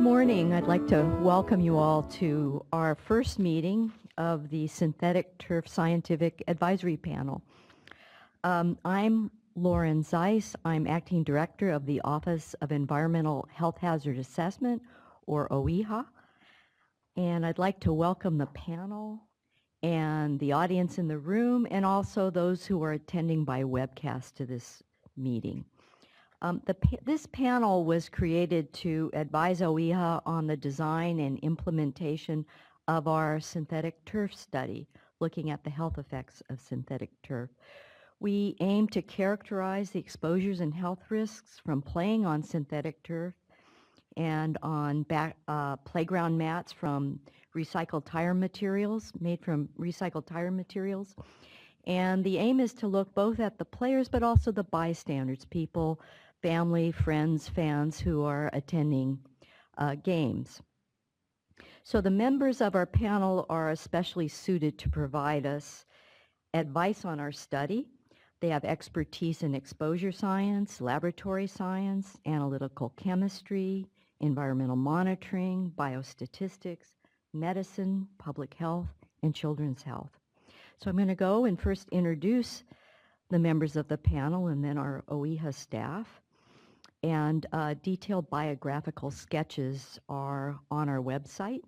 morning. I'd like to welcome you all to our first meeting of the Synthetic Turf Scientific Advisory Panel. I'm Lauren Zeiss. I'm Acting Director of the Office of Environmental Health Hazard Assessment, or OEHHA. And I'd like to welcome the panel and the audience in the room, and also those who are attending by webcast to this meeting. This panel was created to advise OEHHA on the design and implementation of our synthetic turf study, looking at the health effects of synthetic turf. We aim to characterize the exposures and health risks from playing on synthetic turf and on playground mats from recycled tire materials, made from recycled tire materials. And the aim is to look both at the players but also the bystanders, people, family, friends, fans who are attending games. So the members of our panel are especially suited to provide us advice on our study. They have expertise in exposure science, laboratory science, analytical chemistry, environmental monitoring, biostatistics, medicine, public health, and children's health. So I'm going to go and first introduce the members of the panel and then our OEHHA staff. And detailed biographical sketches are on our website.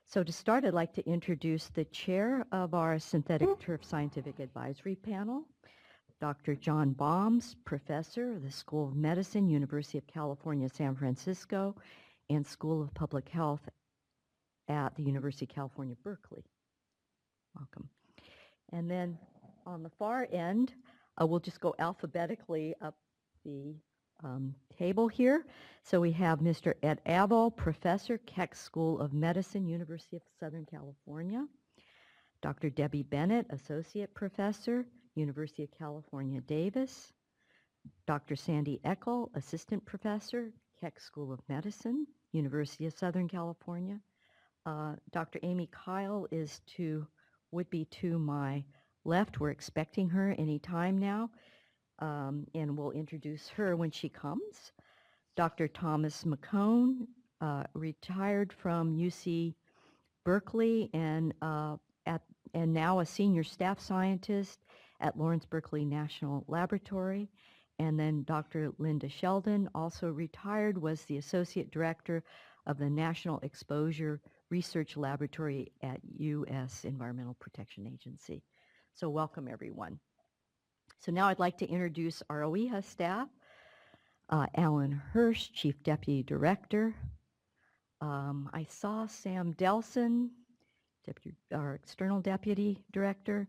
So to start, I'd like to introduce the chair of our Synthetic Turf Scientific Advisory Panel, Dr. John Baums, professor of the School of Medicine, University of California, San Francisco, and School of Public Health at the University of California, Berkeley. Welcome. And then on the far end, we'll just go alphabetically up the table here. So we have Mr. Ed Abel, Professor, Keck School of Medicine, University of Southern California. Dr. Debbie Bennett, Associate Professor, University of California, Davis. Dr. Sandy Eckel, Assistant Professor, Keck School of Medicine, University of Southern California. Dr. Amy Kyle would be to my left. We're expecting her any time now. And we'll introduce her when she comes. Dr. Thomas McCone, retired from UC Berkeley and now a senior staff scientist at Lawrence Berkeley National Laboratory. And then Dr. Linda Sheldon, also retired, was the associate director of the National Exposure Research Laboratory at U.S. Environmental Protection Agency. So welcome, everyone. So now I'd like to introduce our OEHHA staff. Alan Hirsch, Chief Deputy Director. I saw Sam Delson, our External Deputy Director.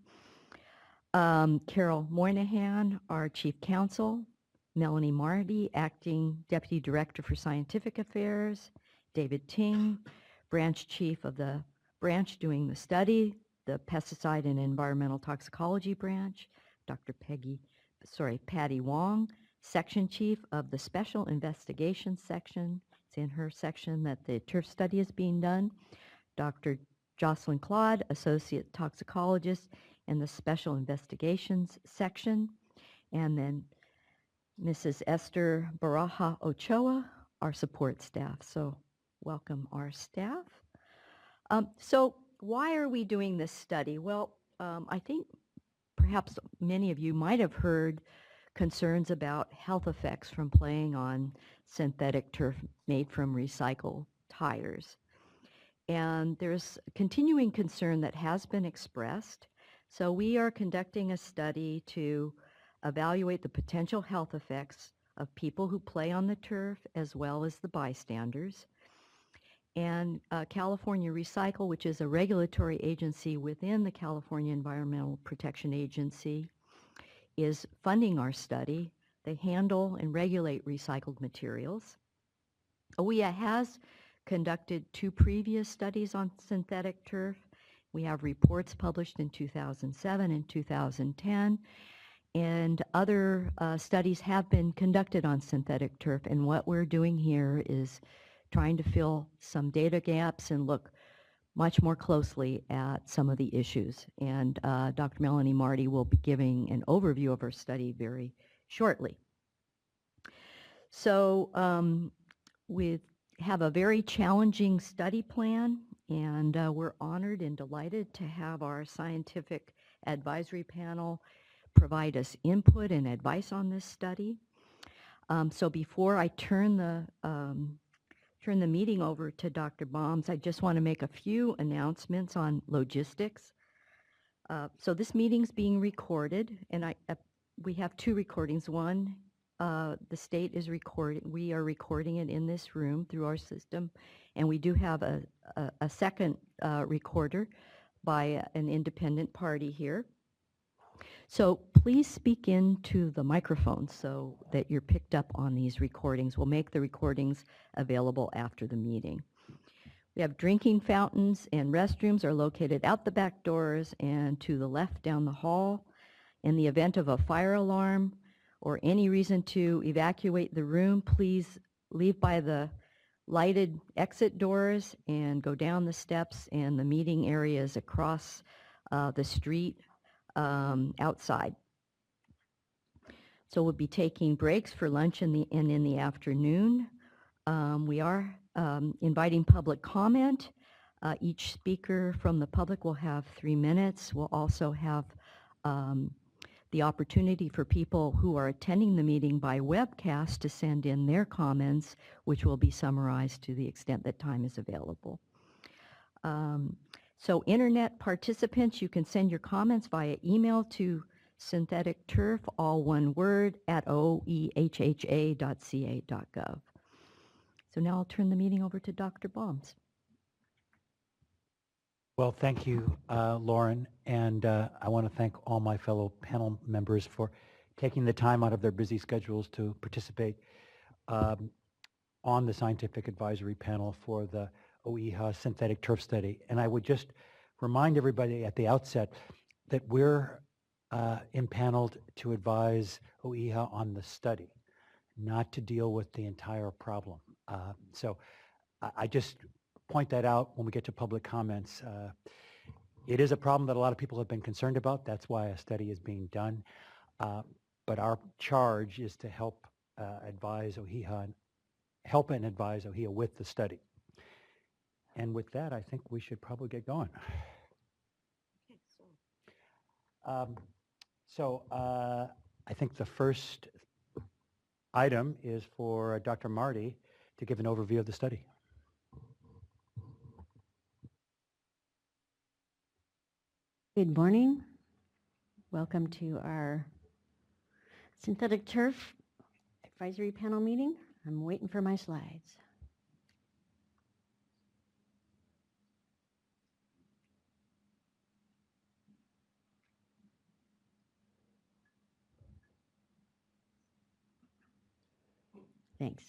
Carol Moynihan, our Chief Counsel. Melanie Marty, Acting Deputy Director for Scientific Affairs. David Ting, Branch Chief of the branch doing the study, the Pesticide and Environmental Toxicology Branch. Dr. Patty Wong, Section Chief of the Special Investigations Section. It's in her section that the turf study is being done. Dr. Jocelyn Claude, Associate Toxicologist in the Special Investigations Section. And then Mrs. Esther Baraja Ochoa, our support staff. So welcome our staff. So why are we doing this study? Well, I think perhaps many of you might have heard concerns about health effects from playing on synthetic turf made from recycled tires. And there's continuing concern that has been expressed. So we are conducting a study to evaluate the potential health effects of people who play on the turf as well as the bystanders. And California Recycle, which is a regulatory agency within the California Environmental Protection Agency, is funding our study. They handle and regulate recycled materials. OEHHA has conducted 2 previous studies on synthetic turf. We have reports published in 2007 and 2010. And other studies have been conducted on synthetic turf. And what we're doing here is trying to fill some data gaps and look much more closely at some of the issues. And Dr. Melanie Marty will be giving an overview of her study very shortly. So have a very challenging study plan, and we're honored and delighted to have our scientific advisory panel provide us input and advice on this study. So before I turn the meeting over to Dr. Baums, I just want to make a few announcements on logistics. So this meeting's being recorded, and we have two recordings. One, the state is recording. We are recording it in this room through our system, and we do have a second recorder by an independent party here. So please speak into the microphone so that you're picked up on these recordings. We'll make the recordings available after the meeting. We have drinking fountains and restrooms are located out the back doors and to the left down the hall. In the event of a fire alarm or any reason to evacuate the room, please leave by the lighted exit doors and go down the steps, and the meeting area is across the street outside. So we'll be taking breaks for lunch in the afternoon. We are inviting public comment. Each speaker from the public will have 3 minutes. We'll also have the opportunity for people who are attending the meeting by webcast to send in their comments, which will be summarized to the extent that time is available. So internet participants, you can send your comments via email to synthetic turf, all one word, at oehha.ca.gov. So now I'll turn the meeting over to Dr. Baums. Well, thank you, Lauren, and I want to thank all my fellow panel members for taking the time out of their busy schedules to participate on the scientific advisory panel for the OEHHA synthetic turf study. And I would just remind everybody at the outset that we're impaneled to advise OEHHA on the study, not to deal with the entire problem. So I just point that out when we get to public comments. It is a problem that a lot of people have been concerned about. That's why a study is being done. But our charge is to help advise OEHHA and advise OEHHA with the study. And with that, I think we should probably get going. I think the first item is for Dr. Marty to give an overview of the study. Good morning. Welcome to our synthetic turf advisory panel meeting. I'm waiting for my slides. Thanks.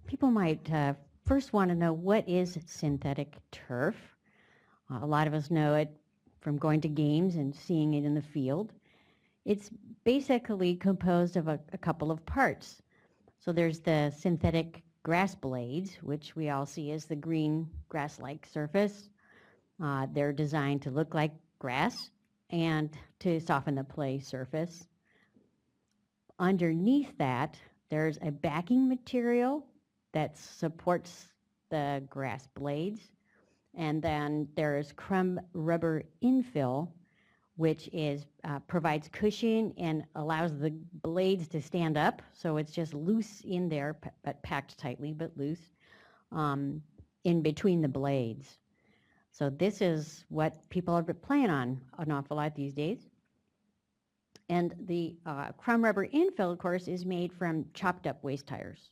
People might first want to know, what is synthetic turf? A lot of us know it from going to games and seeing it in the field. It's basically composed of a couple of parts. So there's the synthetic grass blades, which we all see as the green grass-like surface. They're designed to look like grass and to soften the play surface. Underneath that, there's a backing material that supports the grass blades. And then there's crumb rubber infill, which is provides cushion and allows the blades to stand up. So it's just loose in there, but packed tightly, but loose in between the blades. So this is what people are playing on an awful lot these days. And the crumb rubber infill, of course, is made from chopped up waste tires.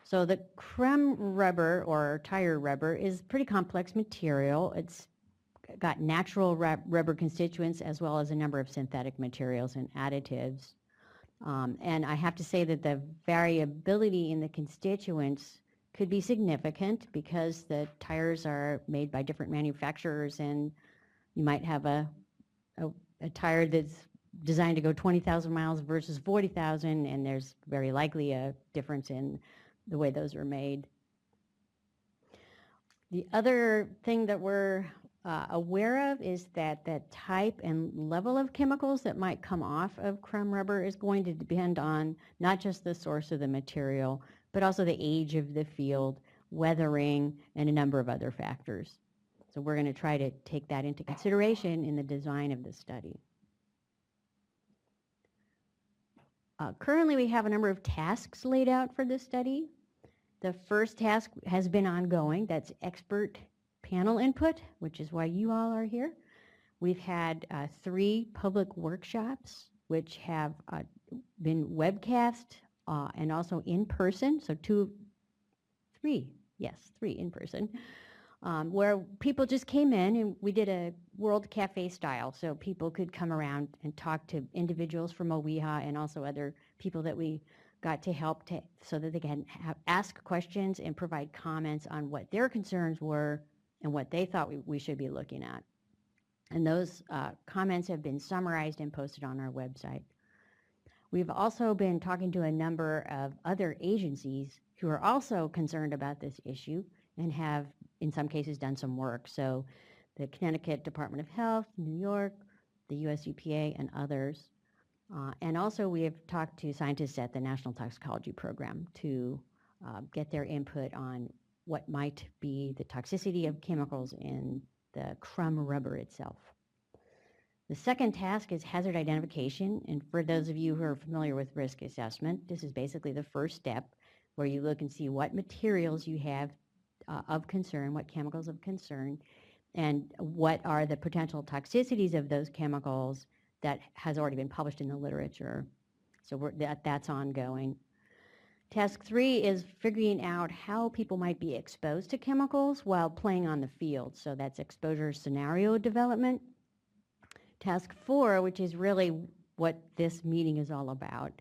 So the crumb rubber or tire rubber is pretty complex material. It's got natural rubber constituents as well as a number of synthetic materials and additives. And I have to say that the variability in the constituents could be significant because the tires are made by different manufacturers, and you might have a tire that's designed to go 20,000 miles versus 40,000, and there's very likely a difference in the way those are made. The other thing that we're aware of is that the type and level of chemicals that might come off of crumb rubber is going to depend on not just the source of the material, but also the age of the field, weathering, and a number of other factors. So we're going to try to take that into consideration in the design of the study. Currently, we have a number of tasks laid out for this study. The first task has been ongoing. That's expert panel input, which is why you all are here. We've had 3 public workshops, which have been webcast and also in person. So 3 in person, where people just came in and we did a World Cafe style. So people could come around and talk to individuals from OEHHA and also other people that we got to help so that they can ask questions and provide comments on what their concerns were and what they thought we should be looking at. And those comments have been summarized and posted on our website. We've also been talking to a number of other agencies who are also concerned about this issue and have, in some cases, done some work. So the Connecticut Department of Health, New York, the US EPA, and others. And also we have talked to scientists at the National Toxicology Program to get their input on what might be the toxicity of chemicals in the crumb rubber itself. The second task is hazard identification, and for those of you who are familiar with risk assessment, this is basically the first step where you look and see what materials you have of concern, what chemicals of concern, and what are the potential toxicities of those chemicals that has already been published in the literature. So that's ongoing. Task 3 is figuring out how people might be exposed to chemicals while playing on the field. So that's exposure scenario development. Task 4, which is really what this meeting is all about,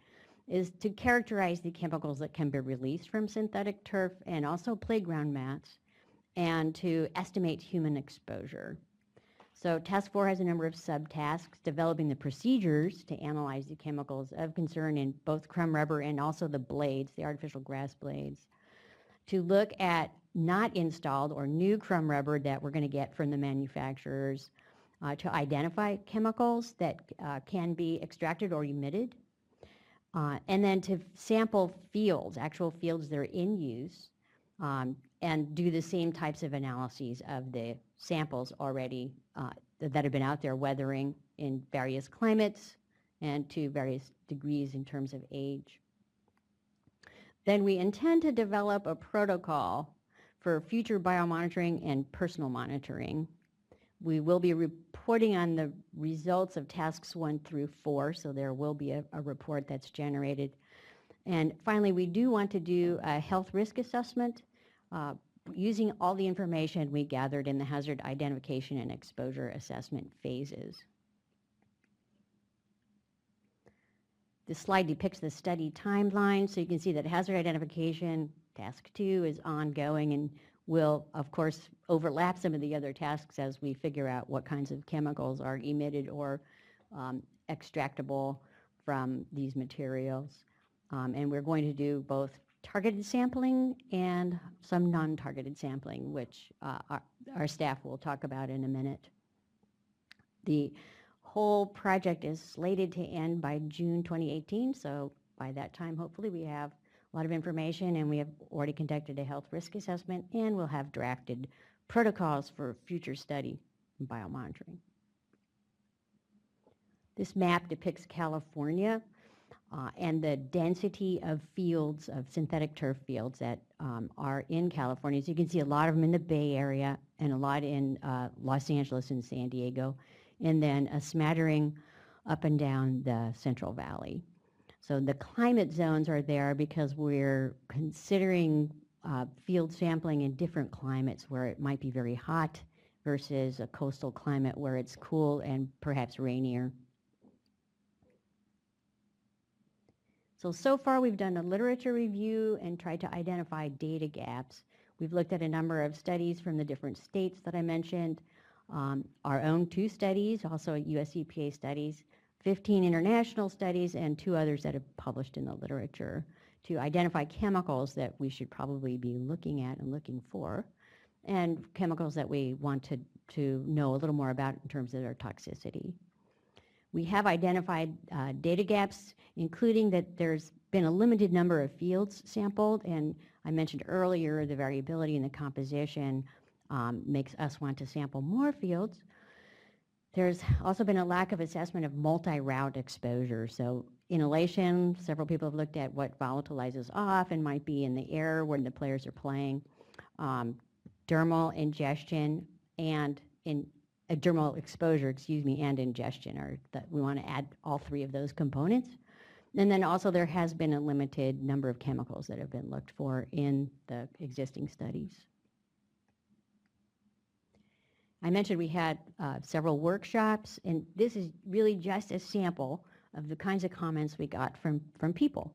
is to characterize the chemicals that can be released from synthetic turf and also playground mats, and to estimate human exposure. So task 4 has a number of subtasks, developing the procedures to analyze the chemicals of concern in both crumb rubber and also the blades, the artificial grass blades, to look at not installed or new crumb rubber that we're going to get from the manufacturers, to identify chemicals that can be extracted or emitted, and then to sample fields, actual fields that are in use, and do the same types of analyses of the samples already that have been out there weathering in various climates and to various degrees in terms of age. Then we intend to develop a protocol for future biomonitoring and personal monitoring. We will be reporting on the results of tasks 1 through 4, so there will be a report that's generated. And finally, we do want to do a health risk assessment using all the information we gathered in the hazard identification and exposure assessment phases. This slide depicts the study timeline, so you can see that hazard identification, task 2, is ongoing and will, of course, overlap some of the other tasks as we figure out what kinds of chemicals are emitted or extractable from these materials. And we're going to do both targeted sampling and some non-targeted sampling, which our staff will talk about in a minute. The whole project is slated to end by June 2018, so by that time, hopefully, we have a lot of information, and we have already conducted a health risk assessment, and we'll have drafted protocols for future study and biomonitoring. This map depicts California and the density of fields, of synthetic turf fields that are in California. So you can see a lot of them in the Bay Area and a lot in Los Angeles and San Diego, and then a smattering up and down the Central Valley. So the climate zones are there because we're considering field sampling in different climates where it might be very hot versus a coastal climate where it's cool and perhaps rainier. So far we've done a literature review and tried to identify data gaps. We've looked at a number of studies from the different states that I mentioned, our own 2 studies, also US EPA studies, 15 international studies, and 2 others that have published in the literature to identify chemicals that we should probably be looking at and looking for. and chemicals that we want to know a little more about in terms of their toxicity. We have identified data gaps, including that there's been a limited number of fields sampled, and I mentioned earlier the variability in the composition makes us want to sample more fields. There's also been a lack of assessment of multi-route exposure. So inhalation, several people have looked at what volatilizes off and might be in the air when the players are playing. Dermal ingestion and dermal exposure, and ingestion are that we want to add all three of those components. And then also there has been a limited number of chemicals that have been looked for in the existing studies. I mentioned we had several workshops, and this is really just a sample of the kinds of comments we got from people.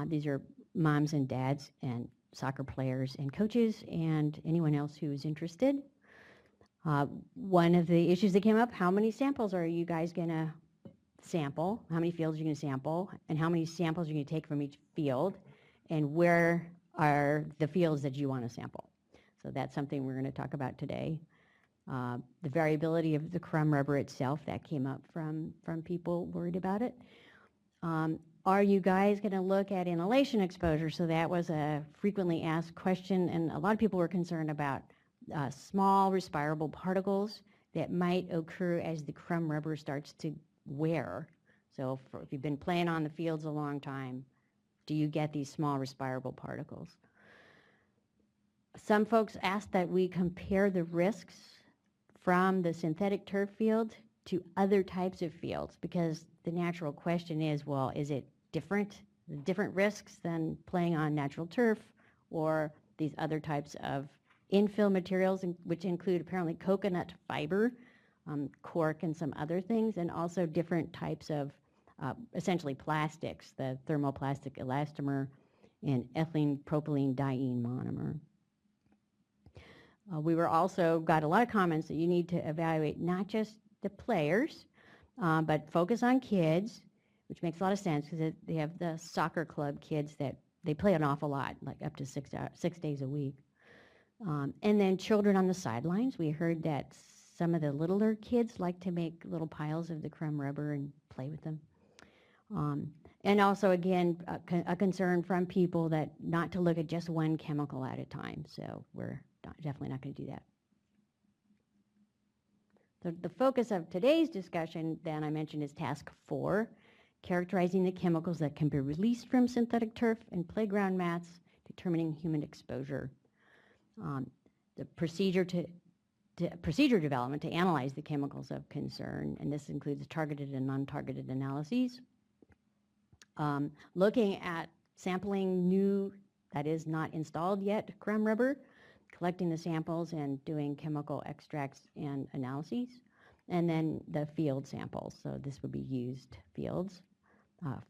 These are moms and dads and soccer players and coaches and anyone else who is interested. One of the issues that came up, how many samples are you guys going to sample? How many fields are you going to sample? And how many samples are you going to take from each field? And where are the fields that you want to sample? So that's something we're going to talk about today. The variability of the crumb rubber itself, that came up from people worried about it. Are you guys going to look at inhalation exposure? So that was a frequently asked question, and a lot of people were concerned about small respirable particles that might occur as the crumb rubber starts to wear. So if you've been playing on the fields a long time, do you get these small respirable particles? Some folks asked that we compare the risks from the synthetic turf field to other types of fields, because the natural question is, well, is it different risks than playing on natural turf or these other types of infill materials, which include apparently coconut fiber, cork, and some other things, and also different types of essentially plastics, the thermoplastic elastomer and ethylene propylene diene monomer. We were also got a lot of comments that you need to evaluate not just the players, but focus on kids, which makes a lot of sense because they have the soccer club kids that they play an awful lot, like up to 6 days a week. And then children on the sidelines. We heard that some of the littler kids like to make little piles of the crumb rubber and play with them. And also, again, a concern from people that not to look at just one chemical at a time. So we're definitely not going to do that. So the focus of today's discussion, then I mentioned, is task 4, characterizing the chemicals that can be released from synthetic turf and playground mats, determining human exposure. The procedure development to analyze the chemicals of concern, and this includes targeted and non-targeted analyses. Looking at sampling new, that is not installed yet, crumb rubber, collecting the samples and doing chemical extracts and analyses, and then the field samples. So this would be used fields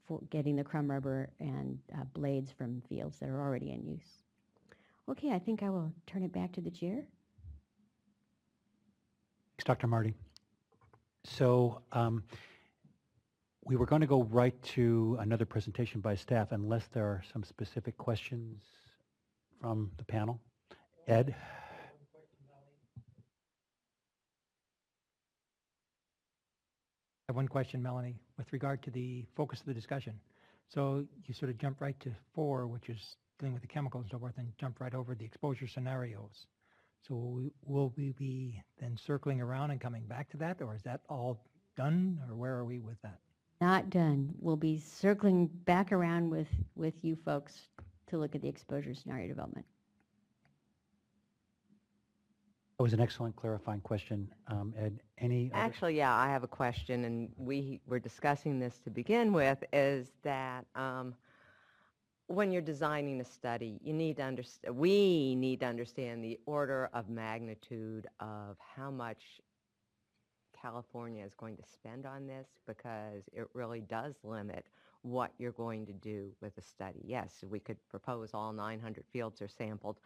for getting the crumb rubber and blades from fields that are already in use. Okay, I think I will turn it back to the chair. Thanks, Dr. Marty. So we were going to go right to another presentation by staff unless there are some specific questions from the panel. Ed? I have one question, Melanie, with regard to the focus of the discussion. So you sort of jumped right to 4, which is dealing with the chemicals and so forth, and jumped right over the exposure scenarios. So will we be then circling around and coming back to that, or is that all done, or where are we with that? Not done. We'll be circling back around with you folks to look at the exposure scenario development. That was an excellent clarifying question. Ed, any other? Actually, yeah, I have a question, and we were discussing this to begin with, is that when you're designing a study, you need to we need to understand the order of magnitude of how much California is going to spend on this, because it really does limit what you're going to do with a study. Yes, we could propose all 900 fields are sampled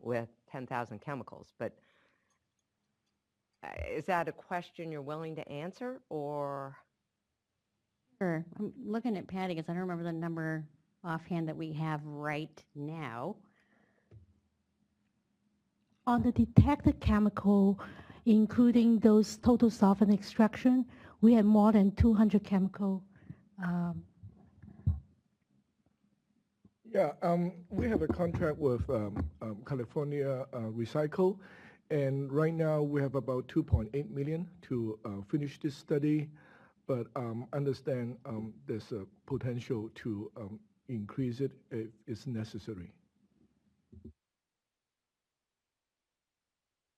with 10,000 chemicals, but is that a question you're willing to answer, or? Sure. I'm looking at Patty because I don't remember the number offhand that we have right now. On the detected chemical, including those total solvent extraction, we had more than 200 chemical. Yeah, we have a contract with California Recycle, and right now we have about 2.8 million to finish this study, but understand there's a potential to increase it if it's necessary.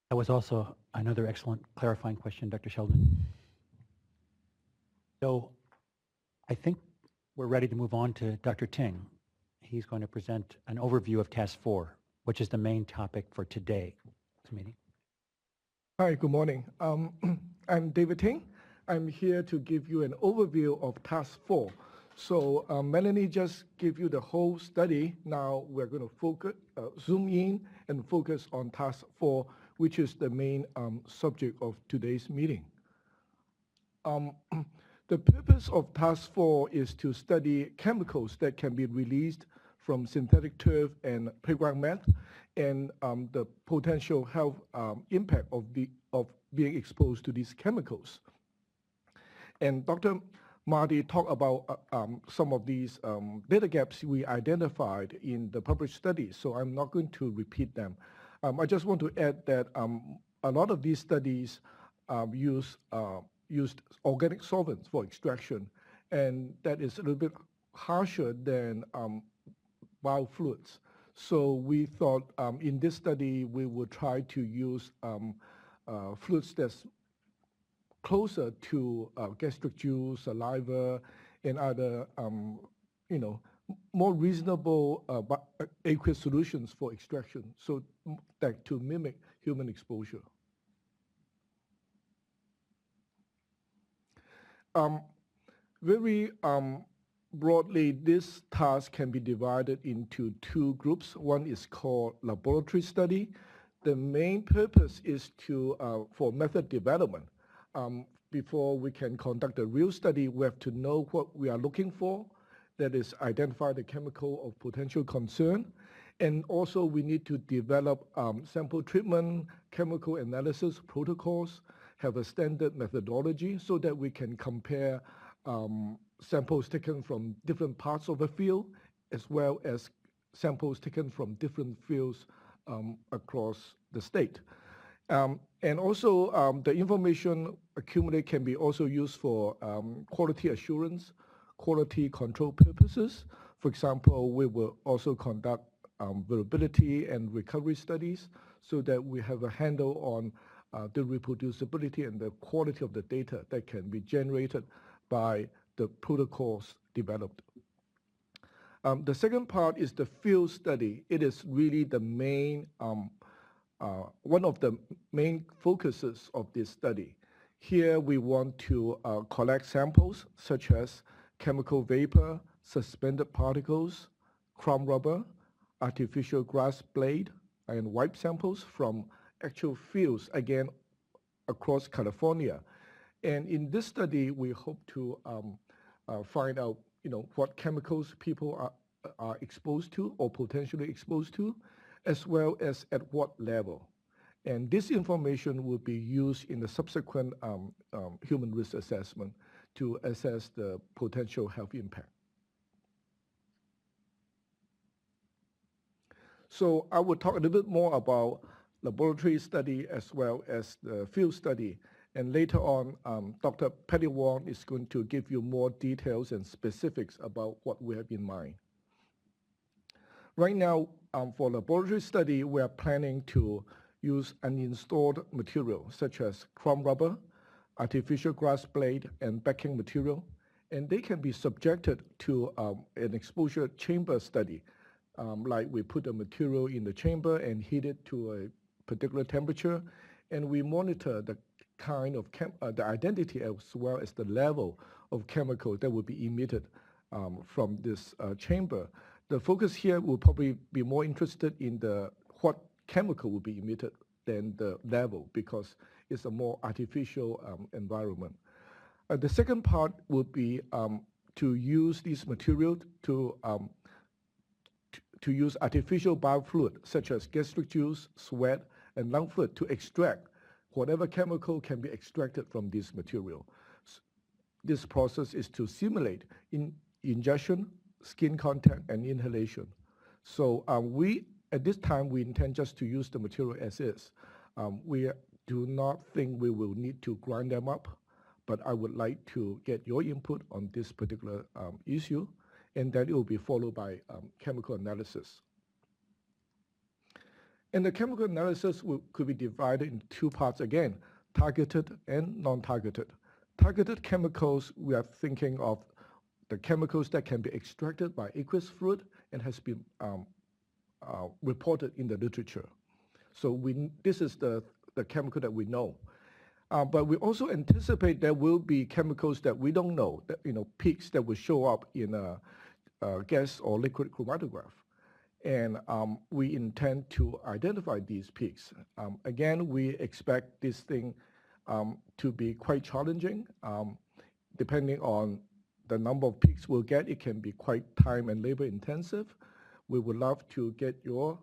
That was also another excellent clarifying question, Dr. Sheldon. So I think we're ready to move on to Dr. Ting. He's going to present an overview of Task 4, which is the main topic for today's meeting. Hi, good morning. I'm David Ting. I'm here to give you an overview of Task 4. So Melanie just gave you the whole study. Now we're going to focus, zoom in and focus on Task 4, which is the main subject of today's meeting. The purpose of Task 4 is to study chemicals that can be released from synthetic turf and playground mat, and the potential health impact of being exposed to these chemicals. And Dr. Marty talked about some of these data gaps we identified in the published studies, so I'm not going to repeat them. I just want to add that a lot of these studies used organic solvents for extraction, and that is a little bit harsher than biofluids. So we thought in this study we would try to use fluids that's closer to gastric juice, saliva, and other more reasonable aqueous solutions for extraction, so that to mimic human exposure. Very broadly, this task can be divided into two groups. One is called laboratory study. The main purpose is to for method development. Before we can conduct a real study, we have to know what we are looking for, that is identify the chemical of potential concern. And also we need to develop sample treatment, chemical analysis protocols, have a standard methodology so that we can compare samples taken from different parts of the field, as well as samples taken from different fields across the state. And also the information accumulated can be also used for quality assurance, quality control purposes. For example, we will also conduct vulnerability and recovery studies so that we have a handle on the reproducibility and the quality of the data that can be generated by the protocols developed. The second part is the field study. It is really the main, one of the main focuses of this study. Here we want to collect samples such as chemical vapor, suspended particles, crumb rubber, artificial grass blade, and wipe samples from actual fields, again, across California. And in this study, we hope to find out, what chemicals people are exposed to or potentially exposed to, as well as at what level. And this information will be used in the subsequent human risk assessment to assess the potential health impact. So I will talk a little bit more about laboratory study as well as the field study. And later on, Dr. Patty Wong is going to give you more details and specifics about what we have in mind. Right now, for laboratory study, we are planning to use an installed material such as crumb rubber, artificial grass blade, and backing material. And they can be subjected to an exposure chamber study. Like we put a material in the chamber and heat it to a particular temperature, and we monitor the kind of the identity as well as the level of chemical that will be emitted from this chamber. The focus here will probably be more interested in what chemical will be emitted than the level, because it's a more artificial environment. The second part would be to use this material to use artificial biofluid such as gastric juice, sweat, and lung fluid to extract whatever chemical can be extracted from this material. This process is to simulate ingestion, skin contact, and inhalation. So at this time, we intend just to use the material as is. We do not think we will need to grind them up, but I would like to get your input on this particular issue, and then it will be followed by chemical analysis. And the chemical analysis could be divided in two parts again, targeted and non-targeted. Targeted chemicals, we are thinking of the chemicals that can be extracted by aqueous fluid and has been reported in the literature. So this is the chemical that we know. But we we anticipate there will be chemicals that we don't know, that, peaks that will show up in a gas or liquid chromatograph. And we intend to identify these peaks. Again, we expect this thing to be quite challenging. Depending on the number of peaks we'll get, it can be quite time and labor intensive. We would love to get your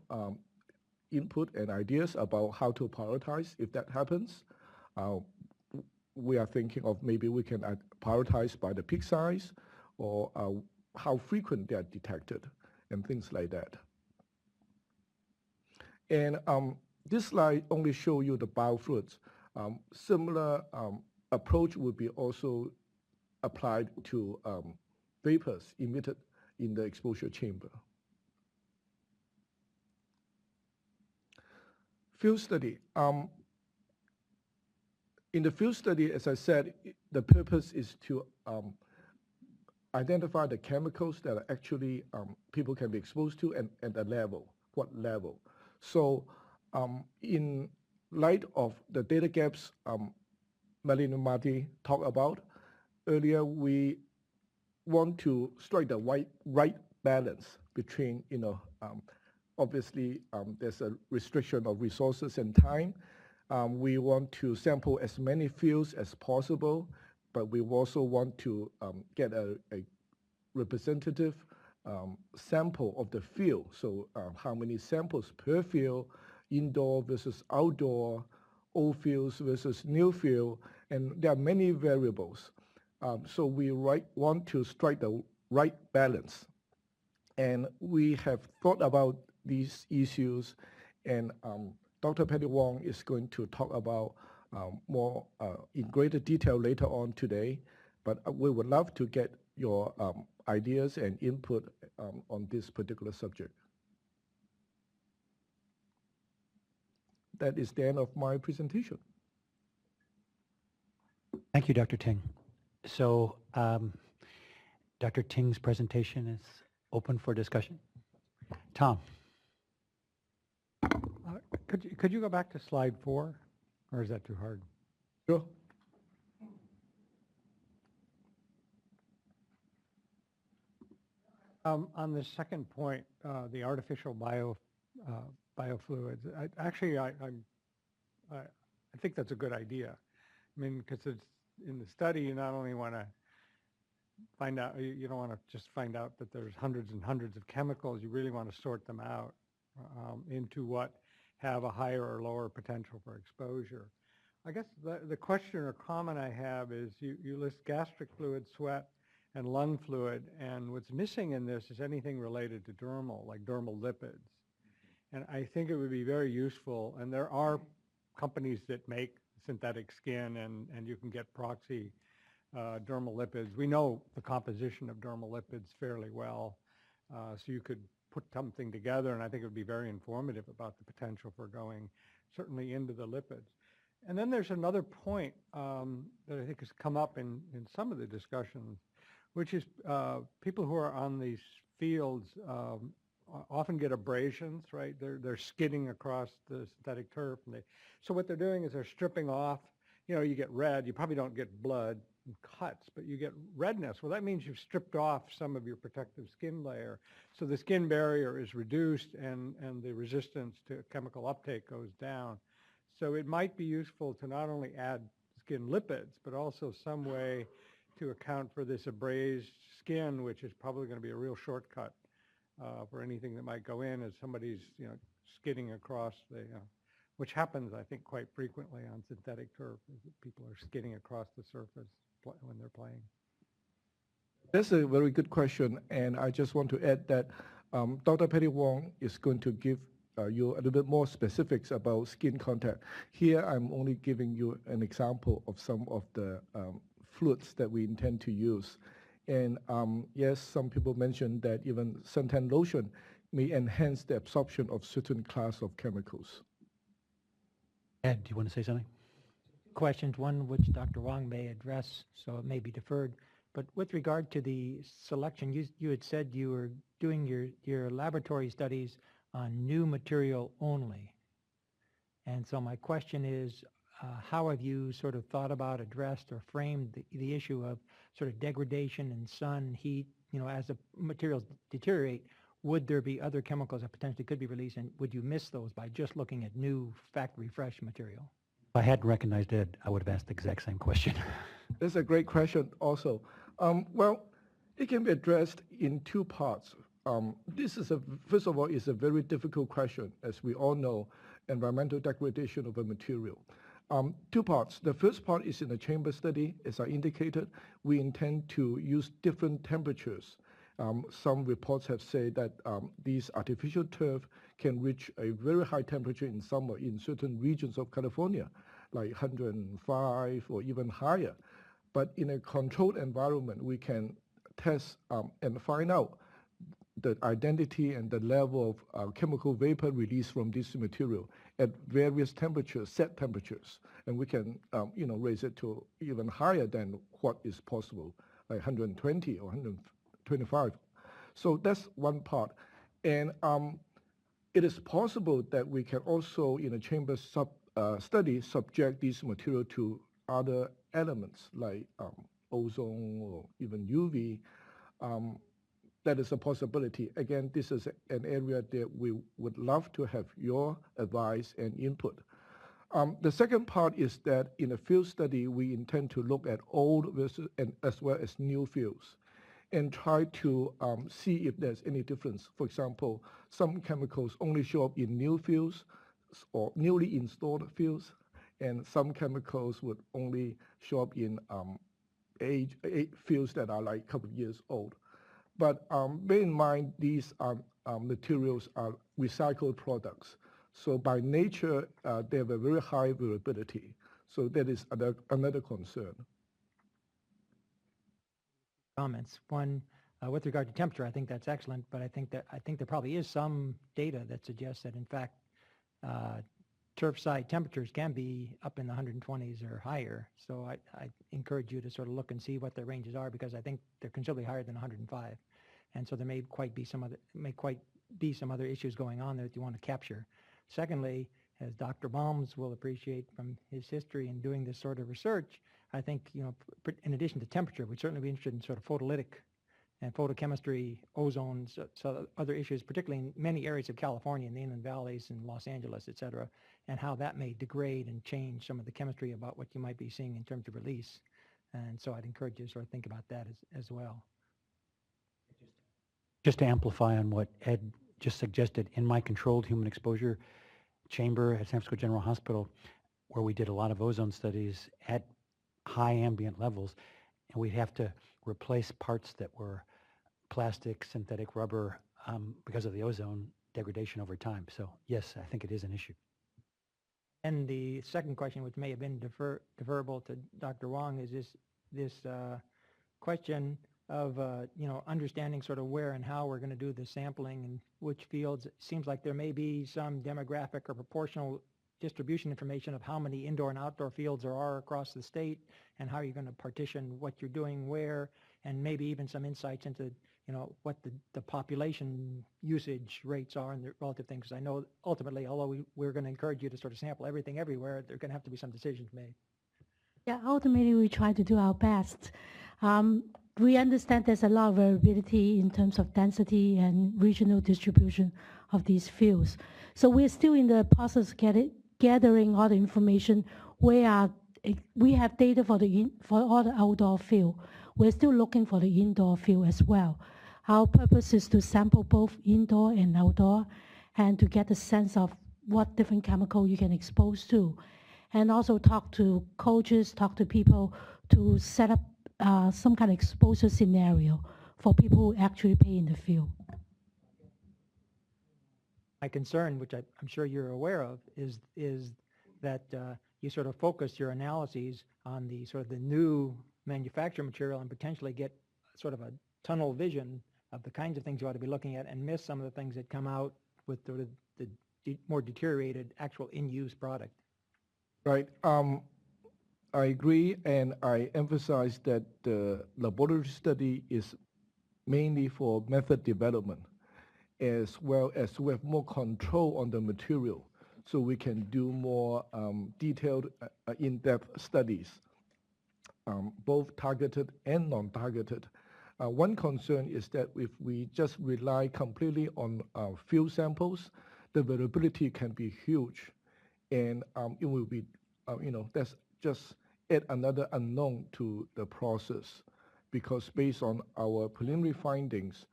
input and ideas about how to prioritize if that happens. We are thinking of maybe we can prioritize by the peak size or how frequent they are detected and things like that. And this slide only shows you the biofluids. Similar approach would be also applied to vapors emitted in the exposure chamber. Field study. In the field study, as I said, the purpose is to identify the chemicals that are actually people can be exposed to and the level, what level. So in light of the data gaps Melanie and Marty talked about earlier, we want to strike the right balance between, obviously there's a restriction of resources and time. We want to sample as many fields as possible, but we also want to get a representative sample of the field. So how many samples per field, indoor versus outdoor, old fields versus new field, and there are many variables. So we want to strike the right balance. And we have thought about these issues, and Dr. Patty Wong is going to talk about more in greater detail later on today, but we would love to get your ideas and input on this particular subject. That is the end of my presentation. Thank you, Dr. Ting. So Dr. Ting's presentation is open for discussion. Tom. Could you go back to slide 4, or is that too hard? Sure. On the second point, the artificial biofluids, I think that's a good idea. I mean, because it's in the study, you not only want to find out, you don't want to just find out that there's hundreds and hundreds of chemicals. You really want to sort them out into what have a higher or lower potential for exposure. I guess the question or comment I have is you list gastric fluid, sweat, and lung fluid, and what's missing in this is anything related to dermal, like dermal lipids. And I think it would be very useful, and there are companies that make synthetic skin, and you can get proxy dermal lipids. We know the composition of dermal lipids fairly well, so you could put something together, and I think it would be very informative about the potential for going certainly into the lipids. And then there's another point that I think has come up in some of the discussions, which is people who are on these fields often get abrasions, right? They're skidding across the synthetic turf. And so what they're doing is they're stripping off, you get red, you probably don't get blood and cuts, but you get redness. Well, that means you've stripped off some of your protective skin layer. So the skin barrier is reduced and the resistance to chemical uptake goes down. So it might be useful to not only add skin lipids, but also some way to account for this abrased skin, which is probably going to be a real shortcut for anything that might go in as somebody's skidding across which happens, I think, quite frequently on synthetic turf, is that people are skidding across the surface when they're playing. That's a very good question, and I just want to add that Dr. Patty Wong is going to give you a little bit more specifics about skin contact. Here, I'm only giving you an example of some of the fluids that we intend to use. And yes, some people mentioned that even suntan lotion may enhance the absorption of certain class of chemicals. Ed, do you want to say something? Questions, one which Dr. Wong may address, so it may be deferred. But with regard to the selection, you had said you were doing your laboratory studies on new material only. And so my question is, how have you sort of thought about, addressed, or framed the issue of sort of degradation and sun, heat, as the materials deteriorate? Would there be other chemicals that potentially could be released, and would you miss those by just looking at new factory fresh material? If I hadn't recognized Ed, I would have asked the exact same question. That's a great question also. Well, it can be addressed in two parts. First of all, it's a very difficult question. As we all know, environmental degradation of a material. Two parts. The first part is in the chamber study. As I indicated, we intend to use different temperatures. Some reports have said that these artificial turf can reach a very high temperature in summer in certain regions of California, like 105 or even higher. But in a controlled environment, we can test and find out the identity and the level of chemical vapor released from this material at various temperatures, set temperatures, and we can raise it to even higher than what is possible, like 120 or 125. So that's one part, and it is possible that we can also, in a chamber study, subject this material to other elements like ozone or even UV. That is a possibility. Again, this is an area that we would love to have your advice and input. The second part is that in a field study, we intend to look at old versus and as well as new fields and try to see if there's any difference. For example, some chemicals only show up in new fields or newly installed fields, and some chemicals would only show up in fields that are like a couple of years old. But bear in mind, these materials are recycled products. So by nature, they have a very high variability. So that is another concern. Comments. One, with regard to temperature, I think that's excellent, but I think there probably is some data that suggests that, in fact, turf side temperatures can be up in the 120s or higher. So I encourage you to sort of look and see what their ranges are, because I think they're considerably higher than 105. And so there may quite be some other issues going on there that you want to capture. Secondly, as Dr. Baums will appreciate from his history in doing this sort of research, I think, in addition to temperature, we'd certainly be interested in sort of photolytic and photochemistry, ozone, so other issues, particularly in many areas of California, in the inland valleys and Los Angeles, et cetera, and how that may degrade and change some of the chemistry about what you might be seeing in terms of release. And so I'd encourage you to sort of think about that as well. Just to amplify on what Ed just suggested, in my controlled human exposure chamber at San Francisco General Hospital, where we did a lot of ozone studies at high ambient levels, and we'd have to replace parts that were plastic, synthetic rubber, because of the ozone degradation over time. So yes, I think it is an issue. And the second question, which may have been deferable to Dr. Wong, is this question of understanding sort of where and how we're going to do the sampling and which fields. It seems like there may be some demographic or proportional distribution information of how many indoor and outdoor fields there are across the state, and how you're going to partition what you're doing where, and maybe even some insights into what the population usage rates are and the relative things. Because I know ultimately, although we're going to encourage you to sort of sample everything everywhere, there are going to have to be some decisions made. Yeah, ultimately we try to do our best. We understand there's a lot of variability in terms of density and regional distribution of these fields. So we're still in the process of gathering all the information. We have data for all the outdoor field. We're still looking for the indoor field as well. Our purpose is to sample both indoor and outdoor, and to get a sense of what different chemical you can expose to, and also talk to coaches, talk to people to set up some kind of exposure scenario for people who actually play in the field. My concern, which I'm sure you're aware of, is that you sort of focus your analyses on the sort of the new manufactured material and potentially get sort of a tunnel vision of the kinds of things you ought to be looking at and miss some of the things that come out with the more deteriorated actual in-use product. Right. I agree, and I emphasize that the laboratory study is mainly for method development, as well as we have more control on the material, so we can do more detailed, in-depth studies, both targeted and non-targeted. One concern is that if we just rely completely on field samples, the variability can be huge, and it will be, that's just add another unknown to the process, because based on our preliminary findings,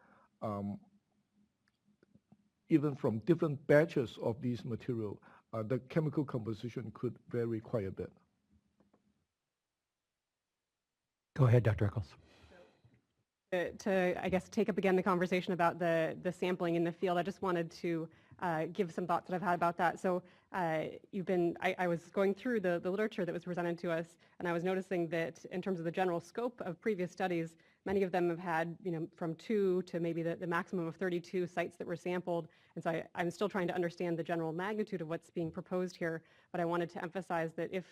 even from different batches of these material, the chemical composition could vary quite a bit. Go ahead, Dr. Eccles. To I guess, take up again the conversation about the sampling in the field, I just wanted to give some thoughts that I've had about that. So I was going through the literature that was presented to us, and I was noticing that in terms of the general scope of previous studies, many of them have had, from 2 to maybe the maximum of 32 sites that were sampled. And so I'm still trying to understand the general magnitude of what's being proposed here, but I wanted to emphasize that if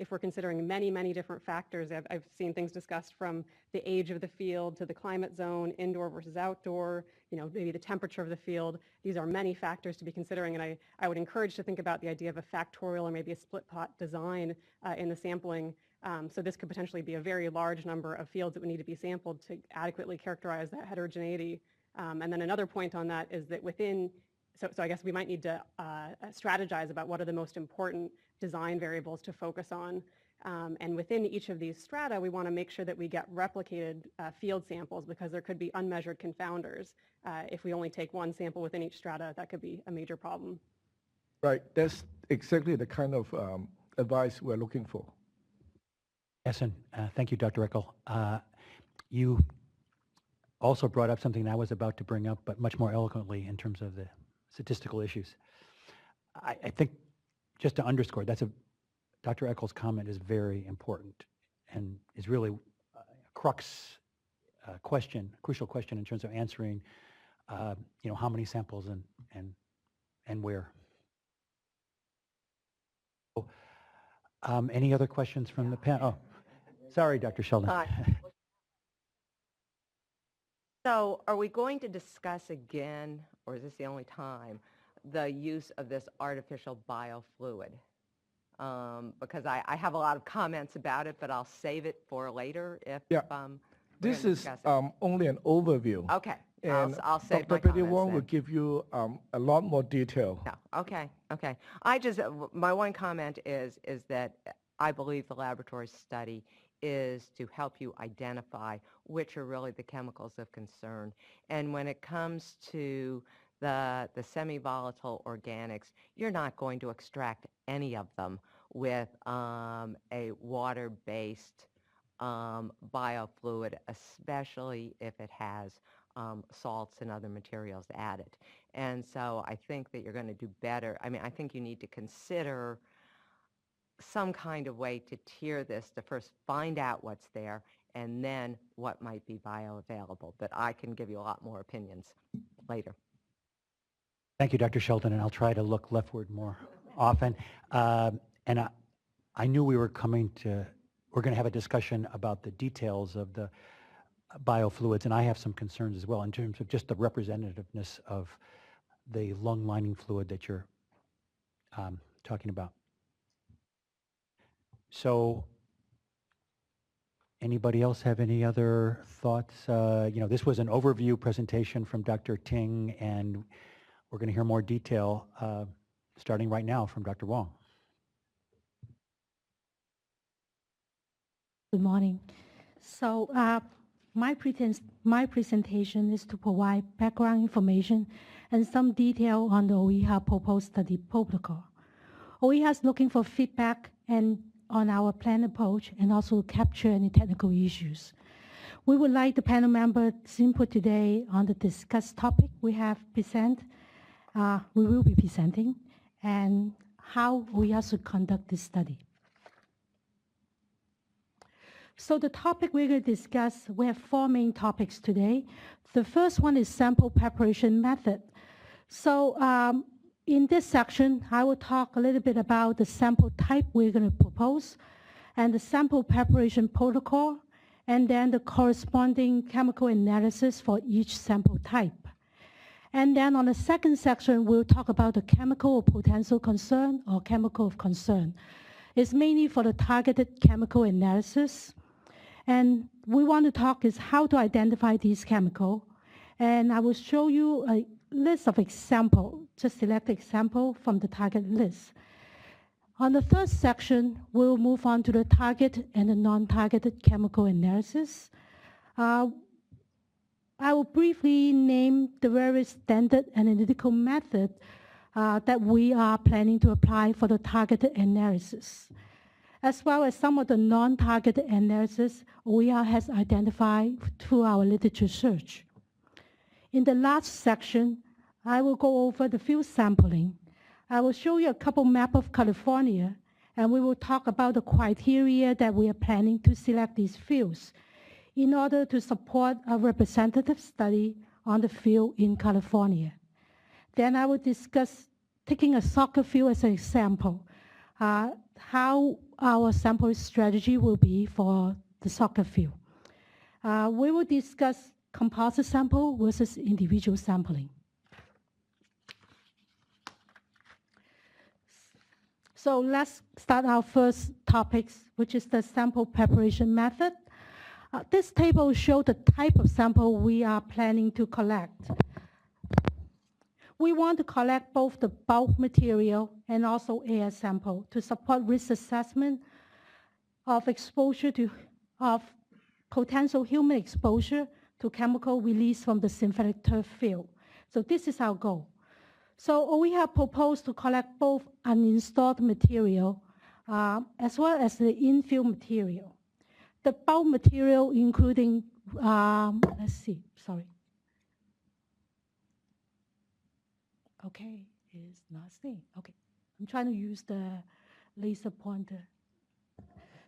we're considering many, many different factors, I've seen things discussed from the age of the field to the climate zone, indoor versus outdoor, maybe the temperature of the field. These are many factors to be considering, and I would encourage to think about the idea of a factorial or maybe a split pot design in the sampling. So this could potentially be a very large number of fields that would need to be sampled to adequately characterize that heterogeneity. And then another point on that is that so I guess we might need to strategize about what are the most important design variables to focus on. And within each of these strata, we want to make sure that we get replicated field samples, because there could be unmeasured confounders. If we only take one sample within each strata, that could be a major problem. Right. That's exactly the kind of advice we're looking for. Yes, and thank you, Dr. Eckel. You also brought up something I was about to bring up, but much more eloquently in terms of the statistical issues. I think, just to underscore, Dr. Eckel's comment is very important and is really a crux question, a crucial question in terms of answering, how many samples and where. Any other questions from the panel? Oh, sorry, Dr. Sheldon. So are we going to discuss again, or is this the only time, the use of this artificial biofluid? Because I have a lot of comments about it, but I'll save it for later if this is only an overview. Okay, And I'll save Dr. my Betty comments Wong then. will give you a lot more detail. Yeah, okay. My one comment is that I believe the laboratory study is to help you identify which are really the chemicals of concern. And when it comes to the semi-volatile organics, you're not going to extract any of them with a water-based biofluid, especially if it has salts and other materials added. And so I think that you're going to do better. I think you need to consider some kind of way to tier this, to first find out what's there and then what might be bioavailable. But I can give you a lot more opinions later. Thank you, Dr. Sheldon, and I'll try to look leftward more often. And I knew we're going to have a discussion about the details of the biofluids, and I have some concerns as well in terms of just the representativeness of the lung lining fluid that you're talking about. So anybody else have any other thoughts? This was an overview presentation from Dr. Ting, and we're going to hear more detail starting right now from Dr. Wong. Good morning. So My presentation is to provide background information and some detail on the OEHHA proposed study protocol. OEHHA is looking for feedback and on our plan approach and also capture any technical issues. We would like the panel members' input today on the discussed topic we will be presenting, and how OEHHA should conduct this study. So the topic we're going to discuss, we have 4 main topics today. The first one is sample preparation method. So in this section, I will talk a little bit about the sample type we're going to propose, and the sample preparation protocol, and then the corresponding chemical analysis for each sample type. And then on the second section, we'll talk about the chemical or potential concern or chemical of concern. It's mainly for the targeted chemical analysis. And we want to talk is how to identify these chemicals. And I will show you a list of examples, just select example from the target list. On the third section, we'll move on to the target and the non-targeted chemical analysis. I will briefly name the various standard analytical methods that we are planning to apply for the targeted analysis, as well as some of the non-targeted analysis OEHHA has identified through our literature search. In the last section, I will go over the field sampling. I will show you a couple maps of California, and we will talk about the criteria that we are planning to select these fields in order to support a representative study on the field in California. Then I will discuss taking a soccer field as an example, how our sample strategy will be for the soccer field. We will discuss composite sample versus individual sampling. So let's start our first topics, which is the sample preparation method. This table shows the type of sample we are planning to collect. We want to collect both the bulk material and also air sample to support risk assessment of exposure of potential human exposure to chemical release from the synthetic turf field. So this is our goal. So we have proposed to collect both uninstalled material as well as the infill material. The bulk material including, Okay, it's not staying. Okay, I'm trying to use the laser pointer.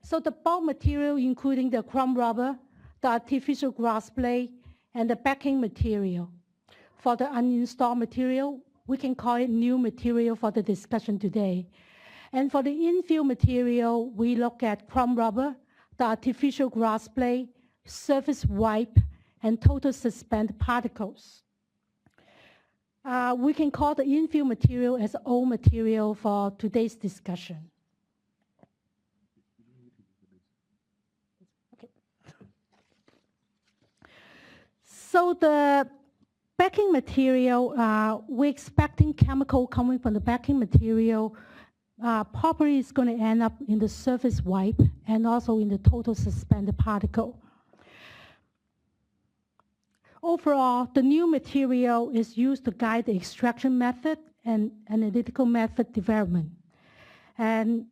So the bulk material including the chrome rubber, the artificial grass blade, and the backing material. For the uninstalled material, we can call it new material for the discussion today. And for the infill material, we look at chrome rubber, the artificial grass blade, surface wipe, and total suspended particles. We can call the infill material as old material for today's discussion. Okay. So the backing material, we're expecting chemical coming from the backing material probably is going to end up in the surface wipe and also in the total suspended particle. Overall, the new material is used to guide the extraction method and analytical method development, and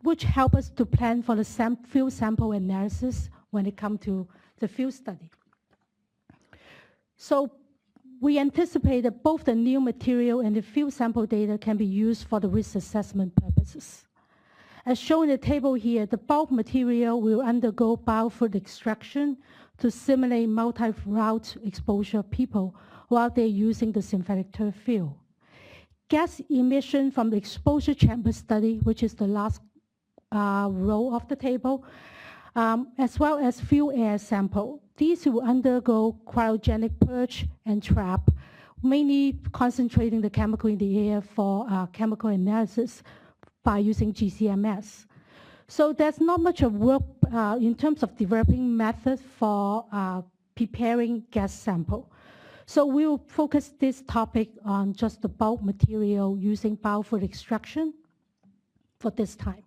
which help us to plan for the field sample analysis when it comes to the field study. So we anticipate that both the new material and the field sample data can be used for the risk assessment purposes. As shown in the table here, the bulk material will undergo biofluid extraction to simulate multi-route exposure of people while they're using the synthetic turf field. Gas emission from the exposure chamber study, which is the last row of the table, as well as fuel air sample. These will undergo cryogenic purge and trap, mainly concentrating the chemical in the air for chemical analysis by using GCMS. So there's not much of work in terms of developing methods for preparing gas sample. So we will focus this topic on just the bulk material using biofluid extraction for this time.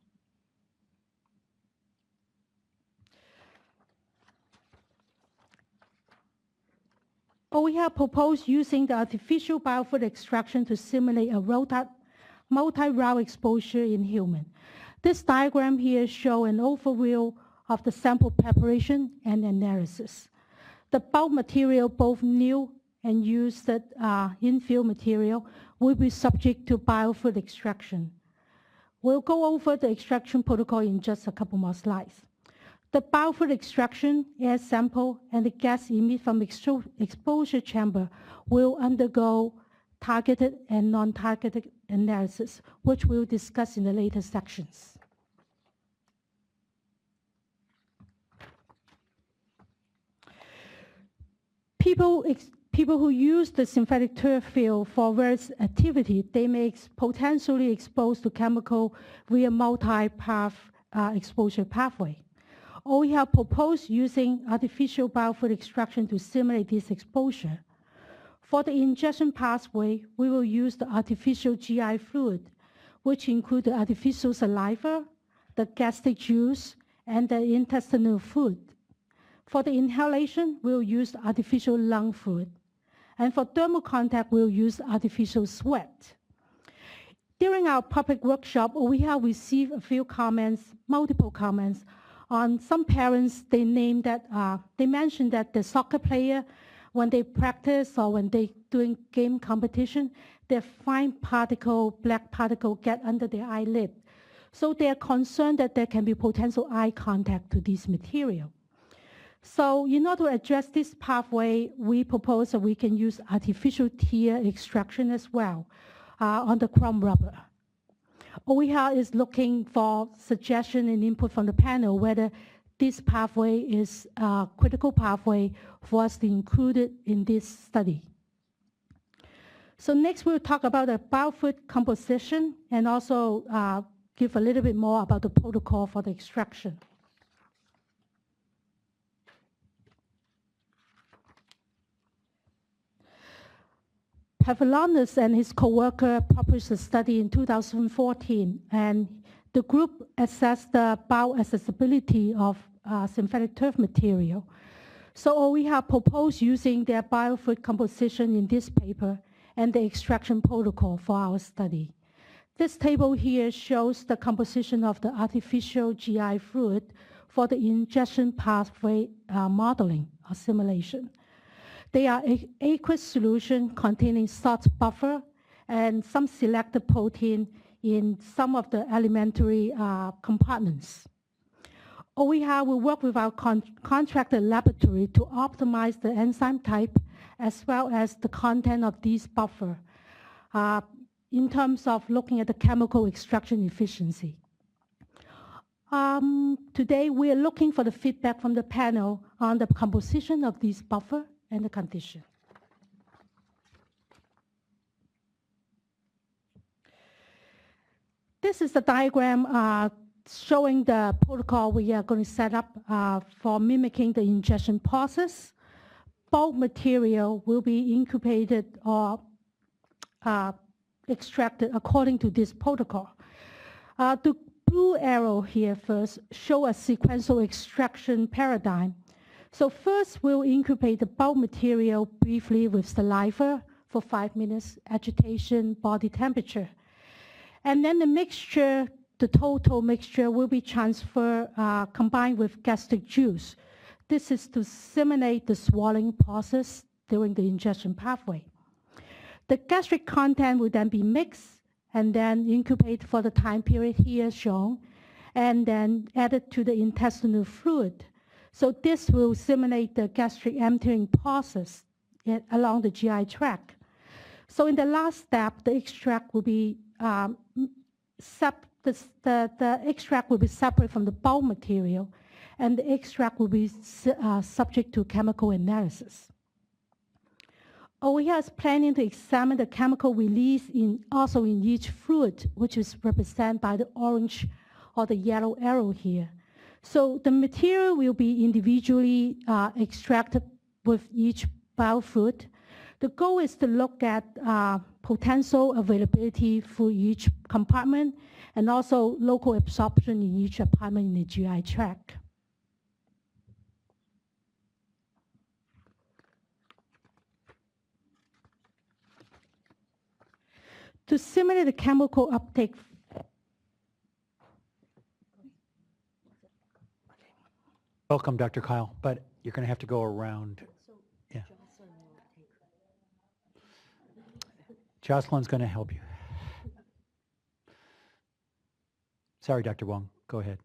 OEHHA proposed using the artificial biofluid extraction to simulate a multi-route exposure in human. This diagram here shows an overview of the sample preparation and analysis. The bulk material, both new and used infill material, will be subject to biofluid extraction. We'll go over the extraction protocol in just a couple more slides. The biofluid extraction, air sample, and the gas emitted from exposure chamber will undergo targeted and non-targeted analysis, which we'll discuss in the later sections. People who use the synthetic turf field for various activity, they may potentially exposed to chemical via multi-path exposure pathway. OEHHA proposed using artificial biofluid extraction to simulate this exposure. For the ingestion pathway, we will use the artificial GI fluid, which include the artificial saliva, the gastric juice, and the intestinal fluid. For the inhalation, we'll use artificial lung fluid. And for thermal contact, we'll use artificial sweat. During our public workshop, we have received a few comments, multiple comments, on some parents. They mentioned that the soccer player, when they practice or when they doing game competition, their fine particle, black particle get under their eyelid. So they are concerned that there can be potential eye contact to this material. So in order to address this pathway, we propose that we can use artificial tear extraction as well on the chrome rubber. OEHHA is looking for suggestion and input from the panel whether this pathway is a critical pathway for us to include it in this study. So next we'll talk about the biofluid composition and also give a little bit more about the protocol for the extraction. Pavlonis and his co-worker published a study in 2014, and the group assessed the bioaccessibility of synthetic turf material. So OEHHA proposed using their biofluid composition in this paper and the extraction protocol for our study. This table here shows the composition of the artificial GI fluid for the ingestion pathway modeling or simulation. They are aqueous solution containing salt buffer and some selected protein in some of the elementary compartments. OEHHA will work with our contracted laboratory to optimize the enzyme type as well as the content of these buffer in terms of looking at the chemical extraction efficiency. Today we are looking for the feedback from the panel on the composition of these buffer and the condition. This is the diagram showing the protocol we are going to set up for mimicking the ingestion process. Bulk material will be incubated or extracted according to this protocol. The blue arrow here first show a sequential extraction paradigm. So first we'll incubate the bulk material briefly with saliva for 5 minutes, agitation, body temperature. And then the mixture, the total mixture will be transferred, combined with gastric juice. This is to simulate the swallowing process during the ingestion pathway. The gastric content will then be mixed and then incubated for the time period here shown, and then added to the intestinal fluid. So this will simulate the gastric emptying process along the GI tract. So in the last step, the extract will be the extract will be separate from the bulk material, and the extract will be subject to chemical analysis. OEHHA is planning to examine the chemical release also in each fluid, which is represented by the orange or the yellow arrow here. So the material will be individually extracted with each biofluid. The goal is to look at potential availability for each compartment and also local absorption in each compartment in the GI tract. To simulate the chemical uptake Welcome, Dr. Kyle, but you're going to have to go around. Yeah. Jocelyn's going to help you. Sorry, Dr. Wong, go ahead.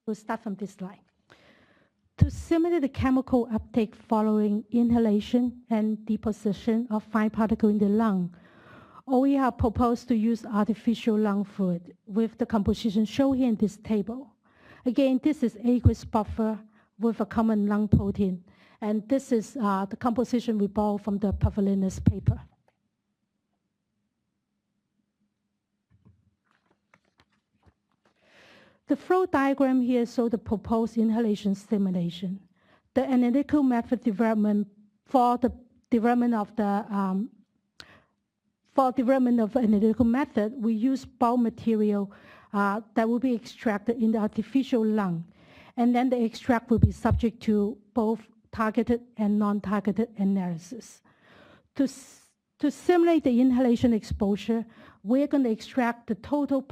We'll start from this slide. To simulate the chemical uptake following inhalation and deposition of fine particle in the lung, OEHHA proposed to use artificial lung fluid with the composition shown here in this table. Again, this is aqueous buffer with a common lung protein, and this is the composition we borrowed from the Pavlinas paper. The flow diagram here shows the proposed inhalation stimulation. The analytical method development for the development of the analytical method, we use bulk material that will be extracted in the artificial lung, and then the extract will be subject to both targeted and non-targeted analysis. To simulate the inhalation exposure, we're going to extract the total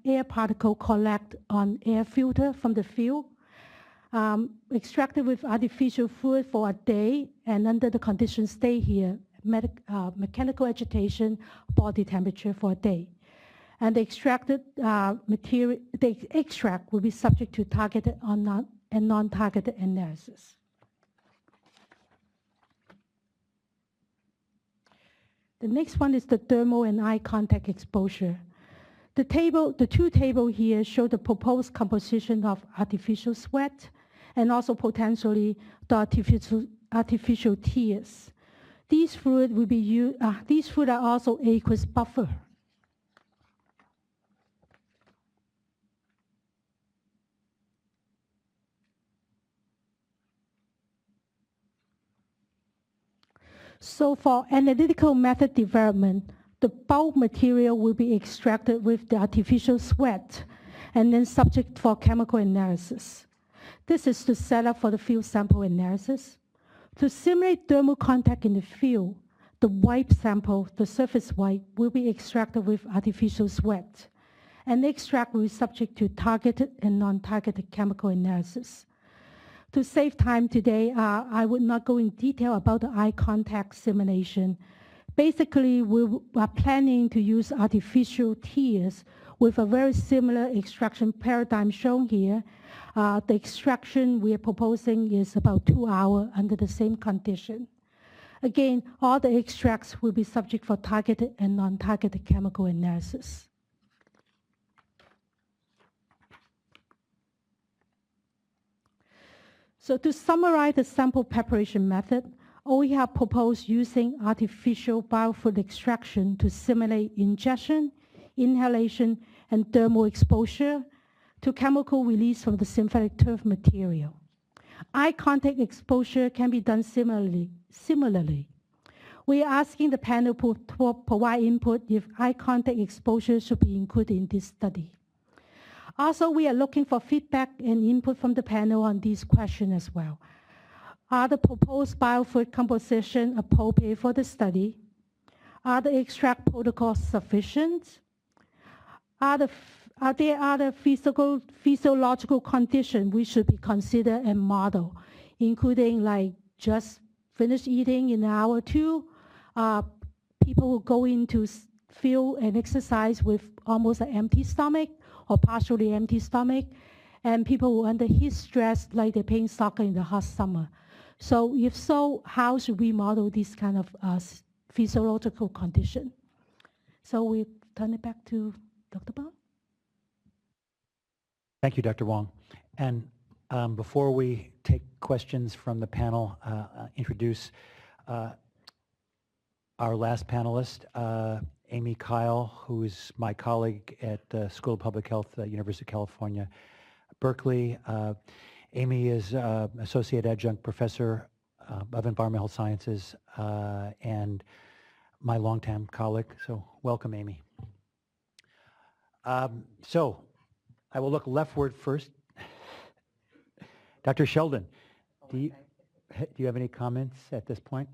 air particle collect on air filter from the field, extracted with artificial fluid for a day, and under the conditions stay here, mechanical agitation, body temperature for a day. And the extracted material, the extract will be subject to targeted and non-targeted analysis. The next one is the thermal and eye contact exposure. The two tables here show the proposed composition of artificial sweat and also potentially the artificial tears. These fluids will be used. These fluids are also aqueous buffer. So for analytical method development, the bulk material will be extracted with the artificial sweat and then subject for chemical analysis. This is the setup for the field sample analysis. To simulate thermal contact in the field, the wipe sample, the surface wipe, will be extracted with artificial sweat. And the extract will be subject to targeted and non-targeted chemical analysis. To save time today, I would not go in detail about the eye contact simulation. Basically, we are planning to use artificial tears with a very similar extraction paradigm shown here. The extraction we are proposing is about 2 hours under the same condition. Again, all the extracts will be subject for targeted and non-targeted chemical analysis. So to summarize the sample preparation method, OEHHA proposed using artificial biofluid extraction to simulate ingestion, inhalation, and thermal exposure to chemical release from the synthetic turf material. Eye contact exposure can be done similarly. We are asking the panel to provide input if eye contact exposure should be included in this study. Also, we are looking for feedback and input from the panel on these questions as well. Are the proposed biofluid composition appropriate for the study? Are the extract protocols sufficient? Are there other physiological conditions we should be considered and model, including like just finish eating in an hour or two, people who go into field and exercise with almost an empty stomach or partially empty stomach, and people who are under heat stress like they're playing soccer in the hot summer. So if so, how should we model this kind of physiological condition? So we turn it back to Dr. Baum. Thank you, Dr. Wong. And before we take questions from the panel, introduce our last panelist, Amy Kyle, who is my colleague at the School of Public Health, University of California, Berkeley. Amy is Associate Adjunct Professor of Environmental Sciences and my longtime colleague. So welcome, Amy. So I will look leftward first. Dr. Sheldon, do you have any comments at this point?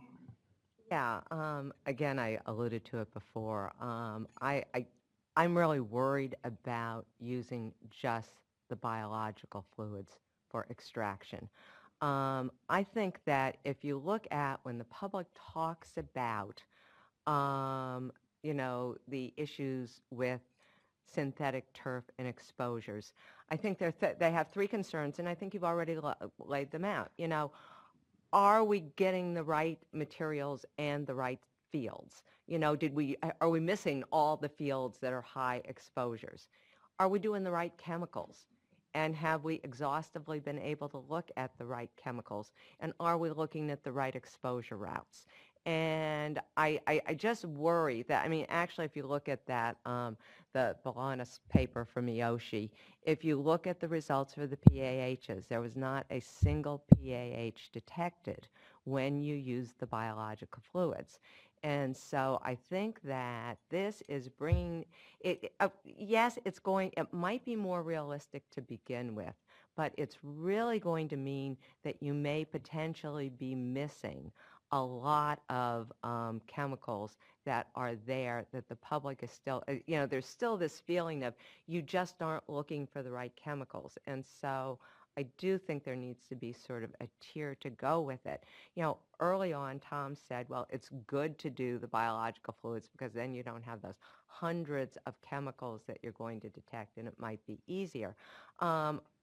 Yeah, again, I alluded to it before. I'm really worried about using just the biological fluids for extraction. I think that if you look at when the public talks about, um, the issues with synthetic turf and exposures, I think they have three concerns, and I think you've already laid them out. Are we getting the right materials and the right fields? Are we missing all the fields that are high exposures? Are we doing the right chemicals? And have we exhaustively been able to look at the right chemicals? And are we looking at the right exposure routes? And I just worry that, actually, if you look at that, the Balanis paper from OEHHA, if you look at the results for the PAHs, there was not a single PAH detected when you use the biological fluids. And so I think that this is bringing it, yes, it might be more realistic to begin with, but it's really going to mean that you may potentially be missing a lot of chemicals that are there that the public is still, there's still this feeling of you just aren't looking for the right chemicals. And so I do think there needs to be sort of a tier to go with it. Early on, Tom said, well, it's good to do the biological fluids because then you don't have those hundreds of chemicals that you're going to detect, and it might be easier.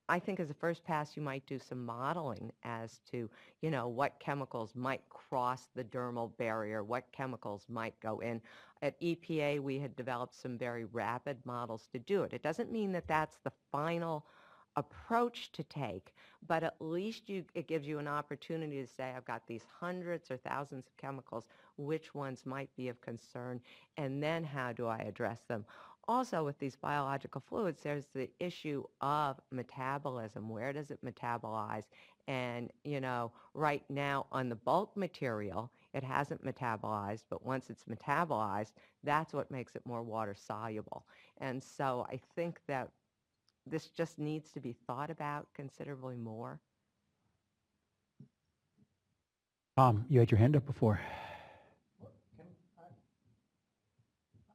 I think as a first pass, you might do some modeling as to, what chemicals might cross the dermal barrier, what chemicals might go in. At EPA, we had developed some very rapid models to do it. It doesn't mean that that's the final approach to take, but at least it gives you an opportunity to say, I've got these hundreds or thousands of chemicals, which ones might be of concern, and then how do I address them? Also, with these biological fluids, there's the issue of metabolism. Where does it metabolize? And, right now on the bulk material, it hasn't metabolized, but once it's metabolized, that's what makes it more water soluble. And so I think that this just needs to be thought about considerably more. Tom, you had your hand up before.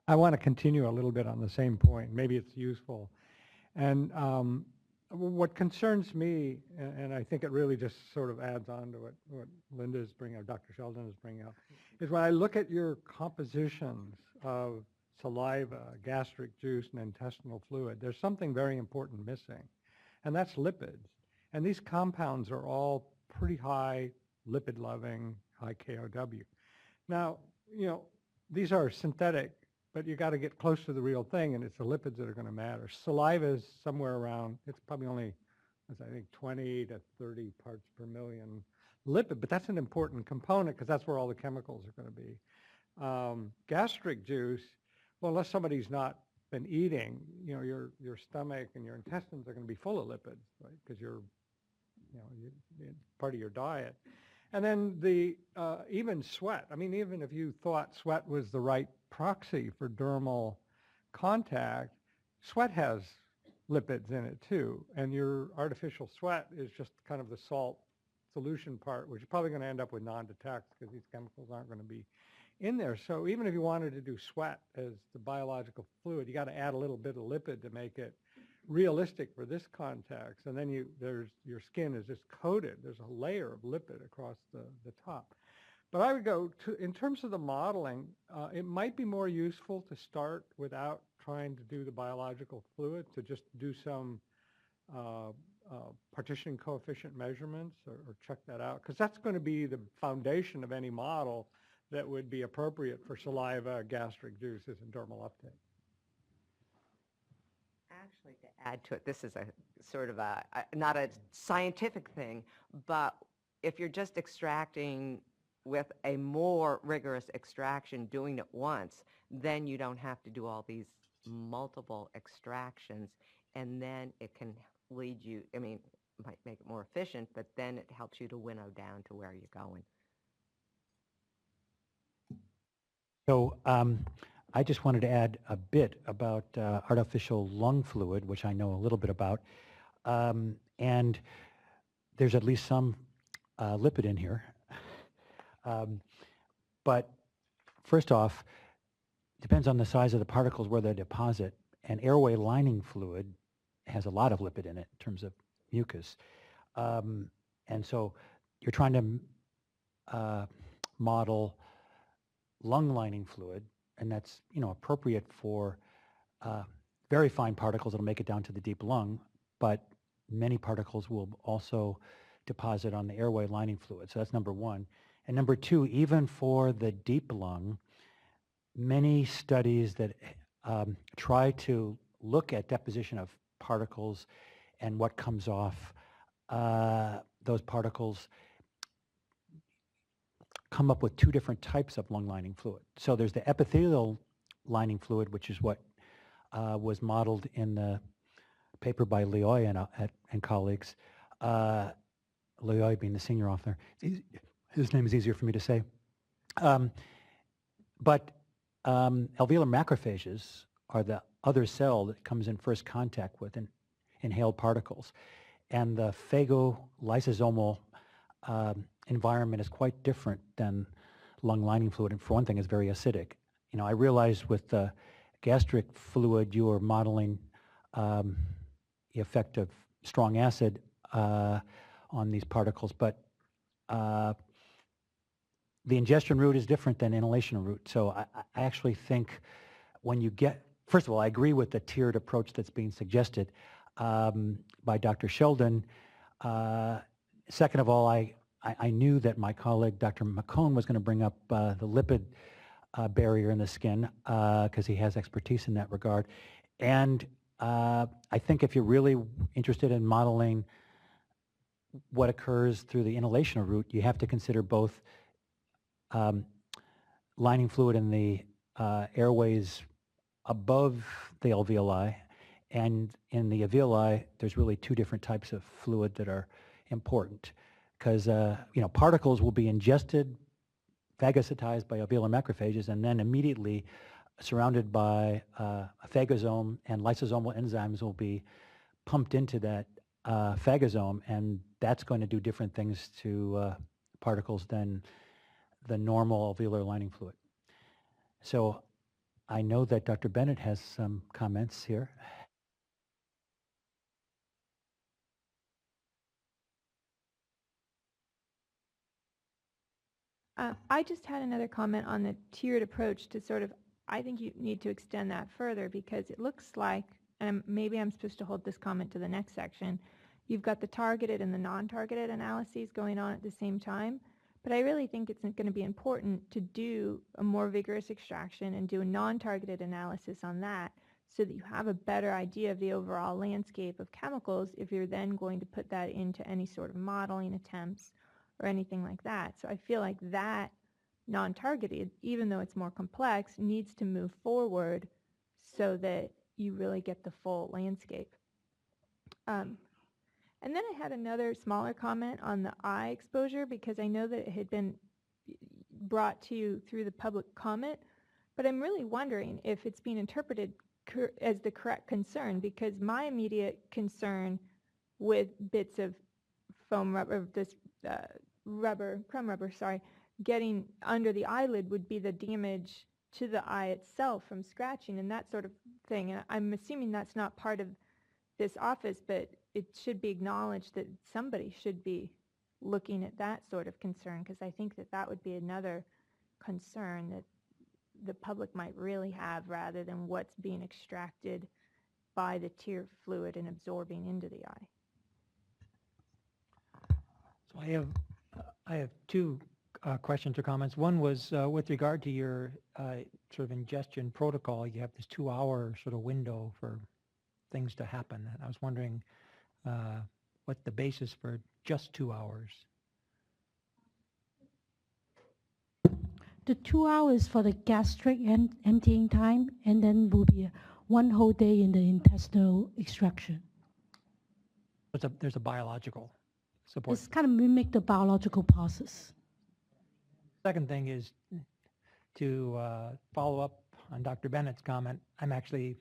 I want to continue a little bit on the same point. Maybe it's useful. And what concerns me, and I think it really just sort of adds on to what Linda is bringing up, Dr. Sheldon is bringing up, is when I look at your compositions of saliva, gastric juice, and intestinal fluid, there's something very important missing, and that's lipids. And these compounds are all pretty high lipid-loving, high KOW. Now, these are synthetic, but you got to get close to the real thing, and it's the lipids that are going to matter. Saliva is somewhere around, it's probably only, I think, 20 to 30 parts per million lipid, but that's an important component because that's where all the chemicals are going to be. Gastric juice, well, unless somebody's not been eating, your stomach and your intestines are going to be full of lipids, right? Because it's part of your diet. And then even sweat. Even if you thought sweat was the right proxy for dermal contact, sweat has lipids in it too. And your artificial sweat is just kind of the salt solution part, which is probably going to end up with non-detect because these chemicals aren't going to be in there. So even if you wanted to do sweat as the biological fluid, you got to add a little bit of lipid to make it realistic for this context. And then your skin is just coated. There's a layer of lipid across the top. But I would go to, in terms of the modeling, it might be more useful to start without trying to do the biological fluid, to just do some partition coefficient measurements or check that out, because that's going to be the foundation of any model that would be appropriate for saliva, gastric juices, and dermal uptake. Actually, to add to it, this is a sort of not a scientific thing, but if you're just extracting with a more rigorous extraction, doing it once, then you don't have to do all these multiple extractions, and then it can lead you, might make it more efficient, but then it helps you to winnow down to where you're going. So I just wanted to add a bit about artificial lung fluid, which I know a little bit about. And there's at least some lipid in here. But first off, depends on the size of the particles where they deposit. And airway lining fluid has a lot of lipid in it in terms of mucus. And so you're trying to model lung lining fluid, and that's appropriate for very fine particles that'll make it down to the deep lung, but many particles will also deposit on the airway lining fluid. So that's number one. And number two, even for the deep lung, many studies that try to look at deposition of particles and what comes off those particles come up with two different types of lung lining fluid. So there's the epithelial lining fluid, which is what was modeled in the paper by Loy and colleagues. Loy being the senior author. His name is easier for me to say. But alveolar macrophages are the other cell that comes in first contact with inhaled particles. And the phagolysosomal environment is quite different than lung lining fluid. And for one thing, it's very acidic. I realize with the gastric fluid, you are modeling the effect of strong acid on these particles, but the ingestion route is different than inhalation route. So I actually think when you get, first of all, I agree with the tiered approach that's being suggested by Dr. Sheldon. Second of all, I knew that my colleague, Dr. McCone, was going to bring up the lipid barrier in the skin because he has expertise in that regard. And I think if you're really interested in modeling what occurs through the inhalation route, you have to consider both lining fluid in the airways above the alveoli, and in the alveoli, there's really two different types of fluid that are important, because particles will be ingested, phagocytized by alveolar macrophages, and then immediately surrounded by a phagosome, and lysosomal enzymes will be pumped into that phagosome, and that's going to do different things to particles than the normal alveolar lining fluid. So I know that Dr. Bennett has some comments here. I just had another comment on the tiered approach to sort of, I think you need to extend that further, because it looks like, and maybe I'm supposed to hold this comment to the next section, you've got the targeted and the non-targeted analyses going on at the same time. But I really think it's going to be important to do a more vigorous extraction and do a non-targeted analysis on that, so that you have a better idea of the overall landscape of chemicals if you're then going to put that into any sort of modeling attempts or anything like that. So I feel like that non-targeted, even though it's more complex, needs to move forward so that you really get the full landscape. And then I had another smaller comment on the eye exposure, because I know that it had been brought to you through the public comment, but I'm really wondering if it's being interpreted as the correct concern, because my immediate concern with bits of foam rubber, this crumb rubber, getting under the eyelid would be the damage to the eye itself from scratching and that sort of thing. And I'm assuming that's not part of this office, but it should be acknowledged that somebody should be looking at that sort of concern, because I think that that would be another concern that the public might really have, rather than what's being extracted by the tear fluid and absorbing into the eye. So I have two questions or comments. One was with regard to your sort of ingestion protocol. You have this 2-hour sort of window for things to happen. And I was wondering what the basis for just 2 hours. The 2 hours for the gastric emptying time, and then will be one whole day in the intestinal extraction. There's a biological support. It's kind of mimic the biological process. Second thing is to follow up on Dr. Bennett's comment. I'm actually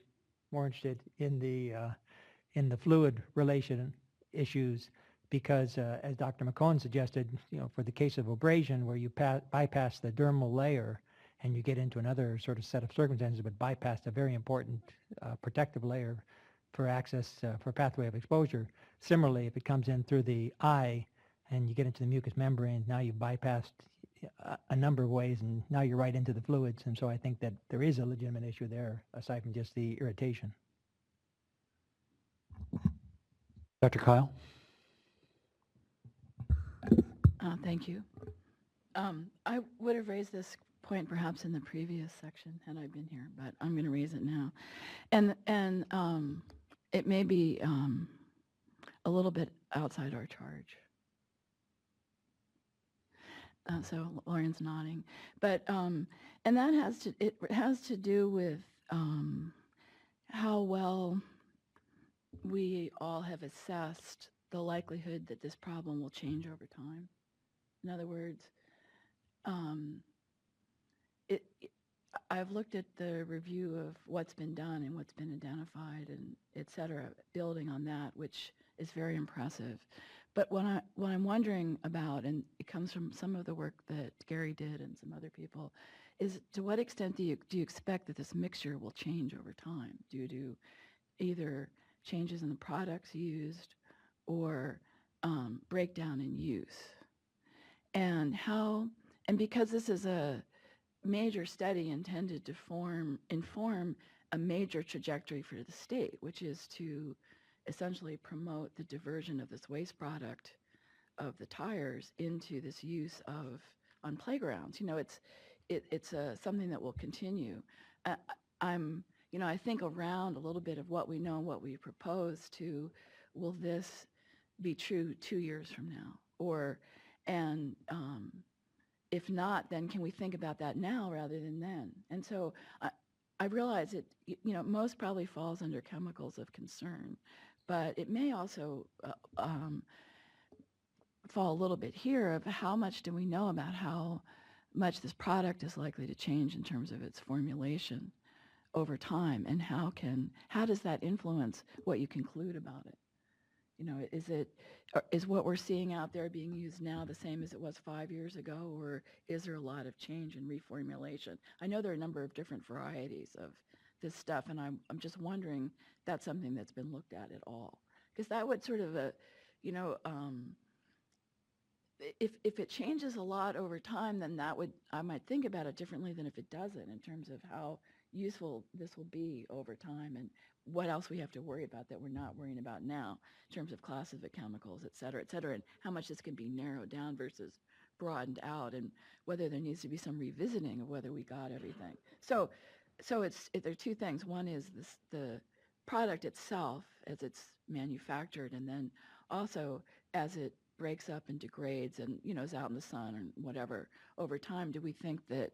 more interested in the fluid relation issues, because as Dr. McCone suggested, for the case of abrasion where you bypass the dermal layer and you get into another sort of set of circumstances but bypass a very important protective layer for access for pathway of exposure. Similarly, if it comes in through the eye and you get into the mucous membrane, now you've bypassed a number of ways and now you're right into the fluids. And so I think that there is a legitimate issue there aside from just the irritation. Dr. Kyle? Thank you. I would have raised this point perhaps in the previous section had I been here, but I'm going to raise it now. And it may be a little bit outside our charge. So Lauren's nodding, but and that has to do with how well we all have assessed the likelihood that this problem will change over time. In other words, I've looked at the review of what's been done and what's been identified and et cetera, building on that, which is very impressive. But what I'm wondering about, and it comes from some of the work that Gary did and some other people, is to what extent do you expect that this mixture will change over time due to either changes in the products used or breakdown in use? And because this is a major study intended to inform a major trajectory for the state, which is to essentially promote the diversion of this waste product of the tires into this use on playgrounds. It's something that will continue. I think around a little bit of what we know and what we propose to, will this be true 2 years from now? And if not, then can we think about that now rather than then? And so I realize it, most probably falls under chemicals of concern, but it may also fall a little bit here of how much do we know about how much this product is likely to change in terms of its formulation over time, and how does that influence what you conclude about it? Is what we're seeing out there being used now the same as it was 5 years ago, or is there a lot of change and reformulation? I know there are a number of different varieties of this stuff, and I'm just wondering if that's something that's been looked at all. Because that would sort of, if it changes a lot over time, then I might think about it differently than if it doesn't, in terms of how useful this will be over time and what else we have to worry about that we're not worrying about now in terms of classes of chemicals, et cetera, and how much this can be narrowed down versus broadened out, and whether there needs to be some revisiting of whether we got everything. So there are two things. One is the product itself as it's manufactured, and then also as it breaks up and degrades and is out in the sun or whatever over time. Do we think that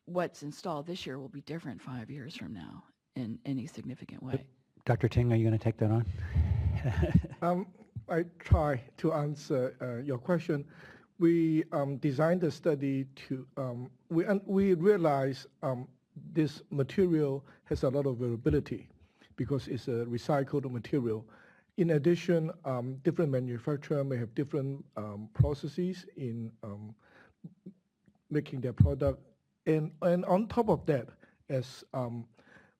what's installed this year will be different 5 years from now in any significant way? Dr. Ting, are you going to take that on? I try to answer your question. We designed the study to, we realize this material has a lot of variability because it's a recycled material. In addition, different manufacturers may have different processes in making their product. And on top of that, as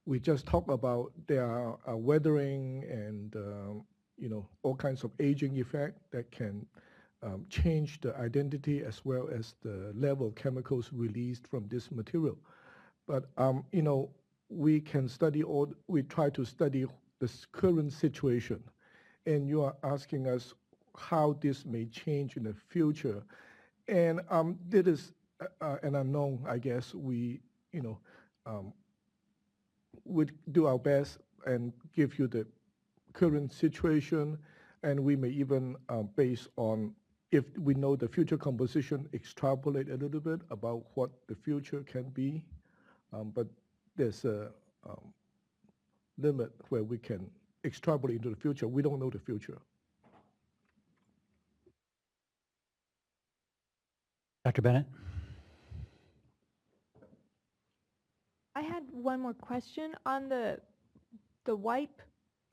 we just talked about, there are weathering and all kinds of aging effect that can change the identity as well as the level of chemicals released from this material. But we can study we try to study this current situation, and you are asking us how this may change in the future, and this is an unknown. I guess we would do our best and give you the current situation, and we may even, based on if we know the future composition, extrapolate a little bit about what the future can be. But there's a limit where we can extrapolate into the future. We don't know the future. Dr. Bennett? I had one more question on the wipe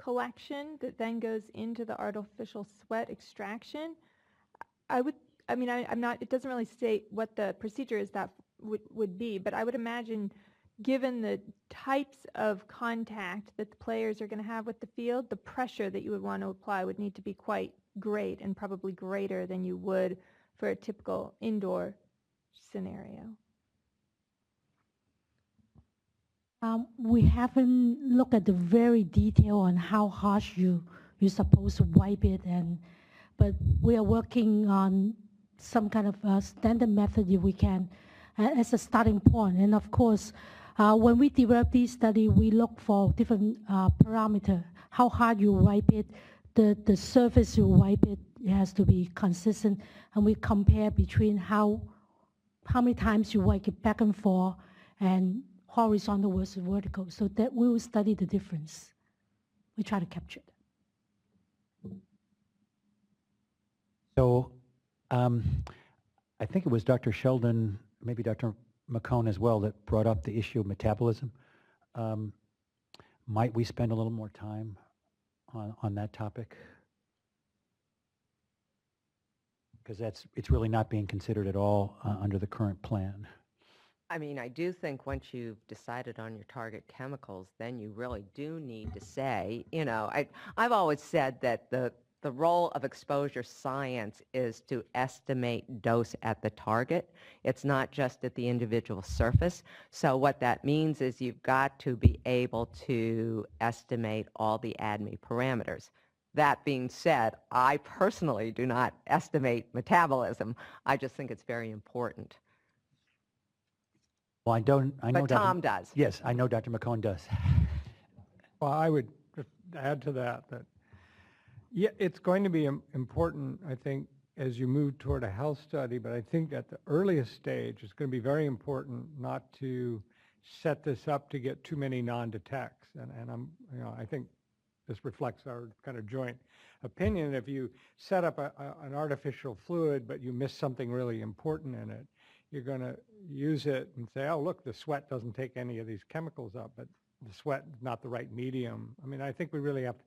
collection that then goes into the artificial sweat extraction, I'm not, it doesn't really state what the procedure is that would be, but I would imagine given the types of contact that the players are going to have with the field, the pressure that you would want to apply would need to be quite great and probably greater than you would for a typical indoor scenario. We haven't looked at the very detail on how harsh you're supposed to wipe it, but we are working on some kind of standard method if we can as a starting point. And of course, when we develop this study, we look for different parameters. How hard you wipe it, the surface you wipe it, it has to be consistent, and we compare between how many times you wipe it back and forth and horizontal versus vertical, so that we will study the difference. We try to capture it. So I think it was Dr. Sheldon, maybe Dr. McCone as well, that brought up the issue of metabolism. Might we spend a little more time on that topic? Because it's really not being considered at all under the current plan. I mean, I do think once you've decided on your target chemicals, then you really do need to say, you know, I've always said that the role of exposure science is to estimate dose at the target. It's not just at the individual surface. So what that means is you've got to be able to estimate all the ADME parameters. That being said, I personally do not estimate metabolism. I just think it's very important. Well, I know But Tom does. Yes, I know Dr. McCone does. Well, I would just add to that, yeah, it's going to be important, I think, as you move toward a health study, but I think at the earliest stage, it's going to be very important not to set this up to get too many non-detects. And I think this reflects our kind of joint opinion. If you set up an artificial fluid, but you miss something really important in it, you're going to use it and say, oh, look, the sweat doesn't take any of these chemicals up, but the sweat is not the right medium. I mean, I think we really have to,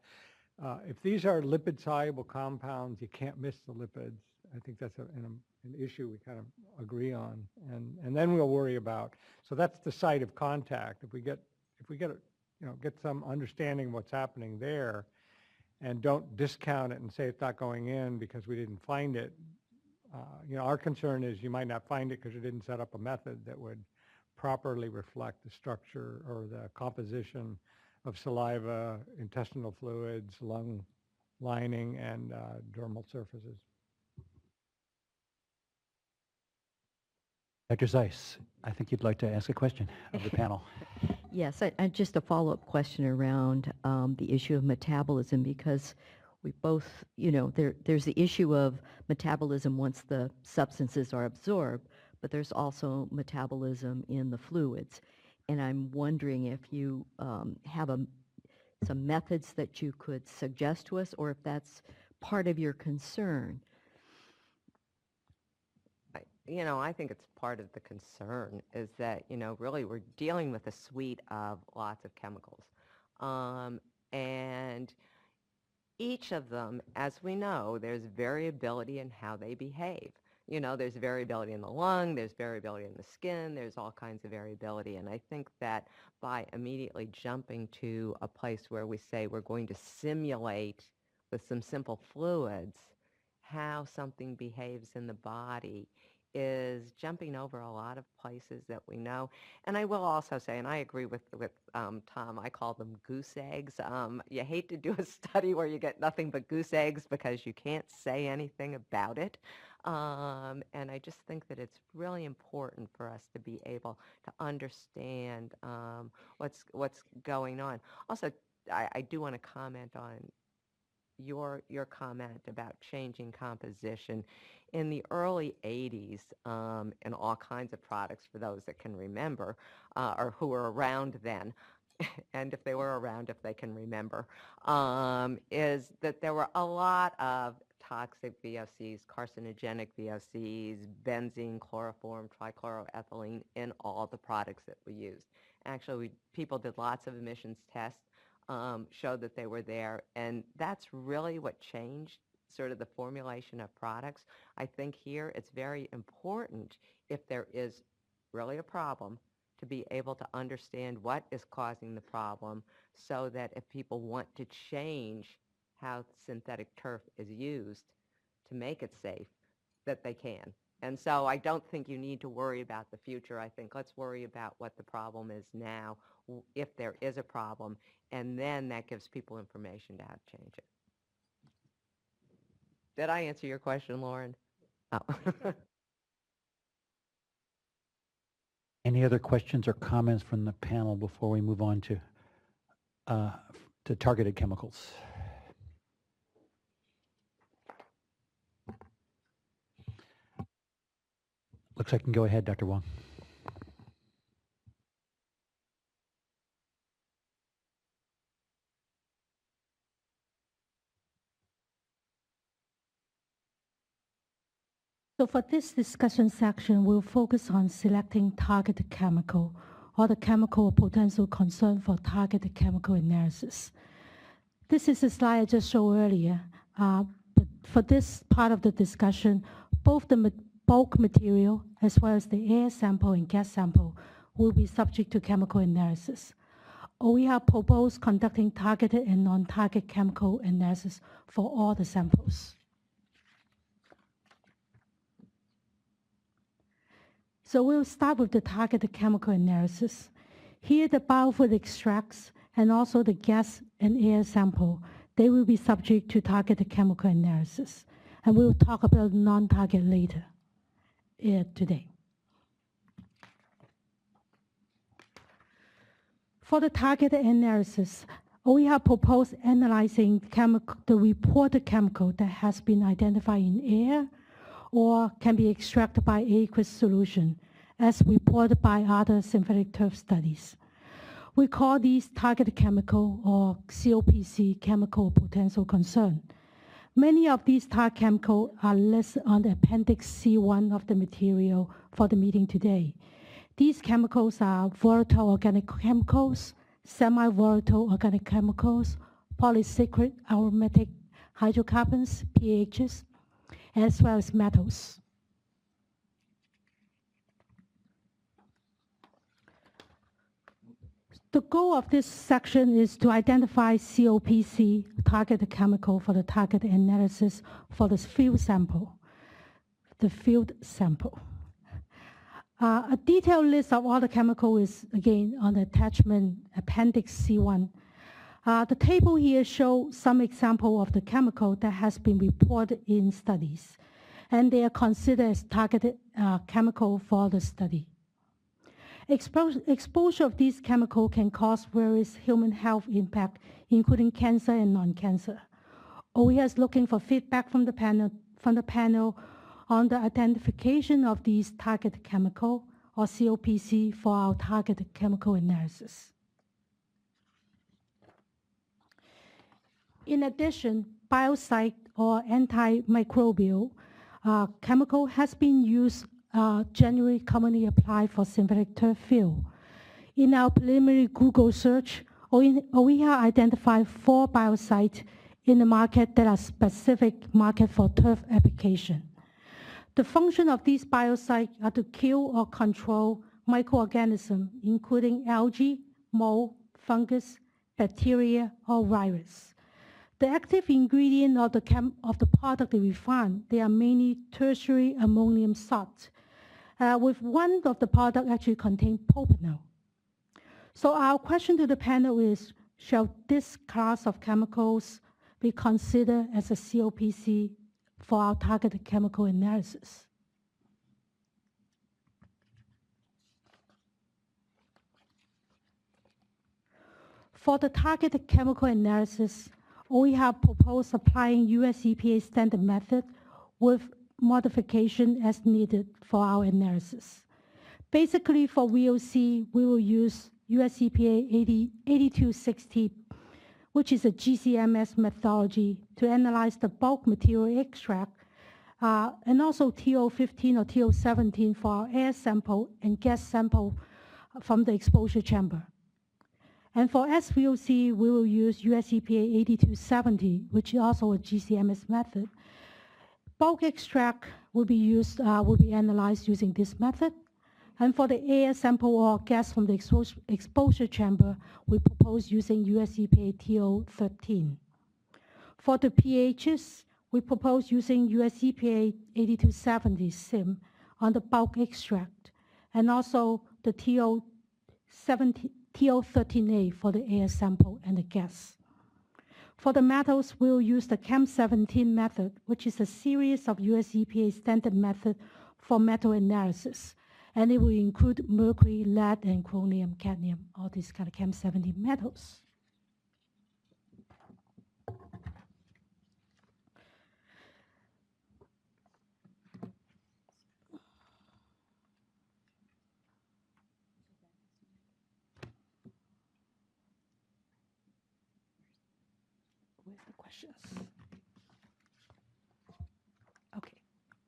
if these are lipid-soluble compounds, you can't miss the lipids. I think that's an issue we kind of agree on. And then we'll worry about, so that's the site of contact. If we get some understanding of what's happening there and don't discount it and say it's not going in because we didn't find it, our concern is you might not find it because you didn't set up a method that would properly reflect the structure or the composition of saliva, intestinal fluids, lung lining, and dermal surfaces. Dr. Zeiss, I think you'd like to ask a question of the panel. Yes, just a follow-up question around the issue of metabolism, because we both, there's the issue of metabolism once the substances are absorbed, but there's also metabolism in the fluids. And I'm wondering if you have some methods that you could suggest to us, or if that's part of your concern. I think it's part of the concern is that, really we're dealing with a suite of lots of chemicals. And each of them, as we know, there's variability in how they behave. There's variability in the lung, there's variability in the skin, there's all kinds of variability. And I think that by immediately jumping to a place where we say we're going to simulate with some simple fluids how something behaves in the body is jumping over a lot of places that we know. And I will also say, and I agree with Tom, I call them goose eggs. You hate to do a study where you get nothing but goose eggs because you can't say anything about it. And I just think that it's really important for us to be able to understand what's going on. Also, I do want to comment on your comment about changing composition. In the early 80s, and all kinds of products for those that can remember, or who were around then, and if they were around, if they can remember, is that there were a lot of toxic VOCs, carcinogenic VOCs, benzene, chloroform, trichloroethylene in all the products that we used. Actually, people did lots of emissions tests. showed that they were there. And that's really what changed sort of the formulation of products. I think here it's very important, if there is really a problem, to be able to understand what is causing the problem, so that if people want to change how synthetic turf is used to make it safe, that they can. And so I don't think you need to worry about the future. I think let's worry about what the problem is now, if there is a problem, and then that gives people information to how to change it. Did I answer your question, Lauren? Oh. Any other questions or comments from the panel before we move on to targeted chemicals? Looks like I can go ahead, Dr. Wong. So for this discussion section, we'll focus on selecting targeted chemical or the chemical of potential concern for targeted chemical analysis. This is a slide I just showed earlier, but for this part of the discussion, both the bulk material as well as the air sample and gas sample will be subject to chemical analysis. OEHHA proposed conducting targeted and non-target chemical analysis for all the samples. So we'll start with the targeted chemical analysis. Here, the biofluid extracts and also the gas and air sample, they will be subject to targeted chemical analysis. And we'll talk about non-target later today. For the targeted analysis, OEHHA proposed analyzing the reported chemical that has been identified in air or can be extracted by aqueous solution, as reported by other synthetic turf studies. We call these targeted chemical, or COPC, chemical potential concern. Many of these target chemicals are listed on the Appendix C1 of the material for the meeting today. These chemicals are volatile organic chemicals, semi-volatile organic chemicals, polycyclic aromatic hydrocarbons, PAHs, as well as metals. The goal of this section is to identify COPC, targeted chemical, for the target analysis for the field sample. A detailed list of all the chemical is, again, on the attachment Appendix C1. The table here shows some example of the chemical that has been reported in studies, and they are considered as targeted chemical for the study. Exposure of these chemicals can cause various human health impact, including cancer and non-cancer. OEHHA is looking for feedback from the panel on the identification of these targeted chemical, or COPC, for our targeted chemical analysis. In addition, biocide or antimicrobial chemical has been used generally commonly applied for synthetic turf field. In our preliminary Google search, OEHHA identified 4 biocides in the market that are specific market for turf application. The function of these biocides are to kill or control microorganisms, including algae, mold, fungus, bacteria, or virus. The active ingredient of the product they refine, they are mainly tertiary ammonium salt, with one of the product actually contain propanol. So our question to the panel is, shall this class of chemicals be considered as a COPC for our targeted chemical analysis? For the targeted chemical analysis, OEHHA proposed applying US EPA standard method with modification as needed for our analysis. Basically, for VOC, we will use US EPA 8260, which is a GCMS methodology to analyze the bulk material extract, and also TO15 or TO17 for our air sample and gas sample from the exposure chamber. And for SVOC, we will use US EPA 8270, which is also a GCMS method. Bulk extract will be used, will be analyzed using this method. And for the air sample or gas from the exposure chamber, we propose using US EPA TO13. For the pHs, we propose using US EPA 8270 SIM on the bulk extract, and also the TO13A for the air sample and the gas. For the metals, we'll use the Chem17 method, which is a series of US EPA standard method for metal analysis. And it will include mercury, lead, and chromium, cadmium, all these kind of Chem17 metals. Where's the questions? Okay,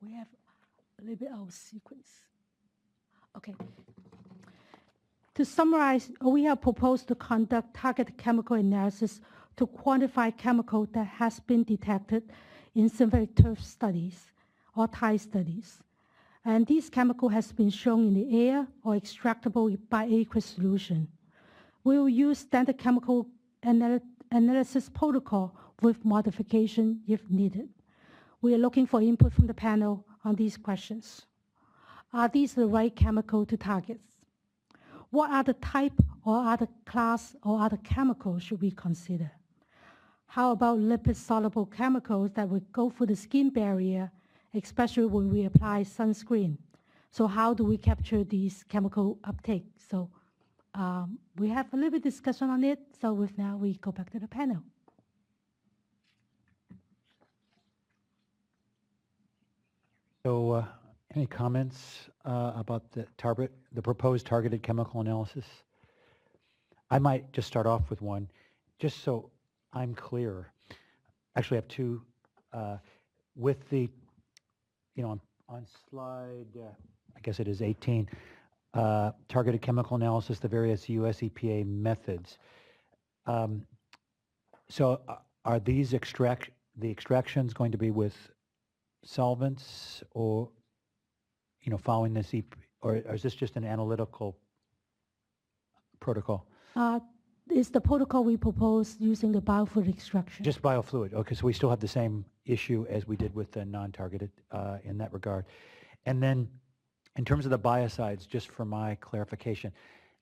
we have a little bit of sequence. Okay. To summarize, we have proposed to conduct targeted chemical analysis to quantify chemical that has been detected in synthetic turf studies or Thai studies. And this chemical has been shown in the air or extractable by aqueous solution. We will use standard chemical analysis protocol with modification if needed. We are looking for input from the panel on these questions. Are these the right chemical to target? What other type or other class or other chemicals should we consider? How about lipid-soluble chemicals that would go through the skin barrier, especially when we apply sunscreen? So how do we capture these chemical uptake? So we have a little bit discussion on it. So with now, we go back to the panel. So any comments about the proposed targeted chemical analysis? I might just start off with one, just so I'm clear. Actually, I have two. With the, on slide, I guess it is 18, targeted chemical analysis, the various US EPA methods. So are these the extractions going to be with solvents or, following this or is this just an analytical protocol? Is the protocol we propose using the biofluid extraction. Just biofluid. Okay, so we still have the same issue as we did with the non-targeted in that regard. And then in terms of the biocides, just for my clarification,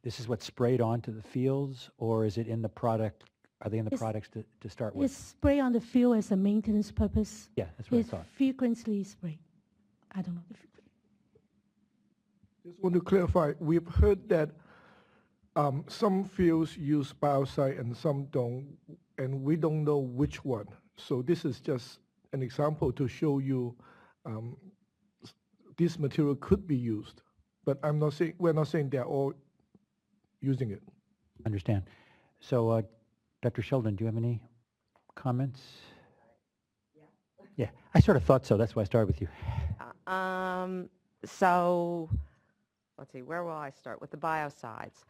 this is what's sprayed onto the fields, or is it in the product? Are they in the products to start with? It's sprayed on the field as a maintenance purpose. Yeah, that's what It's I thought. frequently sprayed. I don't know. Just want to clarify, we've heard that some fields use biocide and some don't, and we don't know which one. So this is just an example to show you this material could be used, but we're not saying they're all using it. Understand. So, Dr. Sheldon, do you have any comments? Yeah, I sort of thought so. That's why I started with you. So let's see, where will I start? With the biocides.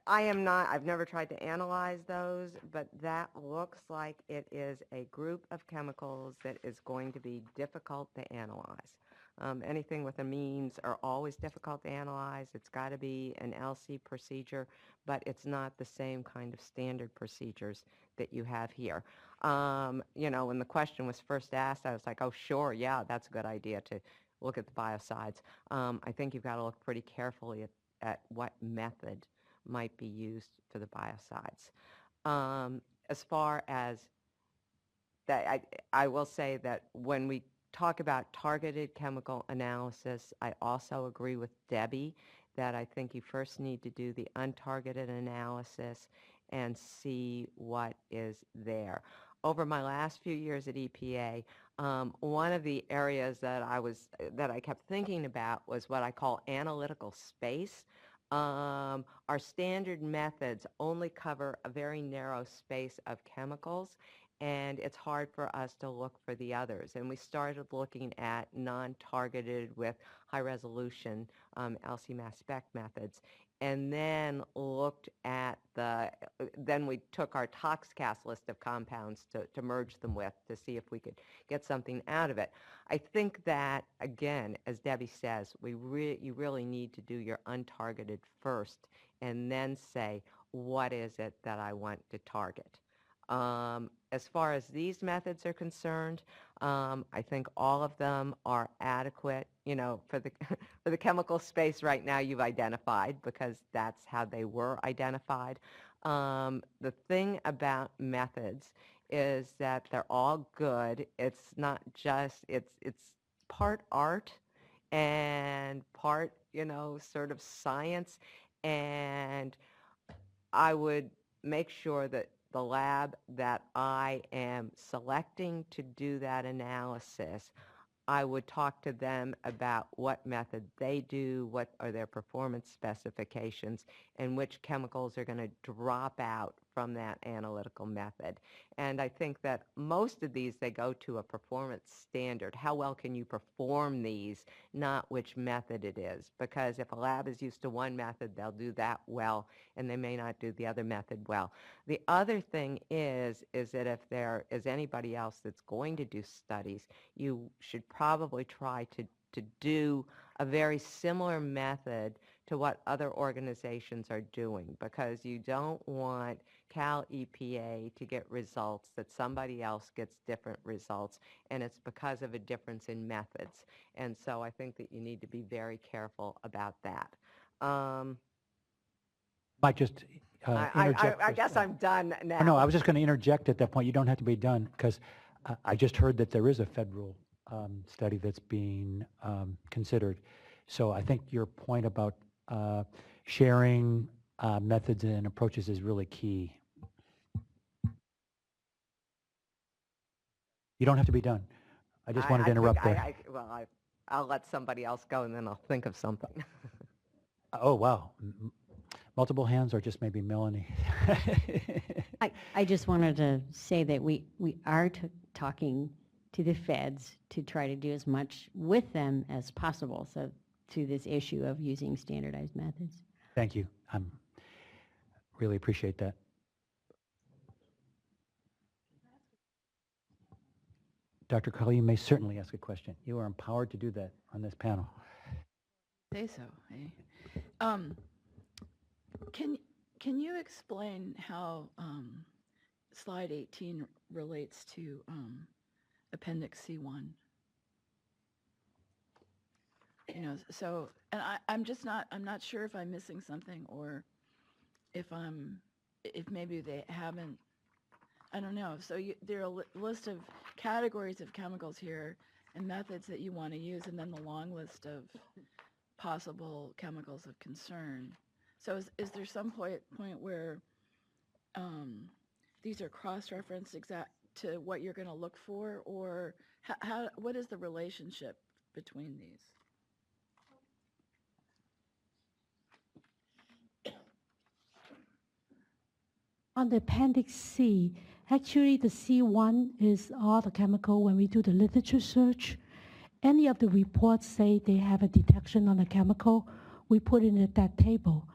I've never tried to analyze those, but that looks like it is a group of chemicals that is going to be difficult to analyze. Anything with amines are always difficult to analyze. It's got to be an LC procedure, but it's not the same kind of standard procedures that you have here. When the question was first asked, I was like, oh, sure, yeah, that's a good idea to look at the biocides. I think you've got to look pretty carefully at what method might be used for the biocides. As far as that, I will say that when we talk about targeted chemical analysis, I also agree with Debbie that I think you first need to do the untargeted analysis and see what is there. Over my last few years at EPA, one of the areas that I kept thinking about was what I call analytical space. Our standard methods only cover a very narrow space of chemicals, and it's hard for us to look for the others. And we started looking at non-targeted with high-resolution LC mass spec methods. and then looked at then we took our ToxCast list of compounds to merge them with to see if we could get something out of it. I think that, again, as Debbie says, you really need to do your untargeted first and then say, what is it that I want to target? As far as these methods are concerned, I think all of them are adequate, for the for the chemical space right now you've identified because that's how they were identified. The thing about methods is that they're all good. It's not just, it's part art and part, sort of science, and I would make sure that the lab that I am selecting to do that analysis, I would talk to them about what method they do, what are their performance specifications, and which chemicals are going to drop out from that analytical method. And I think that most of these, they go to a performance standard. How well can you perform these, not which method it is? Because if a lab is used to one method, they'll do that well, and they may not do the other method well. The other thing is that if there is anybody else that's going to do studies, you should probably try to do a very similar method to what other organizations are doing, because you don't want Cal EPA to get results that somebody else gets different results, and it's because of a difference in methods. And so I think that you need to be very careful about that. Might just interject. I guess I'm done now. No, I was just going to interject at that point. You don't have to be done, because I just heard that there is a federal study that's being considered. So I think your point about sharing methods and approaches is really key. You don't have to be done. I just wanted to interrupt there. I'll let somebody else go, and then I'll think of something. Oh, wow. Multiple hands, or just maybe Melanie? I just wanted to say that we are talking to the feds to try to do as much with them as possible, so to this issue of using standardized methods. Thank you. I really appreciate that. Dr. Cully, you may certainly ask a question. You are empowered to do that on this panel. Say so. Hey. Can you explain how slide 18 relates to Appendix C1? So, and I'm not sure if I'm missing something, or if maybe they haven't, I don't know. So there are a list of categories of chemicals here and methods that you want to use, and then the long list of possible chemicals of concern. So is there some point where these are cross-referenced to what you're going to look for, or what is the relationship between these? On the Appendix C, actually the C1 is all the chemical. When we do the literature search, any of the reports say they have a detection on a chemical, we put it in that table.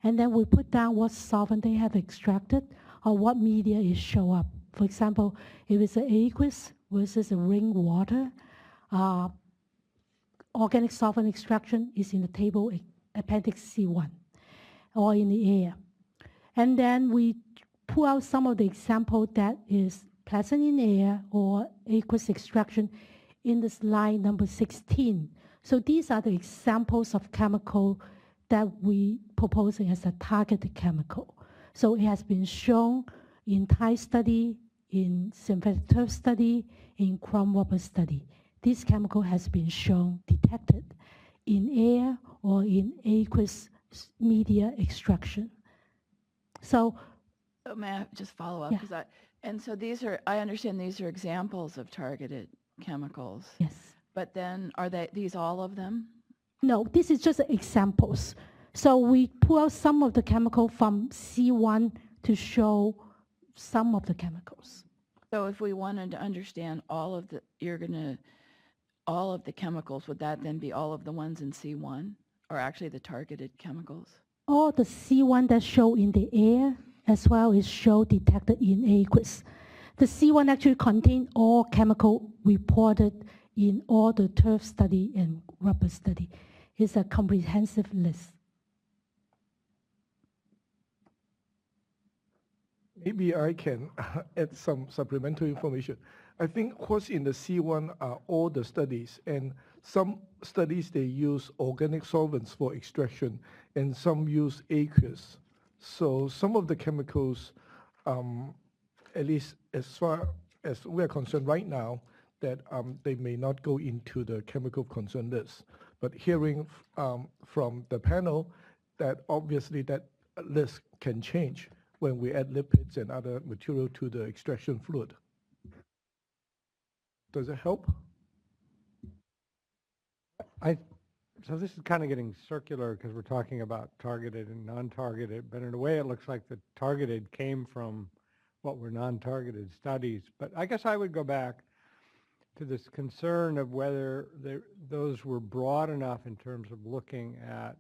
And then we put down what solvent they have extracted or what media is show up. For example, if it's an aqueous versus a rainwater, organic solvent extraction is in the table Appendix C1 or in the air. And then we pull out some of the example that is pleasant in air or aqueous extraction in the slide number 16. So these are the examples of chemical that we proposing as a targeted chemical. So it has been shown in Thai study, in synthetic turf study, in crumb rubber study. This chemical has been shown detected in air or in aqueous media extraction. So may I just follow up? Yeah. And so I understand these are examples of targeted chemicals. Yes. But then are these all of them? No, this is just examples. So we pull out some of the chemical from C1 to show some of the chemicals. So if we wanted to understand all of the chemicals, would that then be all of the ones in C1, or actually the targeted chemicals? all the C1 that show in the air as well is show detected in aqueous. The C1 actually contain all chemical reported in all the turf study and rubber study. It's a comprehensive list. Maybe I can add some supplementary information. I think what's in the C1 are all the studies, and some studies they use organic solvents for extraction, and some use aqueous. So some of the chemicals, at least as far as we are concerned right now, that they may not go into the chemical concern list. But hearing from the panel, that obviously that list can change when we add lipids and other material to the extraction fluid. Does it help? So this is kind of getting circular because we're talking about targeted and non-targeted, but in a way it looks like the targeted came from what were non-targeted studies. But I guess I would go back to this concern of whether those were broad enough in terms of looking at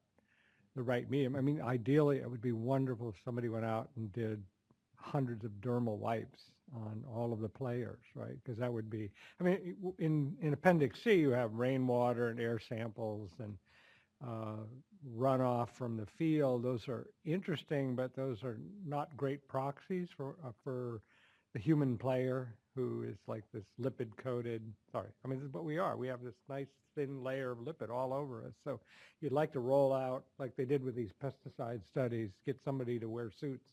the right medium. I mean, ideally, it would be wonderful if somebody went out and did hundreds of dermal wipes on all of the players, right? Because that would be, I mean, in Appendix C, you have rainwater and air samples and runoff from the field. Those are interesting, but those are not great proxies for the human player who is like this lipid-coated, sorry, I mean, this is what we are. We have this nice thin layer of lipid all over us. So you'd like to roll out, like they did with these pesticide studies, get somebody to wear suits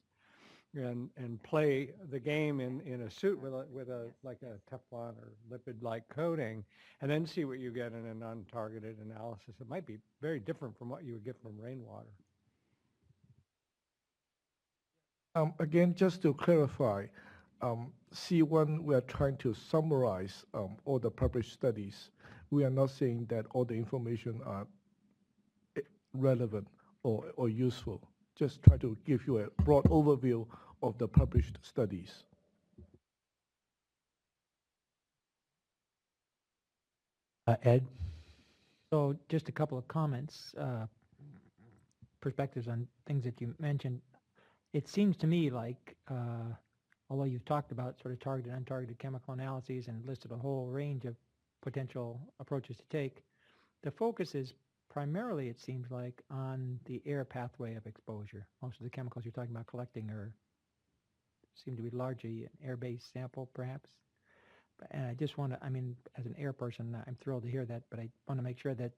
and play the game in a suit with a like a Teflon or lipid-like coating, and then see what you get in a non-targeted analysis. It might be very different from what you would get from rainwater. Again, just to clarify, C1, we are trying to summarize all the published studies. We are not saying that all the information are relevant or useful. Just try to give you a broad overview of the published studies. Ed? So just a couple of comments, perspectives on things that you mentioned. It seems to me like, although you've talked about sort of targeted and untargeted chemical analyses and listed a whole range of potential approaches to take, the focus is primarily, it seems like, on the air pathway of exposure. Most of the chemicals you're talking about collecting seem to be largely an air-based sample, perhaps. And I just want to, I mean, as an air person, I'm thrilled to hear that, but I want to make sure that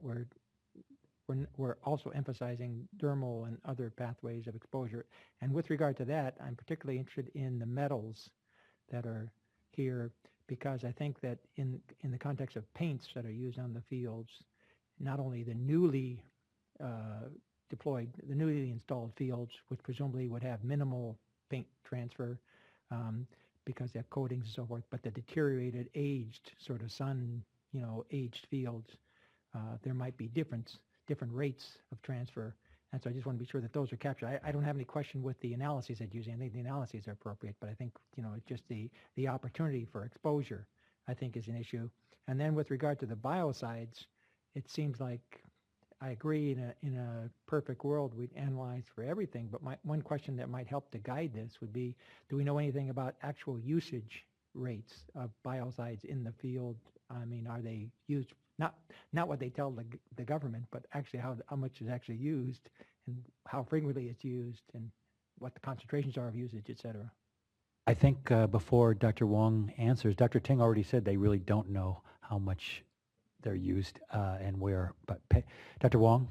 we're also emphasizing dermal and other pathways of exposure. And with regard to that, I'm particularly interested in the metals that are here, because I think that in the context of paints that are used on the fields, not only the newly the newly installed fields, which presumably would have minimal paint transfer because they have coatings and so forth, but the deteriorated, aged, sort of aged fields, there might be different rates of transfer. And so I just want to be sure that those are captured. I don't have any question with the analyses that you're using. I think the analyses are appropriate, but I think, just the opportunity for exposure, I think, is an issue. And then with regard to the biocides, it seems like I agree in a perfect world we'd analyze for everything, but one question that might help to guide this would be, do we know anything about actual usage rates of biocides in the field? I mean, are they used, not what they tell the government, but actually how much is actually used and how frequently it's used and what the concentrations are of usage, et cetera? I think before Dr. Wong answers, Dr. Ting already said they really don't know how much they're used and where. But Dr. Wong?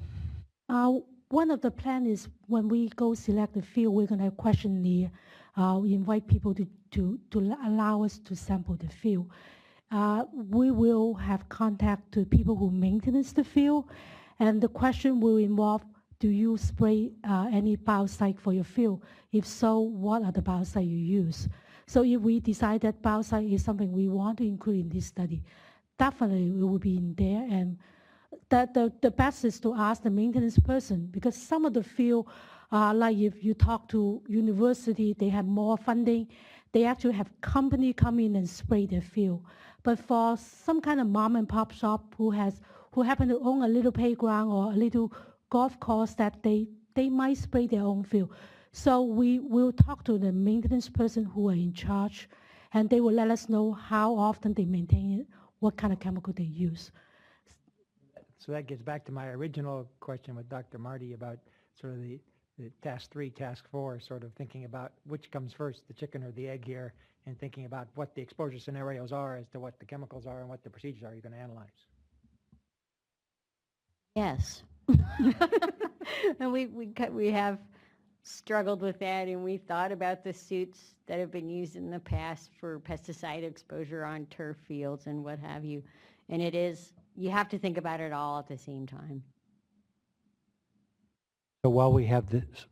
One of the plan is when we go select the field, we're going to questionnaire, invite people to allow us to sample the field. We will have contact to people who maintenance the field, and the question will involve, do you spray any biocide for your field? If so, what are the biocides you use? So if we decide that biocide is something we want to include in this study, definitely it will be in there. And the best is to ask the maintenance person, because some of the field, like if you talk to university, they have more funding, they actually have company come in and spray their field. But for some kind of mom and pop shop who happen to own a little playground or a little golf course that they they might spray their own field. So we will talk to the maintenance person who are in charge, and they will let us know how often they maintain it, what kind of chemical they use. So that gets back to my original question with Dr. Marty about sort of the task 3, task 4, sort of thinking about which comes first, the chicken or the egg here, and thinking about what the exposure scenarios are as to what the chemicals are and what the procedures are you're going to analyze. Yes. And we have struggled with that, and we've thought about the suits that have been used in the past for pesticide exposure on turf fields and what have you. And it is, you have to think about it all at the same time. So while we have this,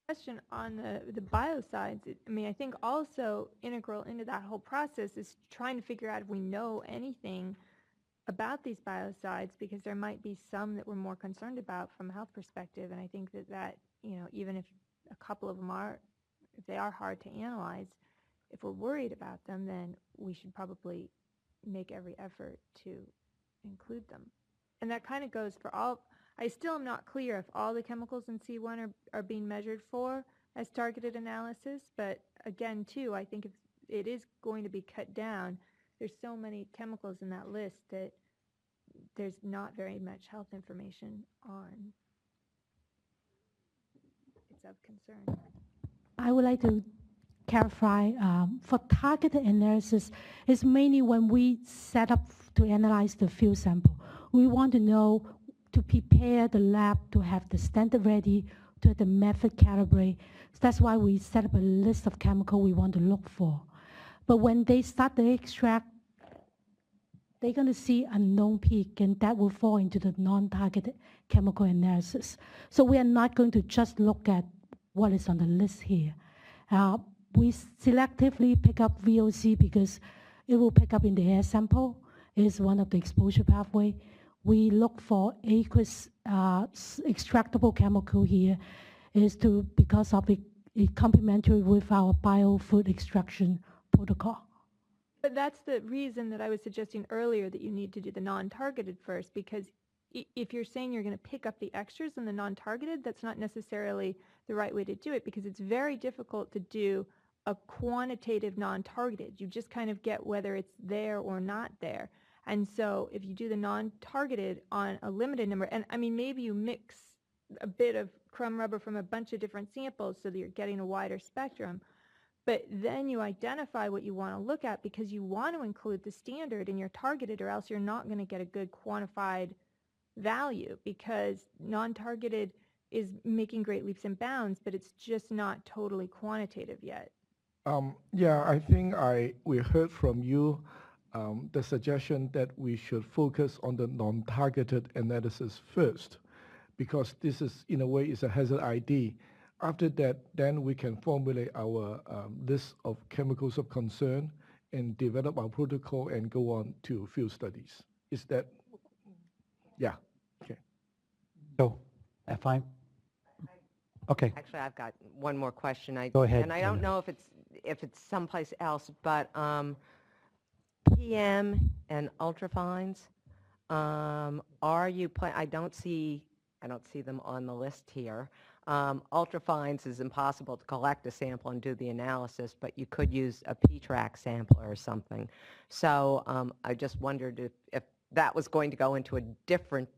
Question on the biocides. I mean, I think also integral into that whole process is trying to figure out if we know anything about these biocides, because there might be some that we're more concerned about from a health perspective. And I think that, you know, even if a couple of them are, if they are hard to analyze, if we're worried about them, then we should probably make every effort to include them. And that kind of goes for all. I still am not clear if all the chemicals in C1 are being measured for as targeted analysis, but again, too, I think if it is going to be cut down, there's so many chemicals in that list that there's not very much health information on. It's of concern. I would like to clarify, for targeted analysis, it's mainly when we set up to analyze the field sample. We want to know, to prepare the lab to have the standard ready, to have the method calibrate. So that's why we set up a list of chemical we want to look for. But when they start the extract, they're going to see a known peak, and that will fall into the non-targeted chemical analysis. So we are not going to just look at what is on the list here. We selectively pick up VOC because it will pick up in the air sample. It is one of the exposure pathway. We look for aqueous extractable chemical here because of it complementary with our biofood extraction protocol. But that's the reason that I was suggesting earlier that you need to do the non-targeted first, because if you're saying you're going to pick up the extras in the non-targeted, that's not necessarily the right way to do it, because it's very difficult to do a quantitative non-targeted. You just kind of get whether it's there or not there. And so if you do the non-targeted on a limited number, and I mean, maybe you mix a bit of crumb rubber from a bunch of different samples so that you're getting a wider spectrum, but then you identify what you want to look at, because you want to include the standard in your targeted, or else you're not going to get a good quantified value, because non-targeted is making great leaps and bounds, but it's just not totally quantitative yet. Yeah, I think we heard from you the suggestion that we should focus on the non-targeted analysis first, because this is, in a way, is a hazard ID. After that, then we can formulate our list of chemicals of concern and develop our protocol and go on to field studies. Is that, yeah, okay. so if I'm, okay, Actually, I've got one more question. Go ahead, And I don't Linda. know if it's someplace else, but PM and ultrafines, are you I don't see them on the list here. Ultrafines is impossible to collect a sample and do the analysis, but you could use a P-track sampler or something. So I just wondered if that was going to go into a different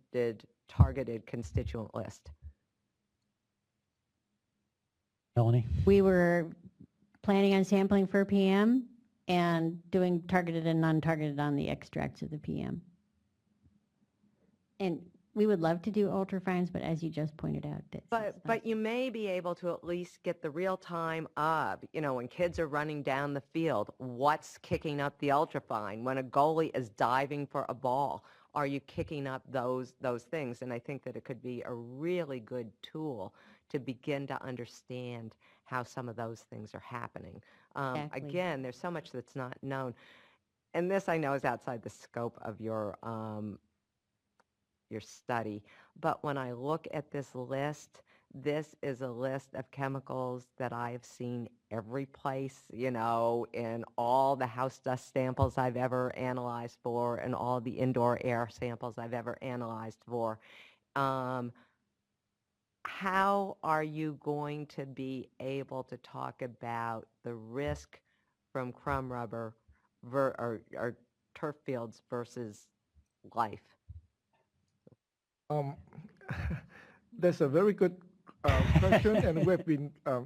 targeted constituent list. Melanie? We were planning on sampling for PM and doing targeted and non-targeted on the extracts of the PM. And we would love to do ultrafines, but as you just pointed out, But you may be able to at least get the real time of, you know, when kids are running down the field, what's kicking up the ultrafine? When a goalie is diving for a ball, are you kicking up those things? And I think that it could be a really good tool to begin to understand how some of those things are happening. Exactly. Again, there's so much that's not known. And this I know is outside the scope of your study. But when I look at this list, this is a list of chemicals that I've seen every place, you know, in all the house dust samples I've ever analyzed for and all the indoor air samples I've ever analyzed for. How are you going to be able to talk about the risk from crumb rubber or turf fields versus life? That's a very good question, and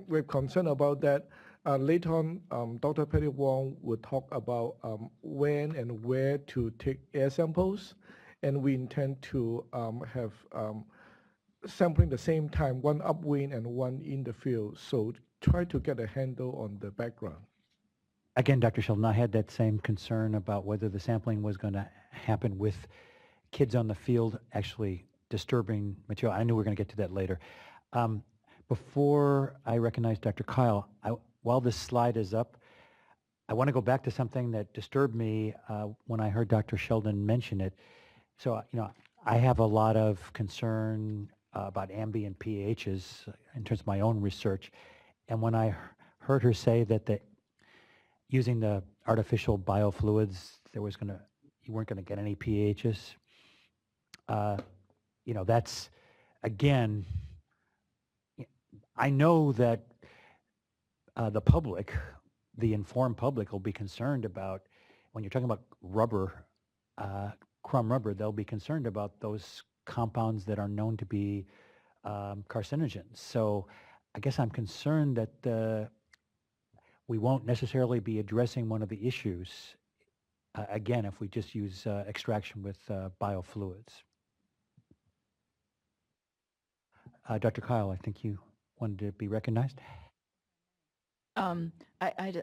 we're concerned about that. Later on, Dr. Patty Wong will talk about when and where to take air samples, and we intend to have sampling the same time, one upwind and one in the field. So try to get a handle on the background. Again, Dr. Sheldon, I had that same concern about whether the sampling was going to happen with kids on the field actually disturbing material. I knew we were going to get to that later. Before I recognize Dr. Kyle, while this slide is up, I want to go back to something that disturbed me when I heard Dr. Sheldon mention it. So, you know, I have a lot of concern about ambient pHs in terms of my own research. And when I heard her say that using the artificial biofluids, you weren't going to get any pHs, you know, that's, again, I know that the public, the informed public, will be concerned about, when you're talking about rubber, crumb rubber, they'll be concerned about those compounds that are known to be carcinogens. So I guess I'm concerned that we won't necessarily be addressing one of the issues, again, if we just use extraction with biofluids. Dr. Kyle, I think you wanted to be recognized. I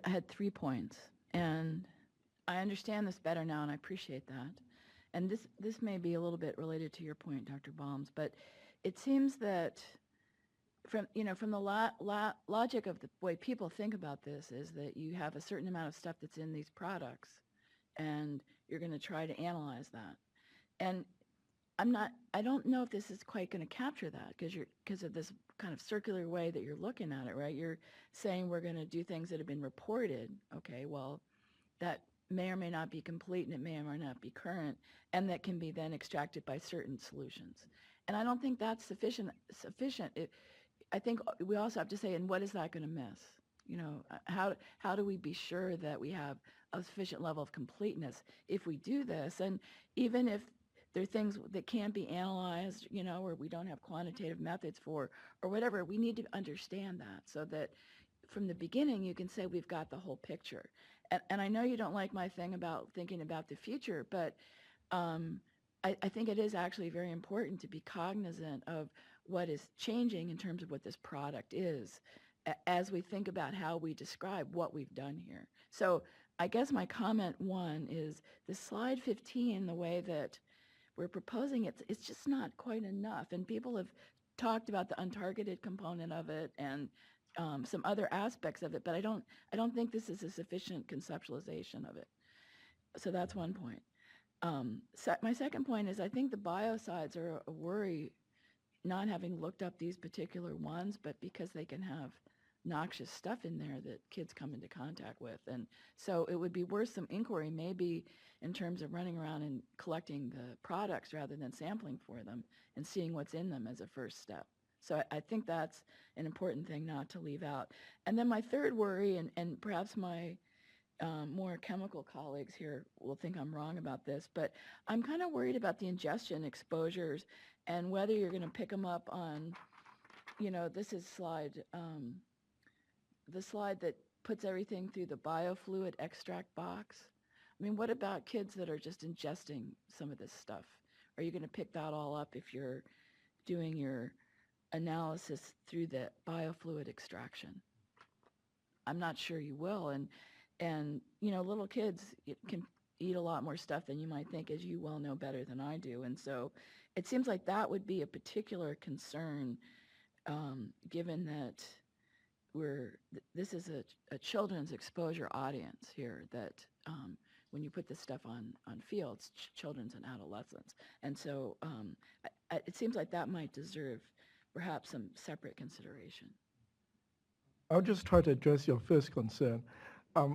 had 3 points, and I understand this better now, and I appreciate that. And this may be a little bit related to your point, Dr. Baums, but it seems that from the logic of the way people think about this is that you have a certain amount of stuff that's in these products, and you're going to try to analyze that. And I don't know if this is quite going to capture that because of this kind of circular way that you're looking at it, right? You're saying we're going to do things that have been reported. Okay, well, that may or may not be complete, and it may or may not be current, and that can be then extracted by certain solutions. And I don't think that's sufficient. I think we also have to say, and what is that going to miss? You know, how do we be sure that we have a sufficient level of completeness if we do this? And even if there are things that can't be analyzed, you know, or we don't have quantitative methods for, or whatever, we need to understand that so that from the beginning you can say we've got the whole picture. And I know you don't like my thing about thinking about the future, but I think it is actually very important to be cognizant of what is changing in terms of what this product is as we think about how we describe what we've done here. So I guess my comment 1 is the slide 15, the way that we're proposing it's just not quite enough. And people have talked about the untargeted component of it and some other aspects of it, but I don't think this is a sufficient conceptualization of it. So that's one point. My second point is I think the biocides are a worry, not having looked up these particular ones, but because they can have noxious stuff in there that kids come into contact with. And so it would be worth some inquiry maybe in terms of running around and collecting the products rather than sampling for them and seeing what's in them as a first step. So I think that's an important thing not to leave out. And then my third worry, and perhaps my more chemical colleagues here will think I'm wrong about this, but I'm kind of worried about the ingestion exposures and whether you're going to pick them up on, you know, this is the slide that puts everything through the biofluid extract box. I mean, what about kids that are just ingesting some of this stuff? Are you going to pick that all up if you're doing your analysis through the biofluid extraction? I'm not sure you will. And you know, little kids can eat a lot more stuff than you might think, as you well know better than I do. And so it seems like that would be a particular concern, given that this is a children's exposure audience here, that when you put this stuff on fields, children's and adolescents. And so it seems like that might deserve perhaps some separate consideration. I'll just try to address your first concern.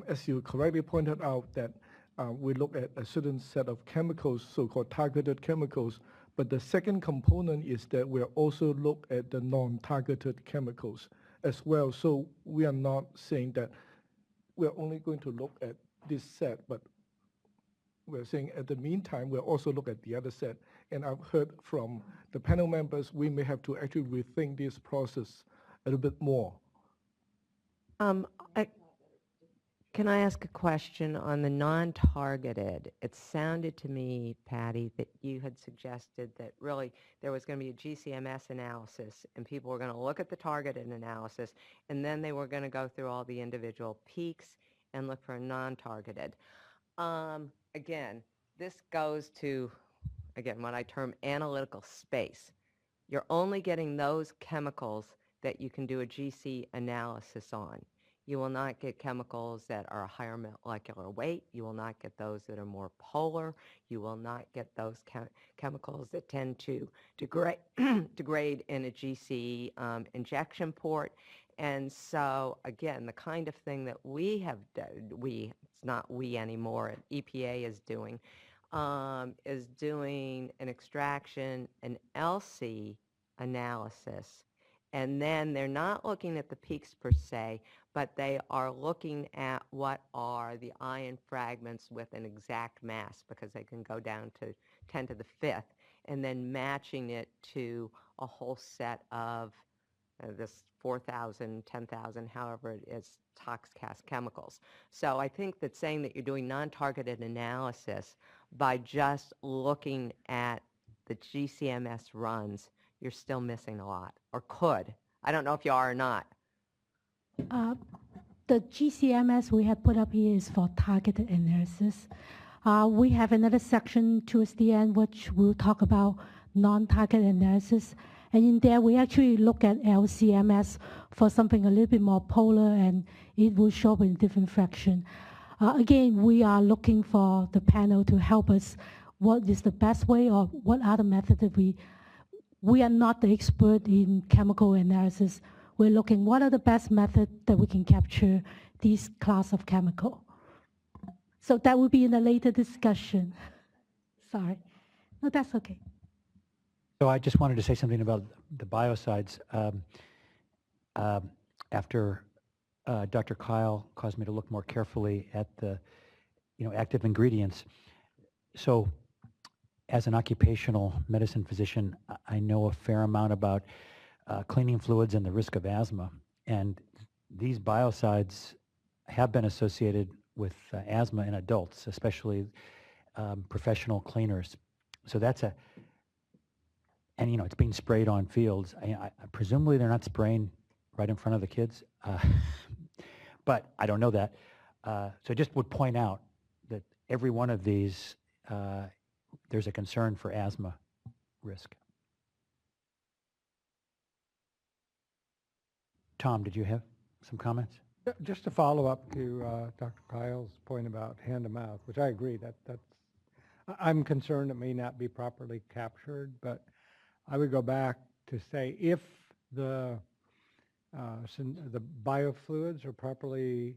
As you correctly pointed out that we look at a certain set of chemicals, so-called targeted chemicals, but the second component is that we also look at the non-targeted chemicals as well. So we are not saying that we're only going to look at this set, but we're saying at the meantime, we'll also look at the other set. And I've heard from the panel members, we may have to actually rethink this process a little bit more. Can I ask a question on the non-targeted? It sounded to me, Patty, that you had suggested that really there was going to be a GCMS analysis and people were going to look at the targeted analysis and then they were going to go through all the individual peaks and look for a non-targeted. Again, this goes to, again, what I term analytical space. You're only getting those chemicals that you can do a GC analysis on. You will not get chemicals that are a higher molecular weight. You will not get those that are more polar. You will not get those chemicals that tend to degrade in a GC injection port. And so, again, the kind of thing that we have done, it's not we anymore, EPA is doing an extraction, an LC analysis. And then they're not looking at the peaks per se, but they are looking at what are the ion fragments with an exact mass, because they can go down to 10 to the 5th, and then matching it to a whole set of this 4,000, 10,000, however it is, ToxCast chemicals. So I think that saying that you're doing non-targeted analysis by just looking at the GCMS runs, you're still missing a lot, or could. I don't know if you are or not. The GCMS we have put up here is for targeted analysis. We have another section towards the end which will talk about non-targeted analysis. And in there, we actually look at LCMS for something a little bit more polar, and it will show up in different fraction. Again, we are looking for the panel to help us what is the best way or what are the methods that we are not the expert in chemical analysis. We're looking what are the best methods that we can capture these class of chemical. So that will be in a later discussion. Sorry. No, that's okay. So I just wanted to say something about the biocides. After Dr. Kyle caused me to look more carefully at the active ingredients. So as an occupational medicine physician, I know a fair amount about cleaning fluids and the risk of asthma. And these biocides have been associated with asthma in adults, especially professional cleaners. So that's and it's being sprayed on fields. I presumably they're not spraying right in front of the kids, but I don't know that. So I just would point out that every one of these, there's a concern for asthma risk. Tom, did you have some comments? Just to follow up to Dr. Kyle's point about hand to mouth, which I agree I'm concerned it may not be properly captured, but I would go back to say if the biofluids are properly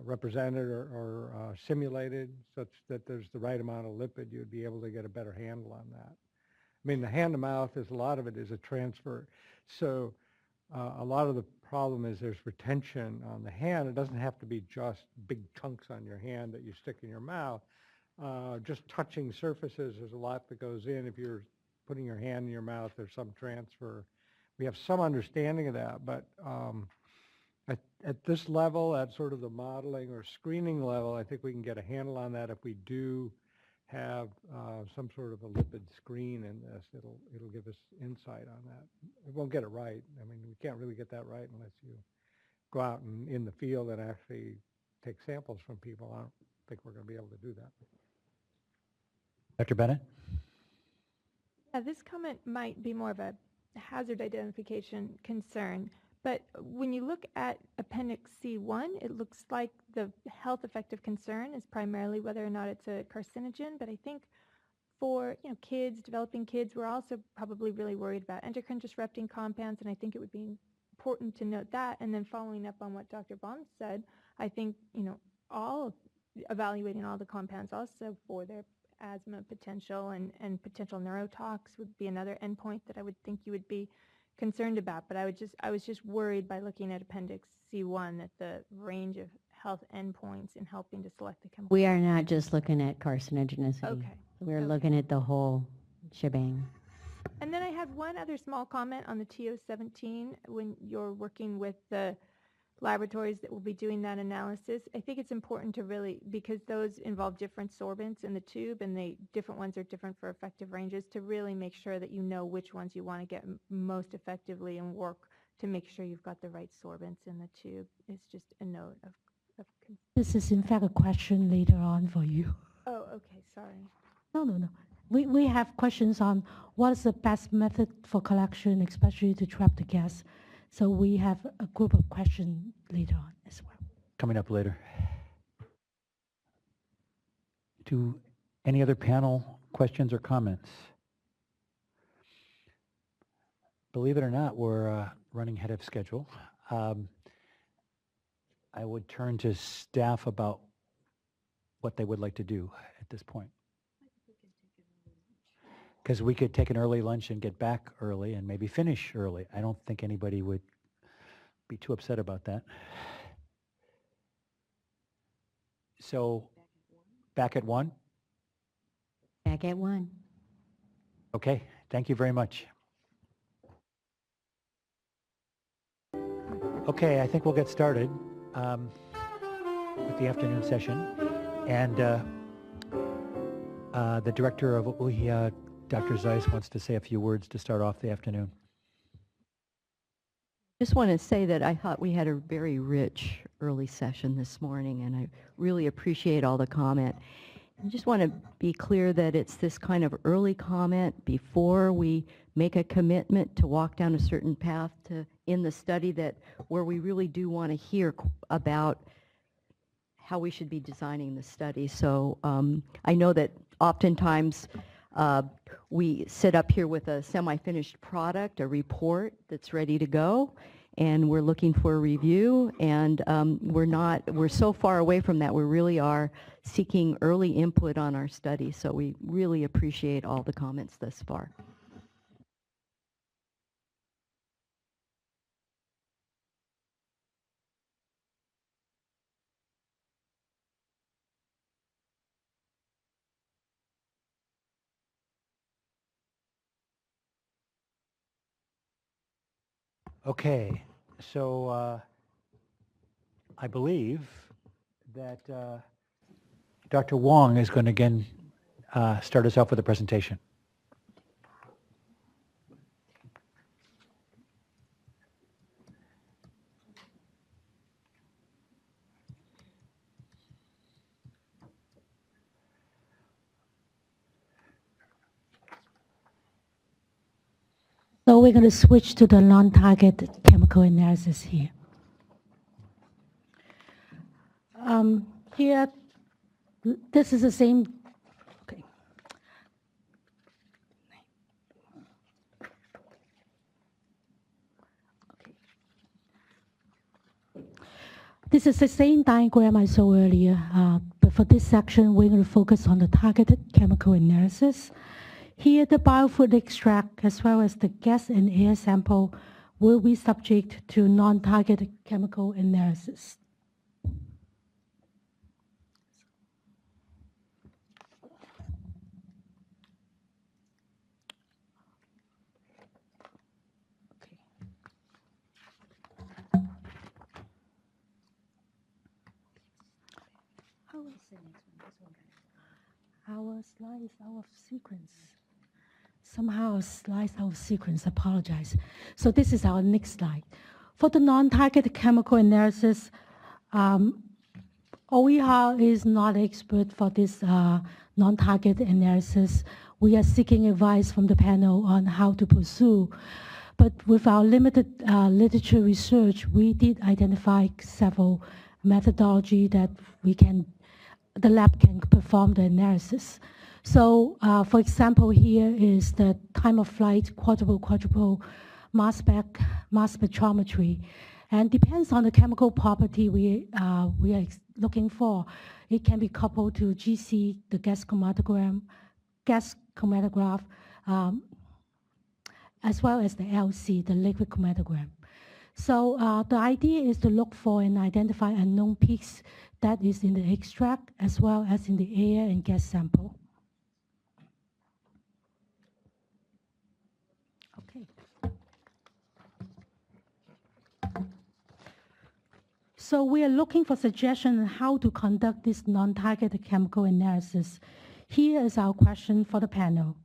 represented or simulated such that there's the right amount of lipid, you'd be able to get a better handle on that. I mean, the hand to mouth is a lot of it is a transfer. So a lot of the problem is there's retention on the hand. It doesn't have to be just big chunks on your hand that you stick in your mouth. Just touching surfaces, there's a lot that goes in. If you're putting your hand in your mouth, there's some transfer. We have some understanding of that, but at this level, at sort of the modeling or screening level, I think we can get a handle on that. If we do have some sort of a lipid screen in this, it'll give us insight on that. It won't get it right. I mean, we can't really get that right unless you go out and in the field and actually take samples from people. I don't think we're going to be able to do that. Dr. Bennett? Yeah, this comment might be more of a hazard identification concern, but when you look at Appendix C1, it looks like the health effective concern is primarily whether or not it's a carcinogen, but I think for, kids, developing kids, we're also probably really worried about endocrine disrupting compounds, and I think it would be important to note that. And then following up on what Dr. Baum said, I think, evaluating all the compounds also for their asthma potential and potential neurotox would be another endpoint that I would think you would be concerned about. But I was just worried by looking at Appendix C1 that the range of health endpoints in helping to select the chemical. We are not just looking at carcinogenicity. Okay. We're Okay. looking at the whole shebang. And then I had one other small comment on the TO17 when you're working with the laboratories that will be doing that analysis. I think it's important to really, because those involve different sorbents in the tube and different ones are different for effective ranges, to really make sure that you know which ones you want to get most effectively and work to make sure you've got the right sorbents in the tube. It's just a note of This is in fact a question later on for you. Oh, okay, sorry. No. We have questions on what is the best method for collection, especially to trap the gas. So we have a group of questions later on as well. Coming up later. Do any other panel questions or comments? Believe it or not, we're running ahead of schedule. I would turn to staff about what they would like to do at this point. Because we could take an early lunch and get back early and maybe finish early. I don't think anybody would be too upset about that. So, back at 1? Back at 1. Okay, thank you very much. Okay, I think we'll get started with the afternoon session. And the director of OEHHA, Dr. Zeiss, wants to say a few words to start off the afternoon. Just want to say that I thought we had a very rich early session this morning, and I really appreciate all the comment. I just want to be clear that it's this kind of early comment before we make a commitment to walk down a certain path in the study where we really do want to hear about how we should be designing the study. So I know that oftentimes we sit up here with a semi-finished product, a report that's ready to go, and we're looking for a review, and we're so far away from that. We really are seeking early input on our study, so we really appreciate all the comments thus far. Okay, so I believe that Dr. Wong is going to again start us off with a presentation. So we're going to switch to the non-target chemical analysis here. Here, this is the same. Okay. This is the same diagram I saw earlier, but for this section, we're going to focus on the targeted chemical analysis. Here, the biofluid extract, as well as the gas and air sample, will be subject to non-targeted chemical analysis. How is the next one? This one. Our slide is out of sequence. Somehow our slides out of sequence, apologize. So this is our next slide. For the non-target chemical analysis, OEHHA is not expert for this non-target analysis. We are seeking advice from the panel on how to pursue. But with our limited literature research, we did identify several methodology that the lab can perform the analysis. So, for example, here is the time of flight quadruple mass spectrometry, and depends on the chemical property we are looking for. It can be coupled to GC, the gas chromatograph, as well as the LC, the liquid chromatograph. So the idea is to look for and identify unknown peaks that is in the extract as well as in the air and gas sample. Okay. So we are looking for suggestions on how to conduct this non-targeted chemical analysis. Here is our question for the panel.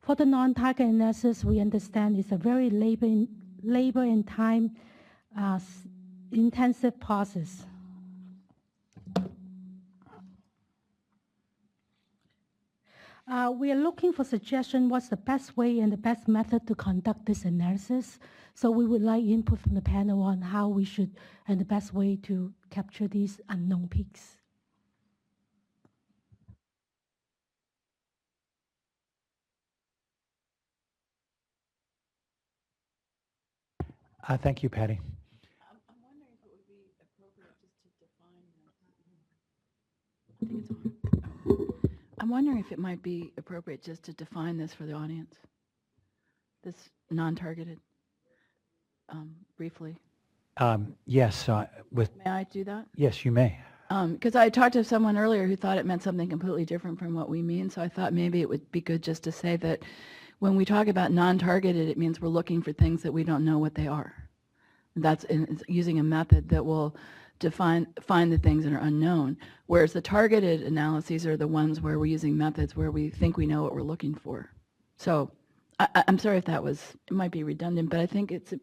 For the non-target analysis, we understand it's a very labor and time intensive process. We are looking for suggestion what's the best way and the best method to conduct this analysis. So we would like input from the panel on how we should and the best way to capture these unknown peaks. Thank you, Patty. I'm wondering if it would be appropriate just to define I'm wondering if it might be appropriate just to define this for the audience, this non-targeted, briefly. Yes, May I do that? yes, you may. Because I talked to someone earlier who thought it meant something completely different from what we mean, so I thought maybe it would be good just to say that when we talk about non-targeted, it means we're looking for things that we don't know what they are. That's using a method that will find the things that are unknown, whereas the targeted analyses are the ones where we're using methods where we think we know what we're looking for. So I'm sorry if it might be redundant, but I think it's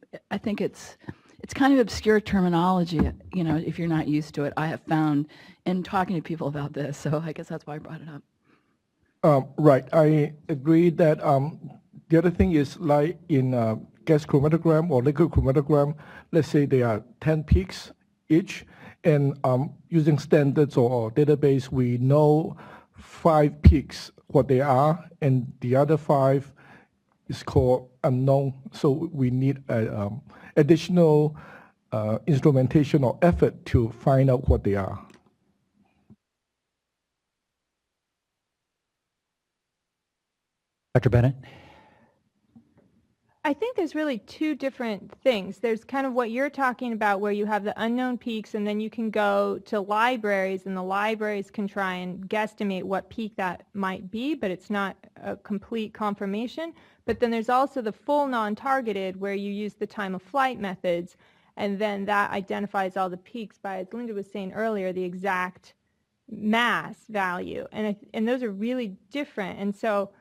kind of obscure terminology, you know, if you're not used to it, I have found in talking to people about this, so I guess that's why I brought it up. Right, I agree that the other thing is like in gas chromatogram or liquid chromatogram, let's say there are 10 peaks each, and using standards or database, we know 5 peaks, what they are, and the other 5 is called unknown, so we need additional instrumentation or effort to find out what they are. Dr. Bennett? I think there's really two different things. There's kind of what you're talking about where you have the unknown peaks and then you can go to libraries and the libraries can try and guesstimate what peak that might be, but it's not a complete confirmation. But then there's also the full non-targeted where you use the time of flight methods and then that identifies all the peaks by, as Linda was saying earlier, the exact mass value. And those are really different. And so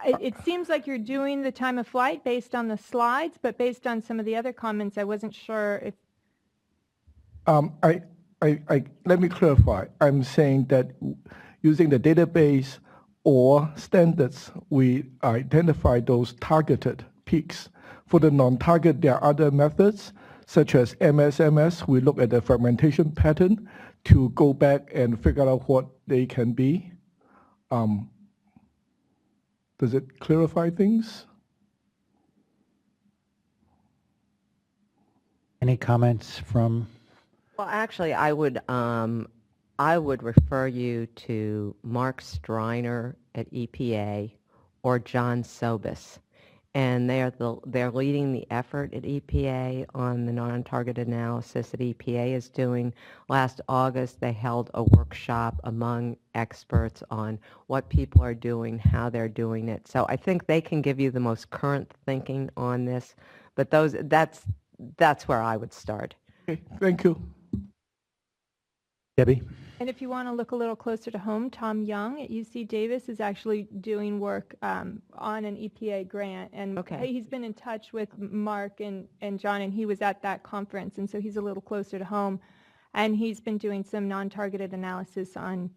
it seems like you're doing the time of flight based on the slides, but based on some of the other comments, I wasn't sure if... Let me clarify. I'm saying that using the database or standards, we identify those targeted peaks. For the non-target, there are other methods, such as MSMS. We look at the fragmentation pattern to go back and figure out what they can be. Does it clarify things? Any comments from? Well, actually, I would refer you to Mark Striner at EPA or John Sobis, and they're leading the effort at EPA on the non-targeted analysis that EPA is doing. Last August, they held a workshop among experts on what people are doing, how they're doing it. So I think they can give you the most current thinking on this, but that's where I would start. Okay, thank you. Debbie? And if you want to look a little closer to home, Tom Young at UC Davis is actually doing work on an EPA grant. And he's been in touch with Mark and John, and he was at that conference. And so he's a little closer to home. And he's been doing some non-targeted analysis on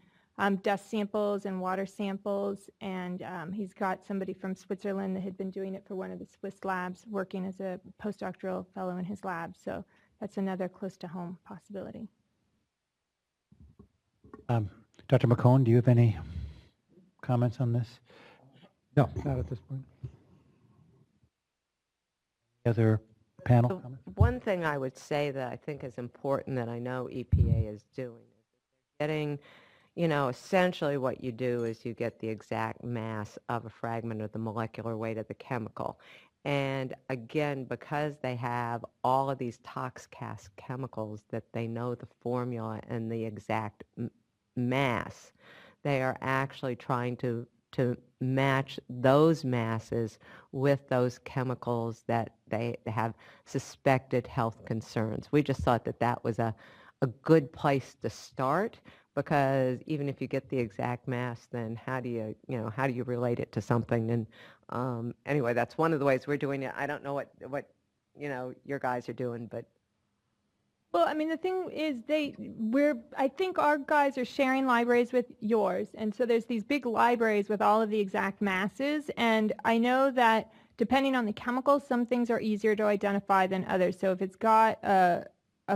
dust samples and water samples. And he's got somebody from Switzerland that had been doing it for one of the Swiss labs, working as a postdoctoral fellow in his lab. So that's another close to home possibility. Dr. McCone, do you have any comments on this? No, not at this point. Other panel So comments? one thing I would say that I think is important that I know EPA is doing is getting, essentially what you do is you get the exact mass of a fragment of the molecular weight of the chemical. And again, because they have all of these tox-cast chemicals that they know the formula and the exact mass, they are actually trying to match those masses with those chemicals that they have suspected health concerns. We just thought that that was a good place to start, because even if you get the exact mass, then how do you relate it to something? And anyway, that's one of the ways we're doing it. I don't know what your guys are doing, but Well, I mean, the thing is, I think our guys are sharing libraries with yours, and so there's these big libraries with all of the exact masses, and I know that depending on the chemicals, some things are easier to identify than others. So if it's got a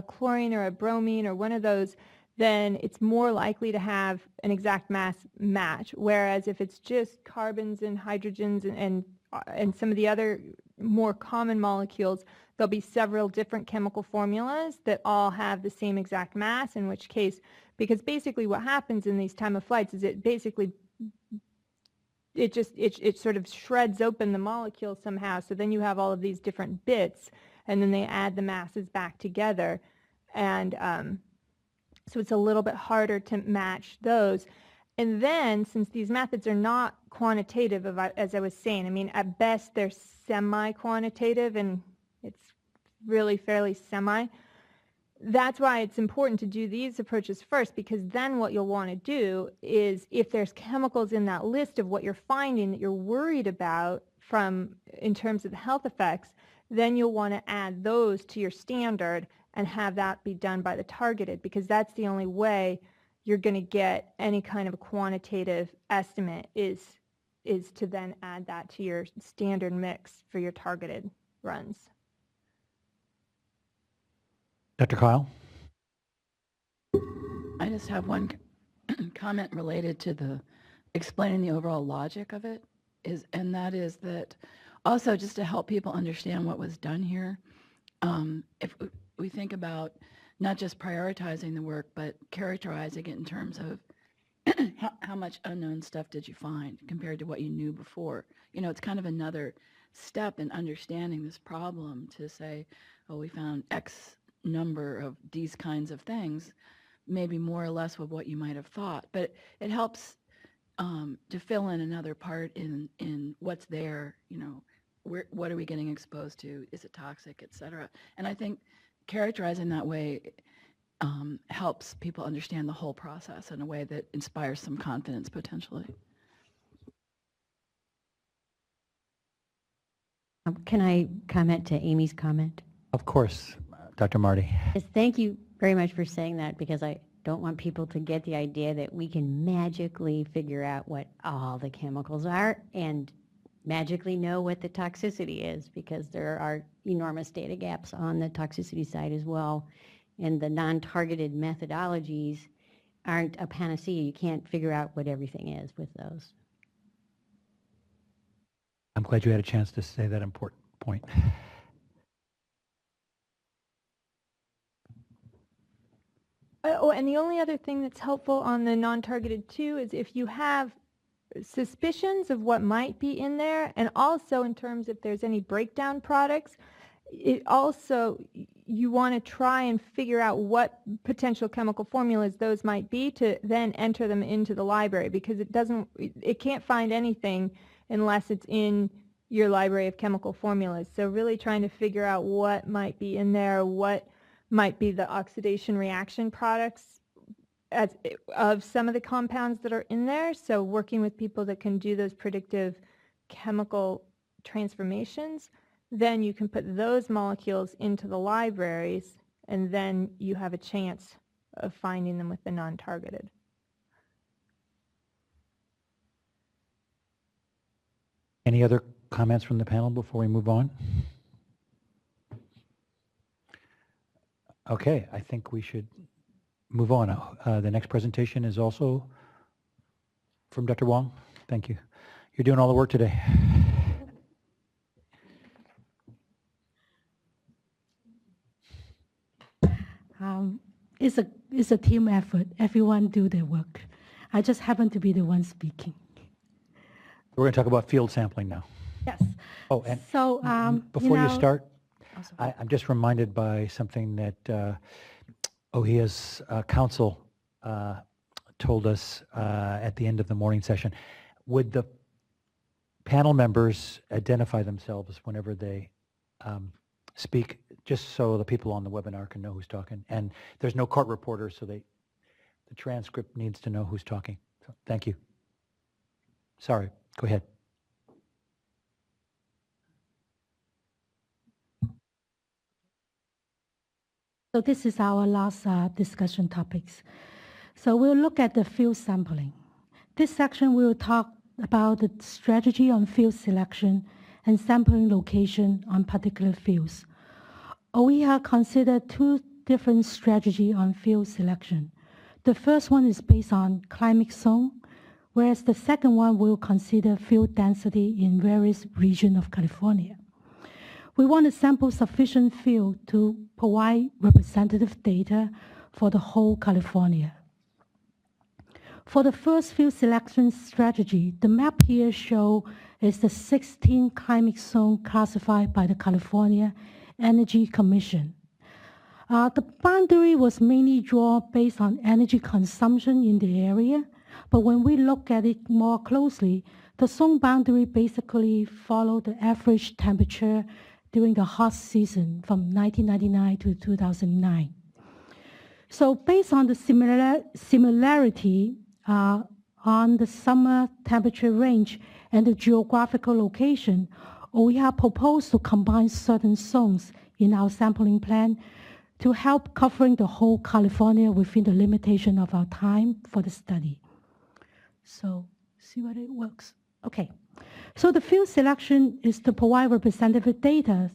chlorine or a bromine or one of those, then it's more likely to have an exact mass match, whereas if it's just carbons and hydrogens and some of the other more common molecules, there'll be several different chemical formulas that all have the same exact mass, in which case, because basically what happens in these time of flights is it sort of shreds open the molecule somehow, so then you have all of these different bits, and then they add the masses back together, and so it's a little bit harder to match those. And then, since these methods are not quantitative, as I was saying, I mean, at best they're semi-quantitative, and it's really fairly semi. That's why it's important to do these approaches first, because then what you'll want to do is, if there's chemicals in that list of what you're finding that you're worried about in terms of the health effects, then you'll want to add those to your standard and have that be done by the targeted, because that's the only way you're going to get any kind of a quantitative estimate is to then add that to your standard mix for your targeted runs. Dr. Kyle? I just have one comment related to the explaining the overall logic of it, and that is that also just to help people understand what was done here. If we think about not just prioritizing the work, but characterizing it in terms of how much unknown stuff did you find compared to what you knew before. It's kind of another step in understanding this problem to say, oh, we found X number of these kinds of things, maybe more or less of what you might have thought. But it helps to fill in another part in what's there, what are we getting exposed to? Is it toxic, et cetera? And I think characterizing that way helps people understand the whole process in a way that inspires some confidence potentially. Can I comment to Amy's comment? Of course, Dr. Marty. Yes, thank you very much for saying that, because I don't want people to get the idea that we can magically figure out what all the chemicals are and magically know what the toxicity is, because there are enormous data gaps on the toxicity side as well. And the non-targeted methodologies aren't a panacea. You can't figure out what everything is with those. I'm glad you had a chance to say that important point. Oh, and the only other thing that's helpful on the non-targeted too is if you have suspicions of what might be in there, and also in terms if there's any breakdown products, you want to try and figure out what potential chemical formulas those might be to then enter them into the library, because it can't find anything unless it's in your library of chemical formulas. So really trying to figure out what might be in there, what might be the oxidation reaction products of some of the compounds that are in there. So working with people that can do those predictive chemical transformations, then you can put those molecules into the libraries, and then you have a chance of finding them with the non-targeted. Any other comments from the panel before we move on? Okay, I think we should move on. The next presentation is also from Dr. Wong. Thank you. You're doing all the work today. It's a team effort. Everyone do their work. I just happen to be the one speaking. We're going to talk about field sampling now. Yes. Oh, and So before you know- start, Oh, sorry. I'm just reminded by something that OEHHA's council told us at the end of the morning session. Would the panel members identify themselves whenever they speak, just so the people on the webinar can know who's talking? And there's no court reporter, so the transcript needs to know who's talking. So, thank you. Sorry, go ahead. So this is our last discussion topics. So we'll look at the field sampling. This section we will talk about the strategy on field selection and sampling location on particular fields. OEHHA considered two different strategies on field selection. The first one is based on climate zone, whereas the second one will consider field density in various regions of California. We want to sample sufficient field to provide representative data for the whole California. For the first field selection strategy, the map here shows is the 16 climate zone classified by the California Energy Commission. The boundary was mainly drawn based on energy consumption in the area, but when we look at it more closely, the zone boundary basically followed the average temperature during the hot season from 1999 to 2009. So based on the similarity on the summer temperature range and the geographical location, OEHHA proposed to combine certain zones in our sampling plan to help covering the whole California within the limitation of our time for the study. So see whether it works. Okay. So the field selection is to provide representative data,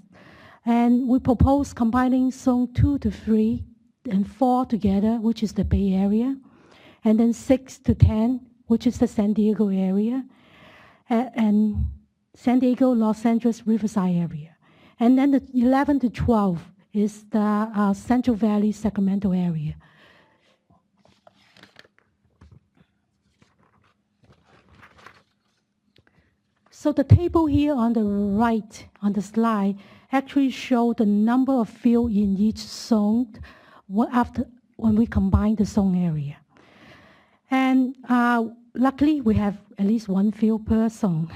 and we propose combining zone 2 to 3 and 4 together, which is the Bay Area, and then 6 to 10, which is the San Diego area, and San Diego, Los Angeles, Riverside area. And then the 11 to 12 is the Central Valley, Sacramento area. So the table here on the right on the slide actually show the number of field in each zone when we combine the zone area. And luckily, we have at least one field per zone.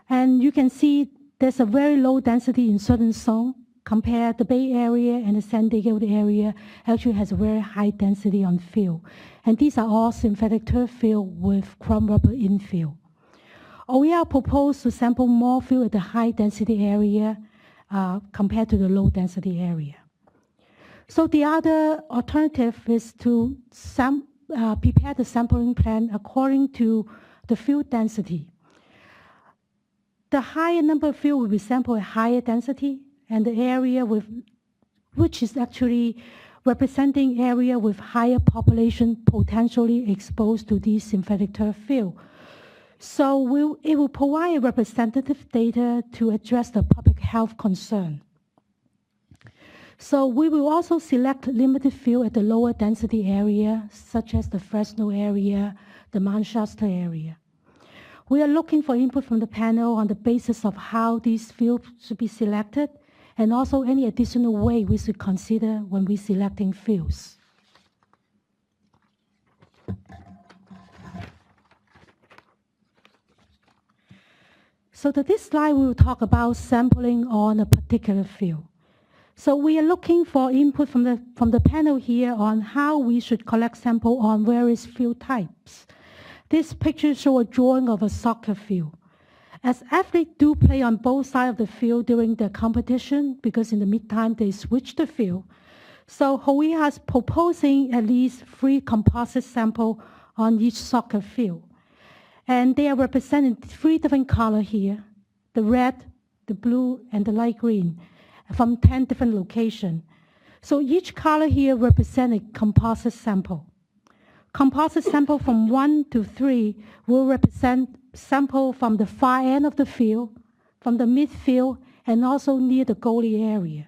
And you can see there's a very low density in certain zones. Compare the Bay Area and the San Diego area actually has a very high density on field. And these are all synthetic turf field with chrome rubber infill. OEHHA proposed to sample more field at the high density area compared to the low density area. So the other alternative is to prepare the sampling plan according to the field density. The higher number of field will be sampled at higher density, and the area which is actually representing area with higher population potentially exposed to these synthetic turf field. So it will provide representative data to address the public health concern. So we will also select limited field at the lower density area, such as the Fresno area, the Mount Shasta area. We are looking for input from the panel on the basis of how these fields should be selected, and also any additional way we should consider when we're selecting fields. So this slide we will talk about sampling on a particular field. So we are looking for input from the panel here on how we should collect sample on various field types. This picture shows a drawing of a soccer field. As athletes do play on both sides of the field during the competition, because in the meantime they switch the field. So OEHHA is proposing at least 3 composite samples on each soccer field. And they are represented 3 different colors here, the red, the blue, and the light green, from 10 different locations. So each color here represents a composite sample. Composite sample from 1 to 3 will represent sample from the far end of the field, from the midfield, and also near the goalie area.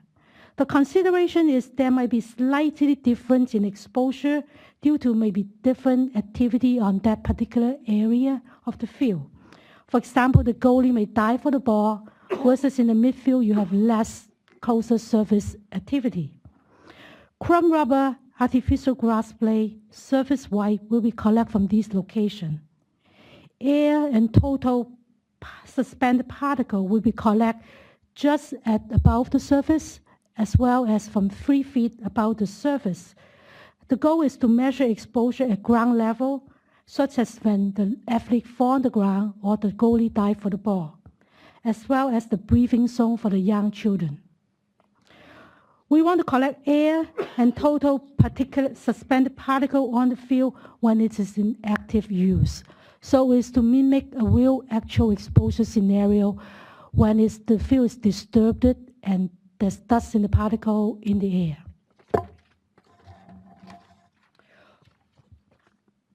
The consideration is there might be slightly difference in exposure due to maybe different activity on that particular area of the field. For example, the goalie may dive for the ball, versus in the midfield you have less closer surface activity. Crumb rubber, artificial grass blade, surface white will be collected from this location. Air and total suspended particle will be collected just at above the surface, as well as from 3 feet above the surface. The goal is to measure exposure at ground level, such as when the athlete fall on the ground or the goalie dive for the ball, as well as the breathing zone for the young children. We want to collect air and total particulate suspended particle on the field when it is in active use. So it's to mimic a real actual exposure scenario when the field is disturbed and there's dust in the particle in the air.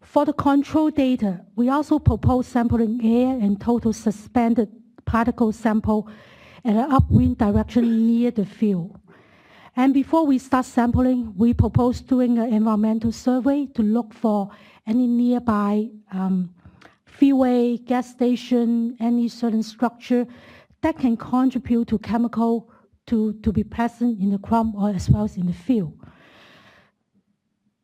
For the control data, we also propose sampling air and total suspended particle sample at an upwind direction near the field. And before we start sampling, we propose doing an environmental survey to look for any nearby freeway, gas station, any certain structure that can contribute to chemical to be present in the crumb or as well as in the field.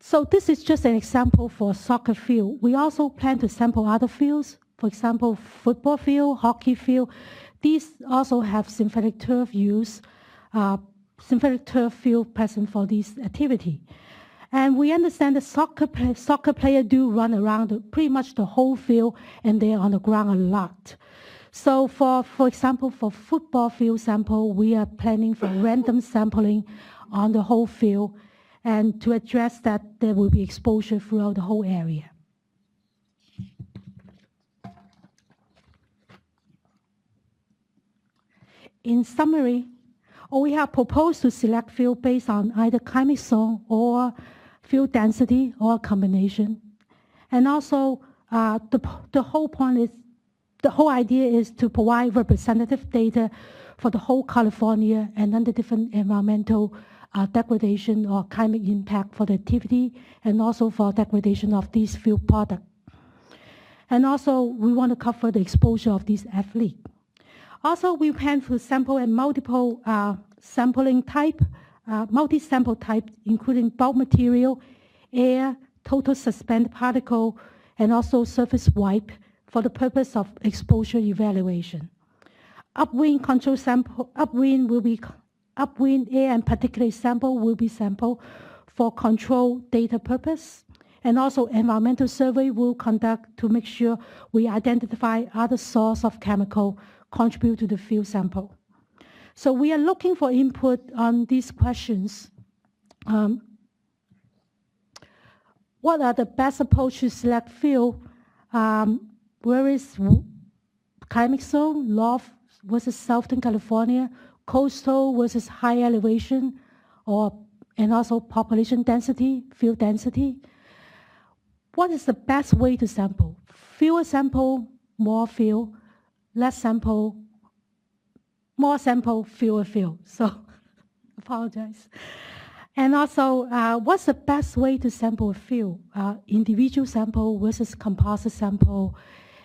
So this is just an example for a soccer field. We also plan to sample other fields, for example, football field, hockey field. These also have synthetic turf use, synthetic turf field present for this activity. And we understand that soccer players do run around pretty much the whole field and they're on the ground a lot. So for example, for football field sample, we are planning for random sampling on the whole field, and to address that, there will be exposure throughout the whole area. In summary, OEHHA proposed to select field based on either climate zone or field density or a combination. And also, the whole point is, the whole idea is to provide representative data for the whole California and under different environmental degradation or climate impact for the activity, and also for degradation of these field products. And also, we want to cover the exposure of these athletes. Also, we plan to sample at multiple sampling type, multi-sample type, including bulk material, air, total suspended particle, and also surface wipe for the purpose of exposure evaluation. Upwind control sample, upwind air and particulate sample will be sampled for control data purpose. And also environmental survey will conduct to make sure we identify other source of chemical contribute to the field sample. So we are looking for input on these questions. What are the best approaches to select field? Where is climate zone, North versus Southern California, coastal versus high elevation, and also population density, field density? What is the best way to sample? Fewer sample, more field, less sample, more sample, fewer field. So, apologize. And also, what's the best way to sample a field? Individual sample versus composite sample.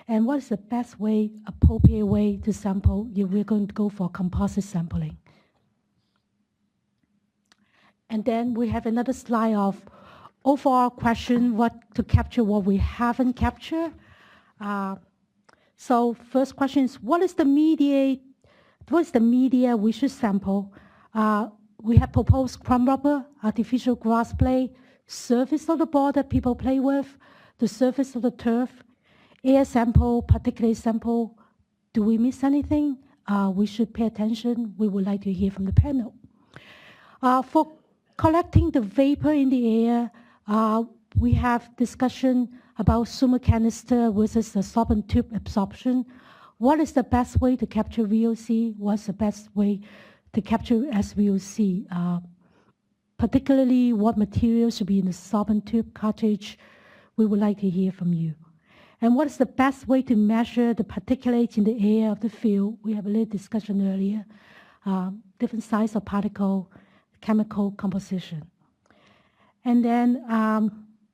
And what is the best way, appropriate way to sample if we're going to go for composite sampling? And then we have another slide of overall question, what to capture what we haven't captured. So first question is, what is the media we should sample? We have proposed crumb rubber, artificial grass blade, surface of the ball that people play with, the surface of the turf, air sample, particulate sample. Do we miss anything? We should pay attention. We would like to hear from the panel. For collecting the vapor in the air, we have discussion about sumer canister versus the sorbent tube absorption. What is the best way to capture VOC? What's the best way to capture SVOC? Particularly, what material should be in the sorbent tube cartridge we would like to hear from you. And what is the best way to measure the particulates in the air of the field? We have a little discussion earlier. Different size of particle, chemical composition. And then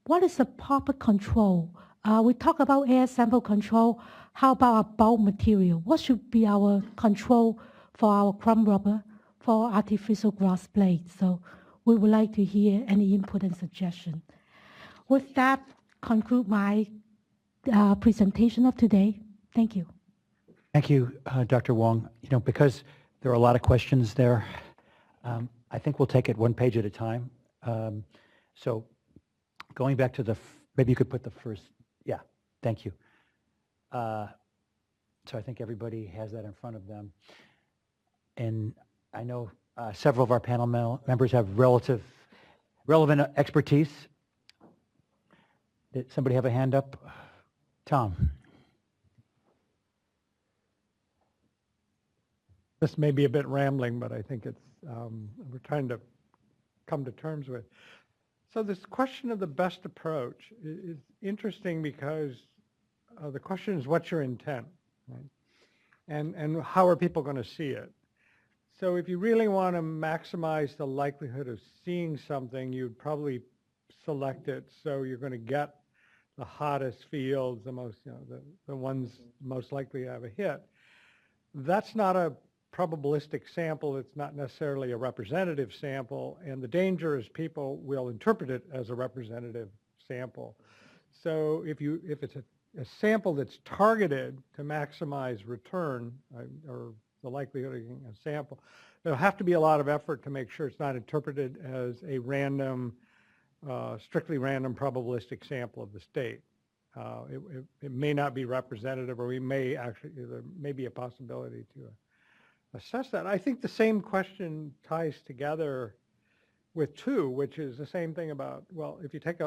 what is the proper control? We talk about air sample control. How about our bulk material? What should be our control for our crumb rubber, for artificial grass blades? So we would like to hear any input and suggestion. With that, conclude my presentation of today. Thank you. Thank you, Dr. Wong. You know, because there are a lot of questions there, I think we'll take it one page at a time. So going back to the, maybe you could put the first, yeah, thank you. So I think everybody has that in front of them. And I know several of our panel members have relevant expertise. Did somebody have a hand up? Tom. This may be a bit rambling, but I think it's, we're trying to come to terms with. So this question of the best approach is interesting because the question is, what's your intent? Right? And how are people going to see it? So if you really want to maximize the likelihood of seeing something, you'd probably select it so you're going to get the hottest fields, the most, you know, the ones most likely to have a hit. That's not a probabilistic sample. It's not necessarily a representative sample, and the danger is people will interpret it as a representative sample. So if it's a sample that's targeted to maximize return or the likelihood of getting a sample, there'll have to be a lot of effort to make sure it's not interpreted as a random, strictly random probabilistic sample of the state. It may not be representative, or we may actually, there may be a possibility to assess that. I think the same question ties together with two, which is the same thing about, well, if you take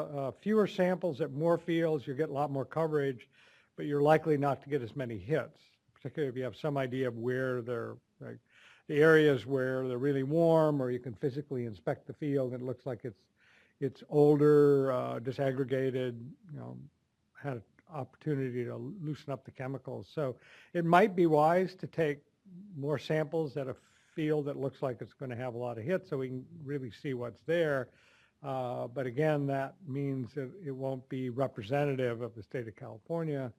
fewer samples at more fields, you get a lot more coverage, but you're likely not to get as many hits, particularly if you have some idea of where they're, like the areas where they're really warm, or you can physically inspect the field and it looks like it's older, disaggregated, you know, had an opportunity to loosen up the chemicals. So it might be wise to take more samples at a field that looks like it's going to have a lot of hits so we can really see what's there. But again, that means that it won't be representative of the state of California.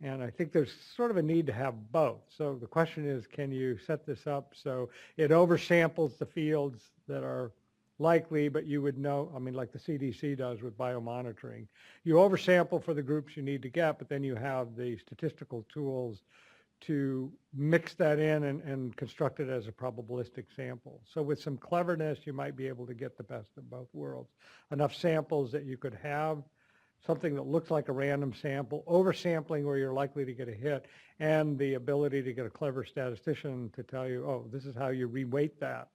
And I think there's sort of a need to have both. So the question is, can you set this up so it oversamples the fields that are likely, but you would know, I mean, like the CDC does with biomonitoring. You oversample for the groups you need to get, but then you have the statistical tools to mix that in and construct it as a probabilistic sample. So with some cleverness, you might be able to get the best of both worlds. Enough samples that you could have something that looks like a random sample, oversampling where you're likely to get a hit, and the ability to get a clever statistician to tell you, oh, this is how you reweight that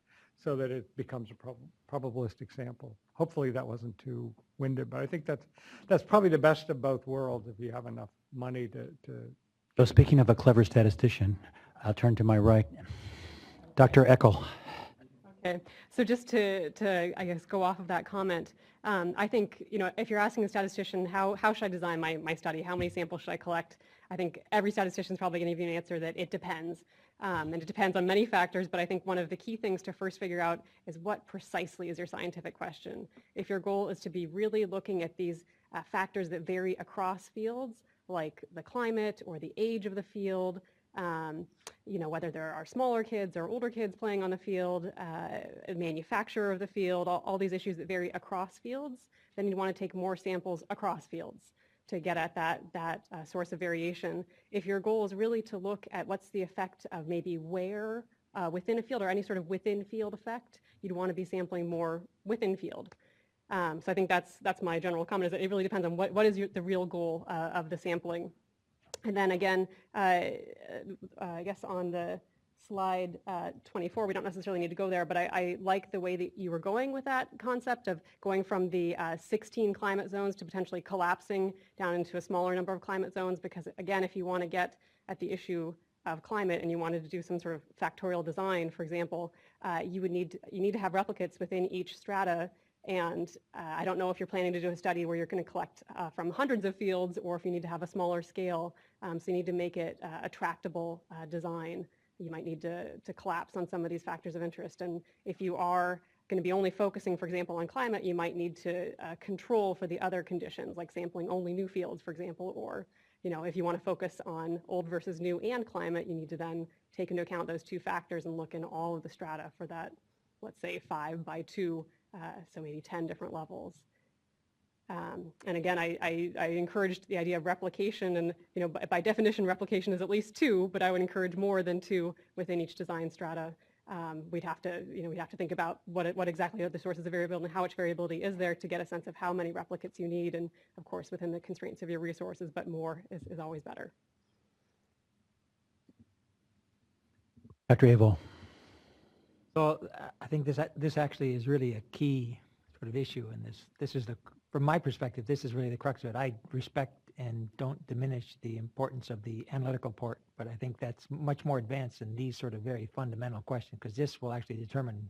so that it becomes a probabilistic sample. Hopefully that wasn't too winded, but I think that's probably the best of both worlds if you have enough money to So speaking of a clever statistician, I'll turn to my right. Dr. Eckel. Okay, so just to I guess go off of that comment, I think, you know, if you're asking a statistician how should I design my study, how many samples should I collect, I think every statistician is probably going to give you an answer that it depends. And it depends on many factors, but I think one of the key things to first figure out is what precisely is your scientific question. If your goal is to be really looking at these factors that vary across fields, like the climate or the age of the field, you know, whether there are smaller kids or older kids playing on the field, manufacturer of the field, all these issues that vary across fields, then you want to take more samples across fields to get at that source of variation. If your goal is really to look at what's the effect of maybe where within a field or any sort of within field effect, you'd want to be sampling more within field. So I think that's my general comment, is that it really depends on what is the real goal of the sampling. And then again, I guess on the slide 24, we don't necessarily need to go there, but I like the way that you were going with that concept of going from the 16 climate zones to potentially collapsing down into a smaller number of climate zones, because again, if you want to get at the issue of climate and you wanted to do some sort of factorial design, for example, you need to have replicates within each strata And I don't know if you're planning to do a study where you're going to collect from hundreds of fields or if you need to have a smaller scale. So you need to make it a tractable design. You might need to collapse on some of these factors of interest. And if you are going to be only focusing, for example, on climate, you might need to control for the other conditions, like sampling only new fields, for example, or if you want to focus on old versus new and climate, you need to then take into account those two factors and look in all of the strata for that, let's say 5 by 2, so maybe 10 different levels. And again, I encouraged the idea of replication, and by definition, replication is at least 2, but I would encourage more than 2 within each design strata. We'd have to think about what exactly are the sources of variability and how much variability is there to get a sense of how many replicates you need, and of course within the constraints of your resources, but more is always better. Dr. Abel. So I think this actually is really a key sort of issue in this. This is from my perspective, this is really the crux of it. I respect and don't diminish the importance of the analytical part, but I think that's much more advanced than these sort of very fundamental questions, because this will actually determine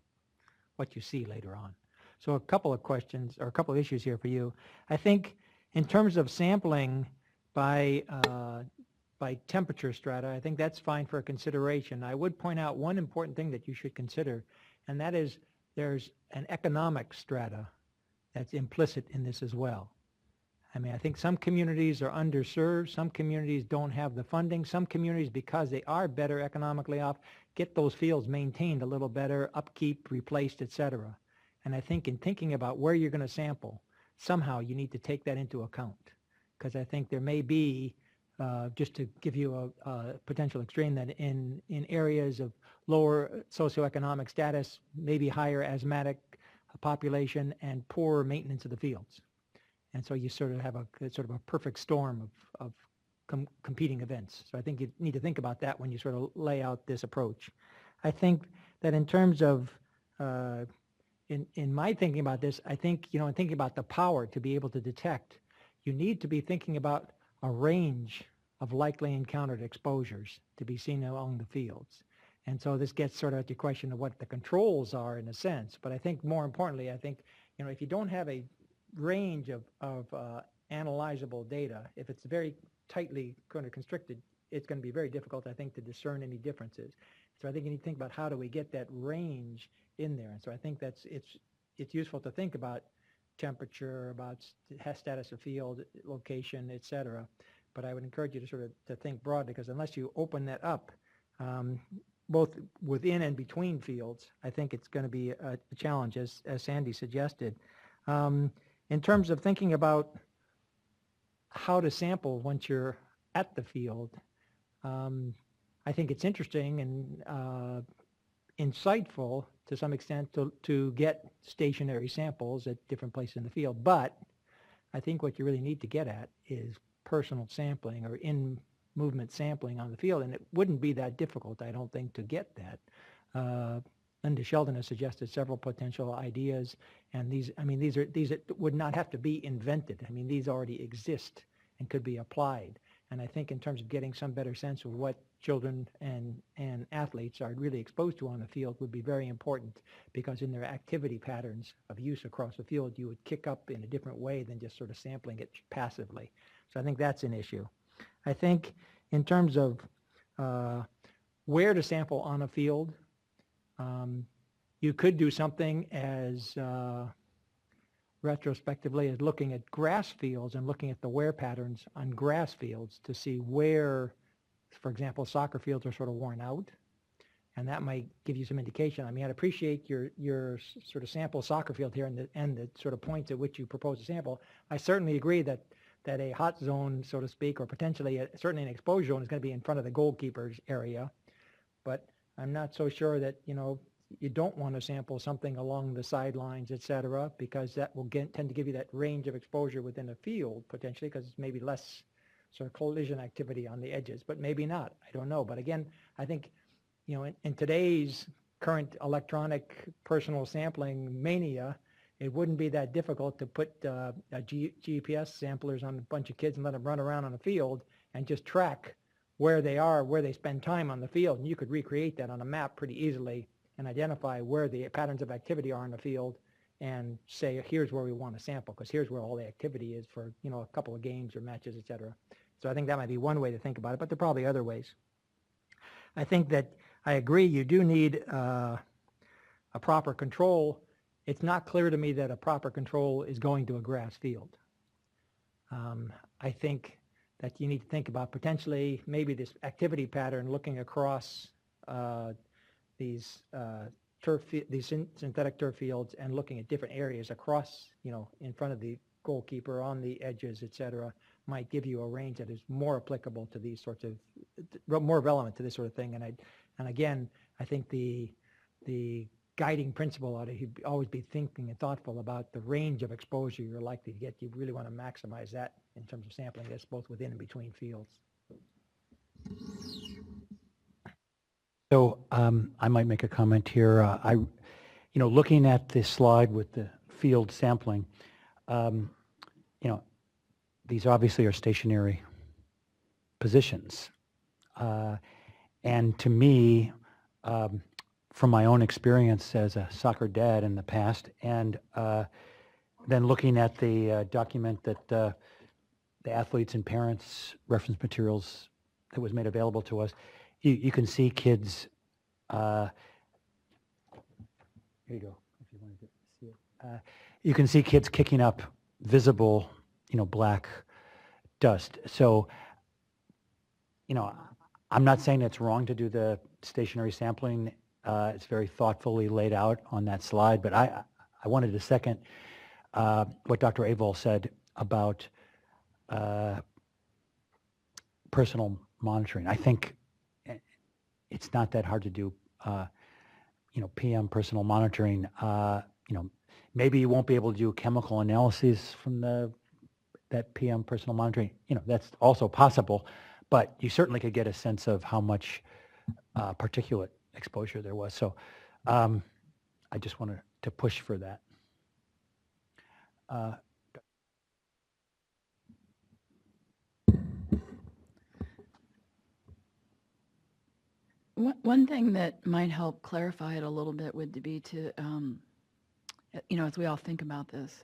what you see later on. So a couple of questions, or a couple of issues here for you. I think in terms of sampling by temperature strata, I think that's fine for a consideration. I would point out one important thing that you should consider, and that is there's an economic strata that's implicit in this as well. I mean, I think some communities are underserved, some communities don't have the funding, some communities, because they are better economically off, get those fields maintained a little better, upkeep, replaced, etc. And I think in thinking about where you're going to sample, somehow you need to take that into account, because I think there may be, just to give you a potential extreme, that in areas of lower socioeconomic status, maybe higher asthmatic population and poorer maintenance of the fields. And so you sort of have a perfect storm of competing events. So I think you need to think about that when you sort of lay out this approach. I think that in terms of, in my thinking about this, I think, in thinking about the power to be able to detect, you need to be thinking about a range of likely encountered exposures to be seen along the fields. And so this gets sort of at the question of what the controls are in a sense. But I think more importantly, I think, if you don't have a range of analyzable data, if it's very tightly kind of constricted, it's going to be very difficult, I think, to discern any differences. So I think you need to think about how do we get that range in there. And so I think it's useful to think about temperature, about status of field, location, etc. But I would encourage you to sort of to think broadly, because unless you open that up, both within and between fields, I think it's going to be a challenge, as Sandy suggested. In terms of thinking about how to sample once you're at the field, I think it's interesting and insightful to some extent to get stationary samples at different places in the field. But I think what you really need to get at is personal sampling or in-movement sampling on the field, and it wouldn't be that difficult, I don't think, to get that. Linda Sheldon has suggested several potential ideas, and these would not have to be invented. I mean, these already exist and could be applied. And I think in terms of getting some better sense of what children and athletes are really exposed to on the field would be very important, because in their activity patterns of use across the field, you would kick up in a different way than just sort of sampling it passively. So I think that's an issue. I think in terms of where to sample on a field, you could do something as retrospectively as looking at grass fields and looking at the wear patterns on grass fields to see where, for example, soccer fields are sort of worn out. And that might give you some indication. I mean, I'd appreciate your sort of sample soccer field here and the sort of points at which you propose to sample. I certainly agree that a hot zone, so to speak, or potentially certainly an exposure zone is going to be in front of the goalkeeper's area. But I'm not so sure that, you don't want to sample something along the sidelines, et cetera, because that will tend to give you that range of exposure within a field, potentially, because it's maybe less sort of collision activity on the edges, but maybe not. I don't know. But again, I think, in today's current electronic personal sampling mania, it wouldn't be that difficult to put GPS samplers on a bunch of kids and let them run around on a field and just track where they are, where they spend time on the field. And you could recreate that on a map pretty easily and identify where the patterns of activity are on the field and say, here's where we want to sample, because here's where all the activity is for, a couple of games or matches, et cetera. So I think that might be one way to think about it, but there are probably other ways. I think that I agree you do need a proper control. It's not clear to me that a proper control is going to a grass field. I think that you need to think about potentially maybe this activity pattern looking across these synthetic turf fields and looking at different areas across, in front of the goalkeeper, on the edges, et cetera, might give you a range that is more applicable to these sorts of, more relevant to this sort of thing. And again, I think the guiding principle ought to always be thinking and thoughtful about the range of exposure you're likely to get. You really want to maximize that in terms of sampling this both within and between fields. So I might make a comment here. Looking at this slide with the field sampling, these obviously are stationary positions. And to me, from my own experience as a soccer dad in the past, and then looking at the document that the athletes and parents reference materials that was made available to us, you can see kids, here you go, if you wanted to see it. You can see kids kicking up visible, black dust. So, I'm not saying it's wrong to do the stationary sampling. It's very thoughtfully laid out on that slide, but I wanted to second what Dr. Avol said about personal monitoring. I think it's not that hard to do, PM personal monitoring. Maybe you won't be able to do chemical analyses from that PM personal monitoring. That's also possible, but you certainly could get a sense of how much particulate exposure there was. So I just wanted to push for that. One thing that might help clarify it a little bit would be to, as we all think about this,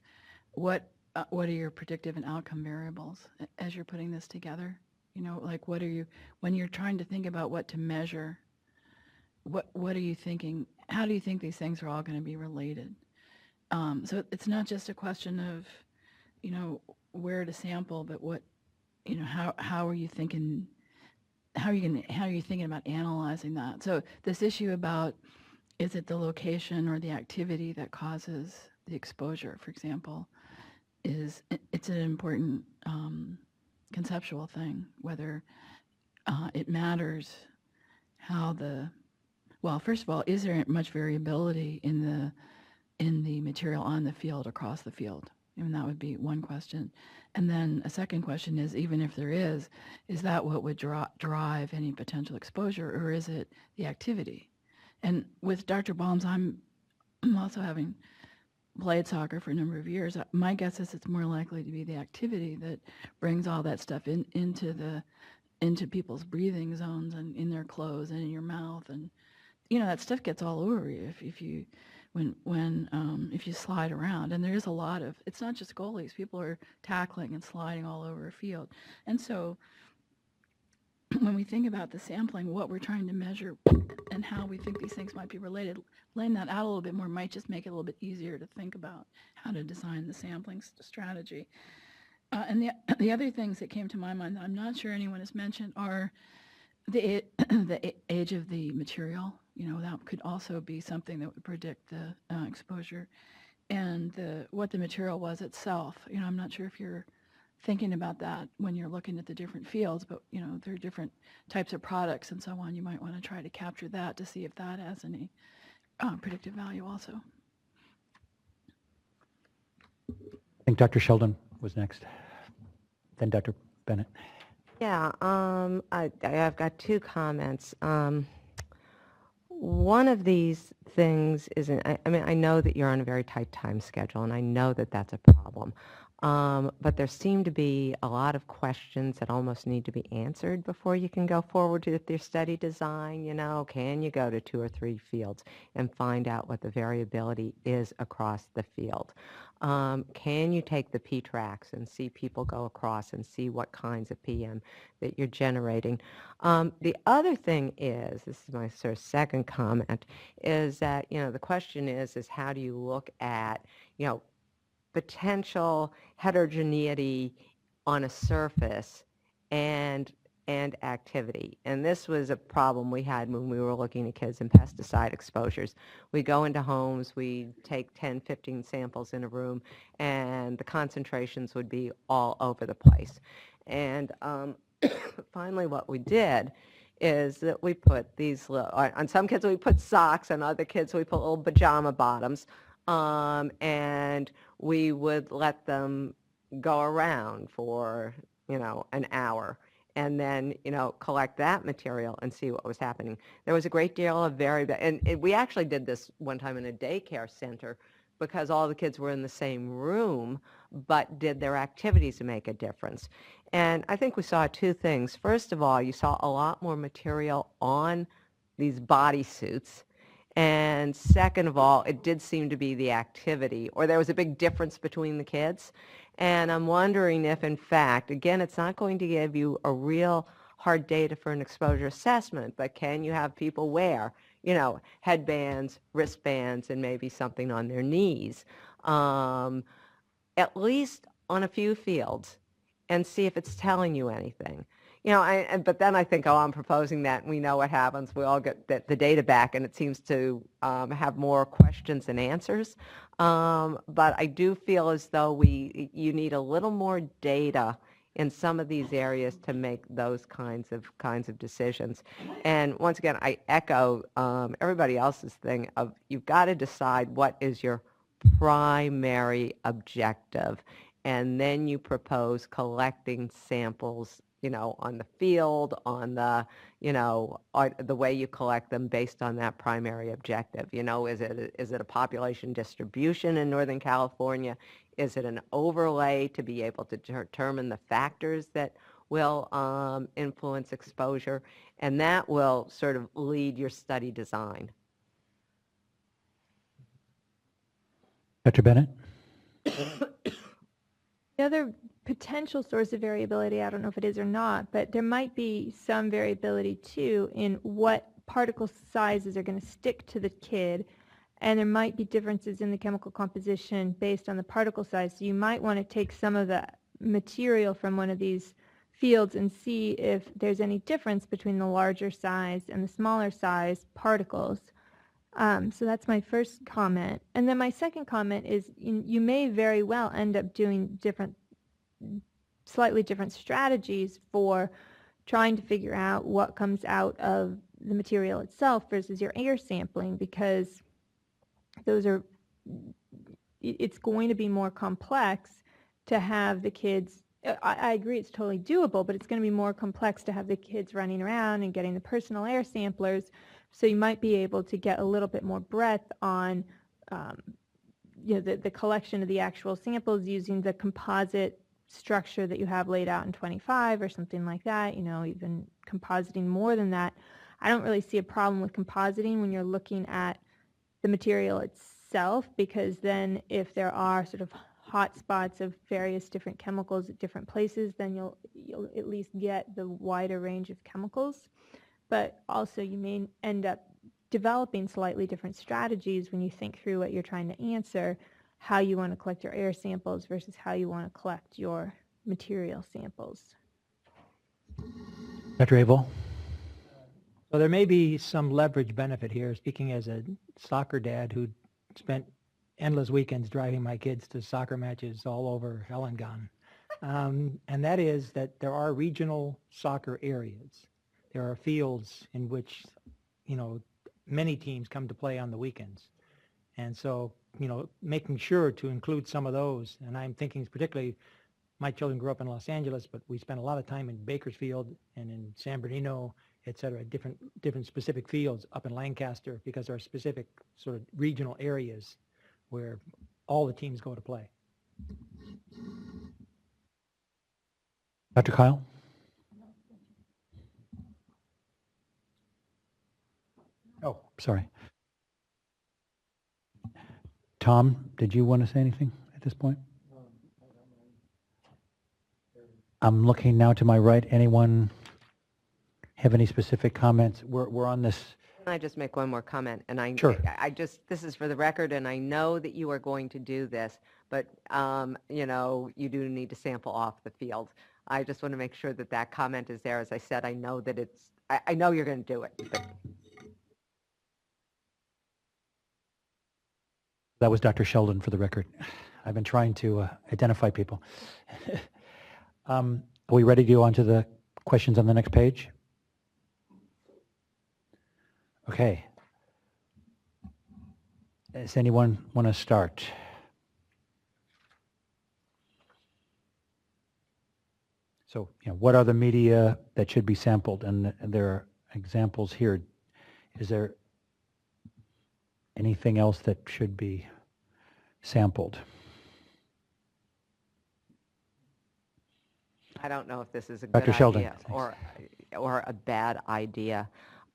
what are your predictive and outcome variables as you're putting this together? Like what are you, when you're trying to think about what to measure, what are you thinking? How do you think these things are all going to be related? So it's not just a question of, where to sample, but what, how are you thinking? How are you thinking about analyzing that? So this issue about, is it the location or the activity that causes the exposure, for example, it's an important conceptual thing, whether it matters how well, first of all, is there much variability in the material on the field across the field? That would be one question. And then a second question is, even if there is that what would drive any potential exposure, or is it the activity? And with Dr. Baum's, I'm also having played soccer for a number of years. My guess is it's more likely to be the activity that brings all that stuff into people's breathing zones and in their clothes and in your mouth, and that stuff gets all over you if you slide around. And there's a lot of, it's not just goalies, people are tackling and sliding all over a field. And so when we think about the sampling, what we're trying to measure and how we think these things might be related, laying that out a little bit more might just make it a little bit easier to think about how to design the sampling strategy. And the other things that came to my mind that I'm not sure anyone has mentioned are the age of the material. That could also be something that would predict the exposure, and what the material was itself. I'm not sure if you're thinking about that when you're looking at the different fields, but there are different types of products and so on. You might want to try to capture that to see if that has any predictive value also. I think Dr. Sheldon was next, then Dr. Bennett. Yeah, I've got two comments. One of these things is, I know that you're on a very tight time schedule, and I know that that's a problem. But there seem to be a lot of questions that almost need to be answered before you can go forward with your study design. You know, can you go to 2 or 3 fields and find out what the variability is across the field? Can you take the P tracks and see people go across and see what kinds of PM that you're generating? The other thing is, this is my sort of second comment, is that, you know, the question is how do you look at, you know, potential heterogeneity on a surface and activity. And this was a problem we had when we were looking at kids and pesticide exposures. We go into homes, we take 10, 15 samples in a room, and the concentrations would be all over the place. And finally what we did is that we put these, on some kids we put socks, on other kids we put little pajama bottoms, and we would let them go around for, you know, an hour and then, you know, collect that material and see what was happening. There was a great deal of variability, and we actually did this one time in a daycare center because all the kids were in the same room, but did their activities to make a difference. And I think we saw 2 things. First of all, you saw a lot more material on these bodysuits. And second of all, it did seem to be the activity, or there was a big difference between the kids. And I'm wondering if, in fact, again, it's not going to give you a real hard data for an exposure assessment, but can you have people wear, you know, headbands, wristbands, and maybe something on their knees, at least on a few fields, and see if it's telling you anything. You know, but then I think, oh, I'm proposing that, and we know what happens. We all get the data back, and it seems to have more questions than answers. But I do feel as though you need a little more data in some of these areas to make those kinds of decisions. And once again, I echo everybody else's thing of you've got to decide what is your primary objective, and then you propose collecting samples, you know, on the field, on the, you know, the way you collect them based on that primary objective. You know, is it a population distribution in Northern California? Is it an overlay to be able to determine the factors that will influence exposure? And that will sort of lead your study design. Dr. Bennett? The other potential source of variability, I don't know if it is or not, but there might be some variability too in what particle sizes are going to stick to the kid, and there might be differences in the chemical composition based on the particle size. So you might want to take some of the material from one of these fields and see if there's any difference between the larger size and the smaller size particles. So that's my first comment. And then my second comment is you may very well end up doing slightly different strategies for trying to figure out what comes out of the material itself versus your air sampling, because it's going to be more complex to have the kids. I agree it's totally doable, but it's going to be more complex to have the kids running around and getting the personal air samplers. So you might be able to get a little bit more breadth on you know, the collection of the actual samples using the composite structure that you have laid out in 25 or something like that, you know, even compositing more than that. I don't really see a problem with compositing when you're looking at the material itself, because then if there are sort of hot spots of various different chemicals at different places, then you'll at least get the wider range of chemicals. But also you may end up developing slightly different strategies when you think through what you're trying to answer, how you want to collect your air samples versus how you want to collect your material samples. Dr. Abel? So there may be some leverage benefit here, speaking as a soccer dad who spent endless weekends driving my kids to soccer matches all over hell and gone. And that is that there are regional soccer areas. There are fields in which, you know, many teams come to play on the weekends. And so, you know, making sure to include some of those, and I'm thinking particularly, my children grew up in Los Angeles, but we spent a lot of time in Bakersfield and in San Bernardino, et cetera, different specific fields up in Lancaster, because there are specific sort of regional areas where all the teams go to play. Dr. Kyle? Oh, sorry. Tom, did you want to say anything at this point? I'm looking now to my right. Anyone have any specific comments? We're on this. Can I just make one more comment? And Sure. this is for the record, and I know that you are going to do this, but, you know, you do need to sample off the field. I just want to make sure that that comment is there. As I said, I know that I know you're going to do it. But That was Dr. Sheldon for the record. I've been trying to identify people. Are we ready to go on to the questions on the next page? Okay. Does anyone want to start? So, you know, what are the media that should be sampled? And there are examples here. Is there anything else that should be sampled? I don't know if this is a Dr. good Sheldon, idea or a bad idea.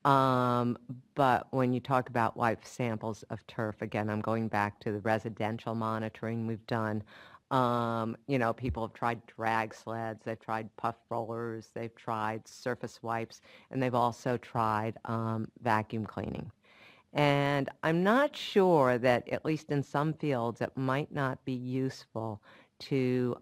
But when you talk about live samples of turf, again, I'm going back to the residential monitoring we've done. You know, people have tried drag sleds, they've tried puff rollers, they've tried surface wipes, and they've also tried vacuum cleaning. And I'm not sure that, at least in some fields, it might not be useful to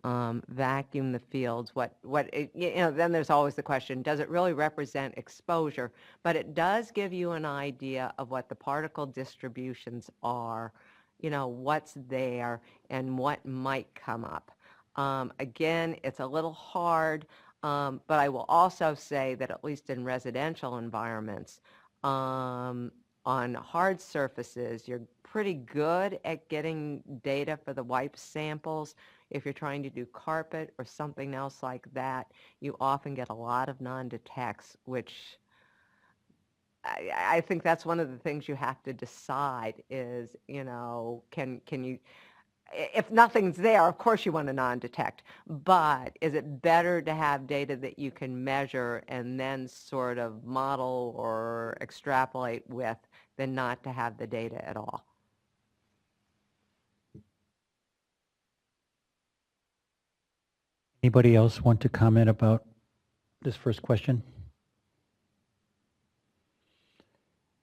vacuum the fields. You know, then there's always the question, does it really represent exposure? But it does give you an idea of what the particle distributions are, you know, what's there and what might come up. Again, it's a little hard, but I will also say that at least in residential environments, on hard surfaces, you're pretty good at getting data for the wipe samples. If you're trying to do carpet or something else like that, you often get a lot of non-detects, which I think that's one of the things you have to decide is, you know, can you, if nothing's there, of course you want to non-detect, but is it better to have data that you can measure and then sort of model or extrapolate with than not to have the data at all? Anybody else want to comment about this first question?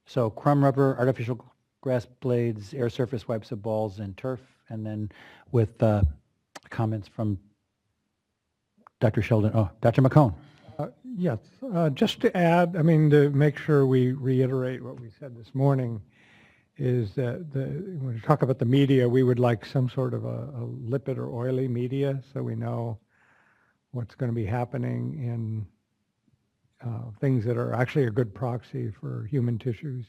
So crumb rubber, artificial grass blades, air surface wipes of balls, and turf, and then with comments from Dr. Sheldon. Oh, Dr. McCone. Yes, just to add, I mean, to make sure we reiterate what we said this morning, is that when we talk about the media, we would like some sort of a lipid or oily media so we know what's going to be happening in things that are actually a good proxy for human tissues.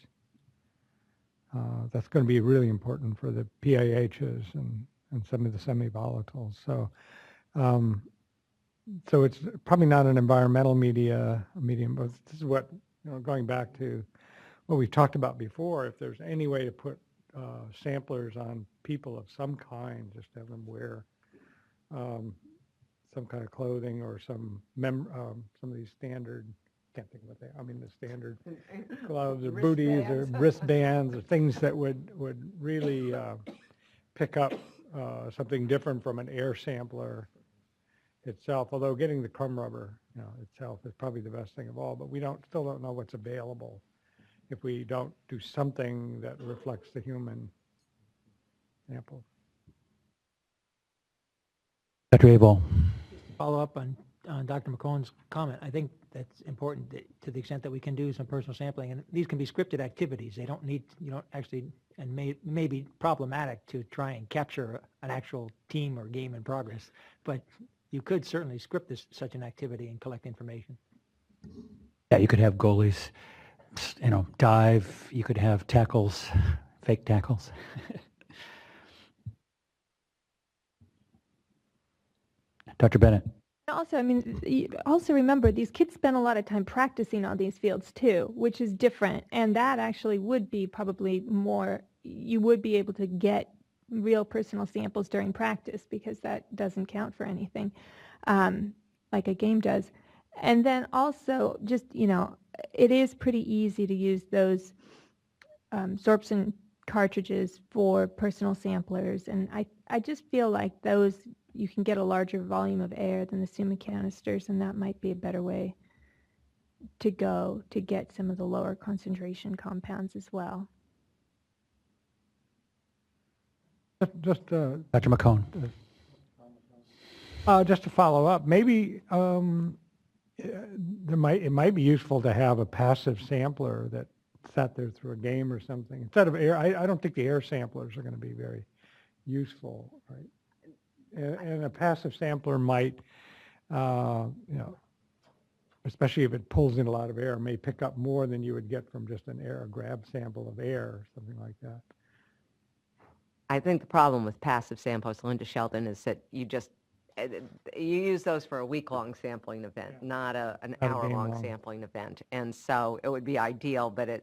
That's going to be really important for the PAHs and some of the semi-volatiles. So, so it's probably not an environmental medium, but this is what, you know, going back to what we talked about before, if there's any way to put samplers on people of some kind, just have them wear some kind of clothing or some of these standard, can't think of what they, I mean the standard gloves or booties or wristbands or things that would really pick up something different from an air sampler itself, although getting the crumb rubber, you know, itself is probably the best thing of all, but we still don't know what's available if we don't do something that reflects the human sample. Dr. Abel. Follow up on Dr. McCone's comment. I think that's important to the extent that we can do some personal sampling, and these can be scripted activities. They don't need, you don't actually, and may be problematic to try and capture an actual team or game in progress, but you could certainly script such an activity and collect information. Yeah, you could have goalies, you know, dive. You could have tackles, fake tackles. Dr. Bennett. Also, I mean, also remember, these kids spend a lot of time practicing on these fields too, which is different. And that actually would be probably more, you would be able to get real personal samples during practice because that doesn't count for anything. like a game does. And then also just, it is pretty easy to use those sorption cartridges for personal samplers. And I just feel like those, you can get a larger volume of air than the Summa canisters, and that might be a better way to go to get some of the lower concentration compounds as well. Just Dr. McCone. just to follow up, maybe it might be useful to have a passive sampler that sat there through a game or something instead of air. I don't think the air samplers are going to be very useful, right? And a passive sampler might, especially if it pulls in a lot of air, may pick up more than you would get from just a grab sample of air or something like that. I think the problem with passive samples, Linda Sheldon, is that you use those for a week-long sampling event, not an hour-long sampling event. And so it would be ideal, but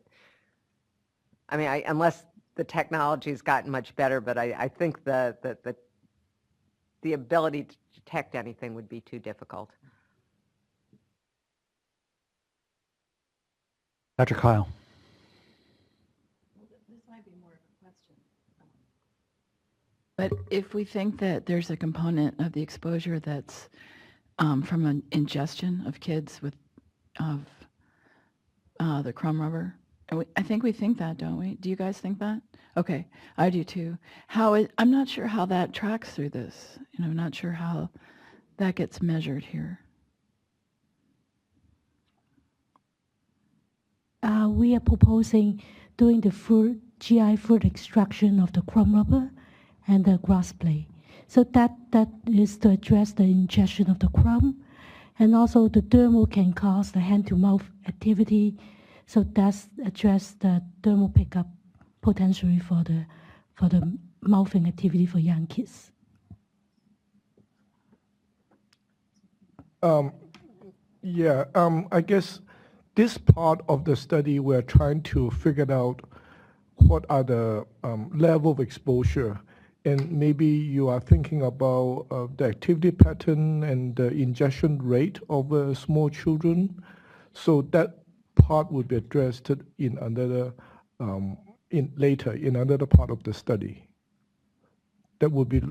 unless the technology's gotten much better, but I think the ability to detect anything would be too difficult. Dr. Kyle. This might be more of a question. But if we think that there's a component of the exposure that's from an ingestion of kids of the crumb rubber, and I think we think that, don't we? Do you guys think that? Okay, I do too. I'm not sure how that tracks through this. I'm not sure how that gets measured here. We are proposing doing the GI food extraction of the crumb rubber and the grass blade. So that is to address the ingestion of the crumb, and also the dermal can cause the hand-to-mouth activity. So that's address the dermal pickup potentially for the mouthing activity for young kids. I guess this part of the study, we're trying to figure out what are the level of exposure. And maybe you are thinking about the activity pattern and the ingestion rate of small children. So that part would be addressed in another, later in another part of the study. That would be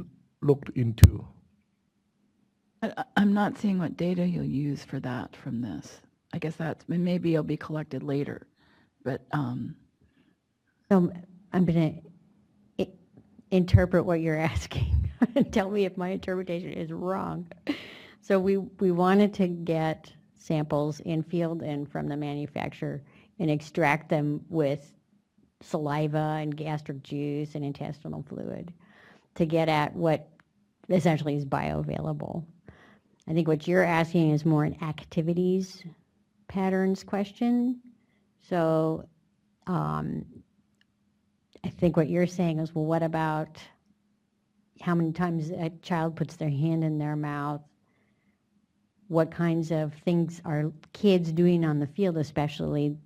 looked into. I'm not seeing what data you'll use for that from this. I guess maybe it'll be collected later, but. So I'm going to interpret what you're asking and tell me if my interpretation is wrong. So we wanted to get samples in field and from the manufacturer and extract them with saliva and gastric juice and intestinal fluid to get at what essentially is bioavailable. I think what you're asking is more an activities patterns question. So I think what you're saying is, well, what about how many times a child puts their hand in their mouth? What kinds of things are kids doing on the field, especially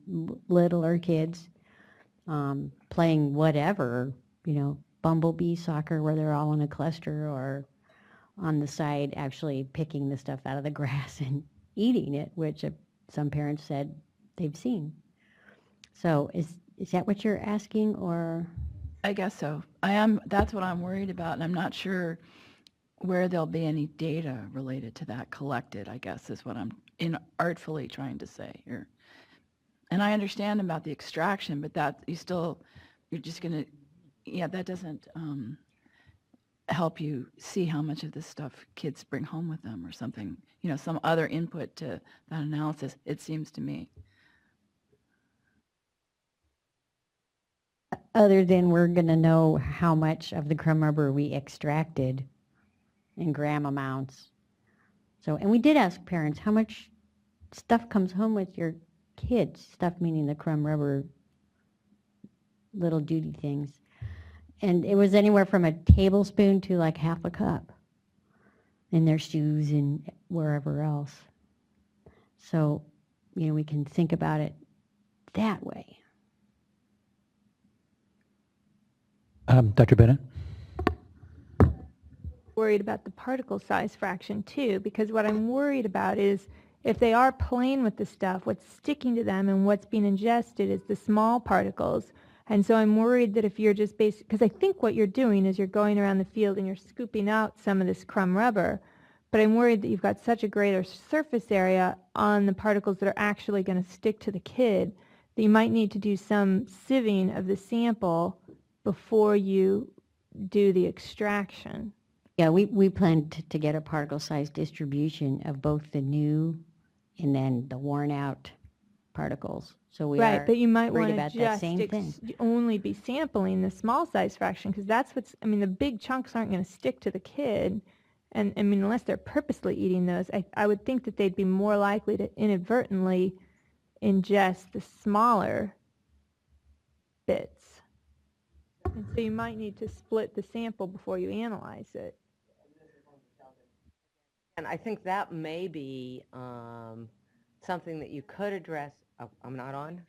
littler kids, playing whatever, bumblebee soccer where they're all in a cluster, or on the side actually picking the stuff out of the grass and eating it, which some parents said they've seen. So is that what you're asking, or? I guess so. I am. That's what I'm worried about, and I'm not sure where there'll be any data related to that collected, I guess, is what I'm artfully trying to say here. And I understand about the extraction, but that you're just going to, that doesn't help you see how much of this stuff kids bring home with them or something, some other input to that analysis, it seems to me. Other than we're going to know how much of the crumb rubber we extracted in gram amounts. So, and we did ask parents how much stuff comes home with your kids, stuff meaning the crumb rubber little duty things. And it was anywhere from a tablespoon to like half a cup in their shoes and wherever else. So, we can think about it that way. Dr. Bennett? worried about the particle size fraction too, because what I'm worried about is if they are playing with the stuff, what's sticking to them and what's being ingested is the small particles. And so I'm worried that if you're just because I think what you're doing is you're going around the field and you're scooping out some of this crumb rubber, but I'm worried that you've got such a greater surface area on the particles that are actually going to stick to the kid that you might need to do some sieving of the sample before you do the extraction. Yeah, we plan to get a particle size distribution of both the new and then the worn out particles. So we Right, are but you might worried want about to that just same thing. only be sampling the small size fraction because that's what's, I mean, the big chunks aren't going to stick to the kid. And I mean, unless they're purposely eating those, I would think that they'd be more likely to inadvertently ingest the smaller bits. And so you might need to split the sample before you analyze it. And I think that may be something that you could address. Oh, I'm not on?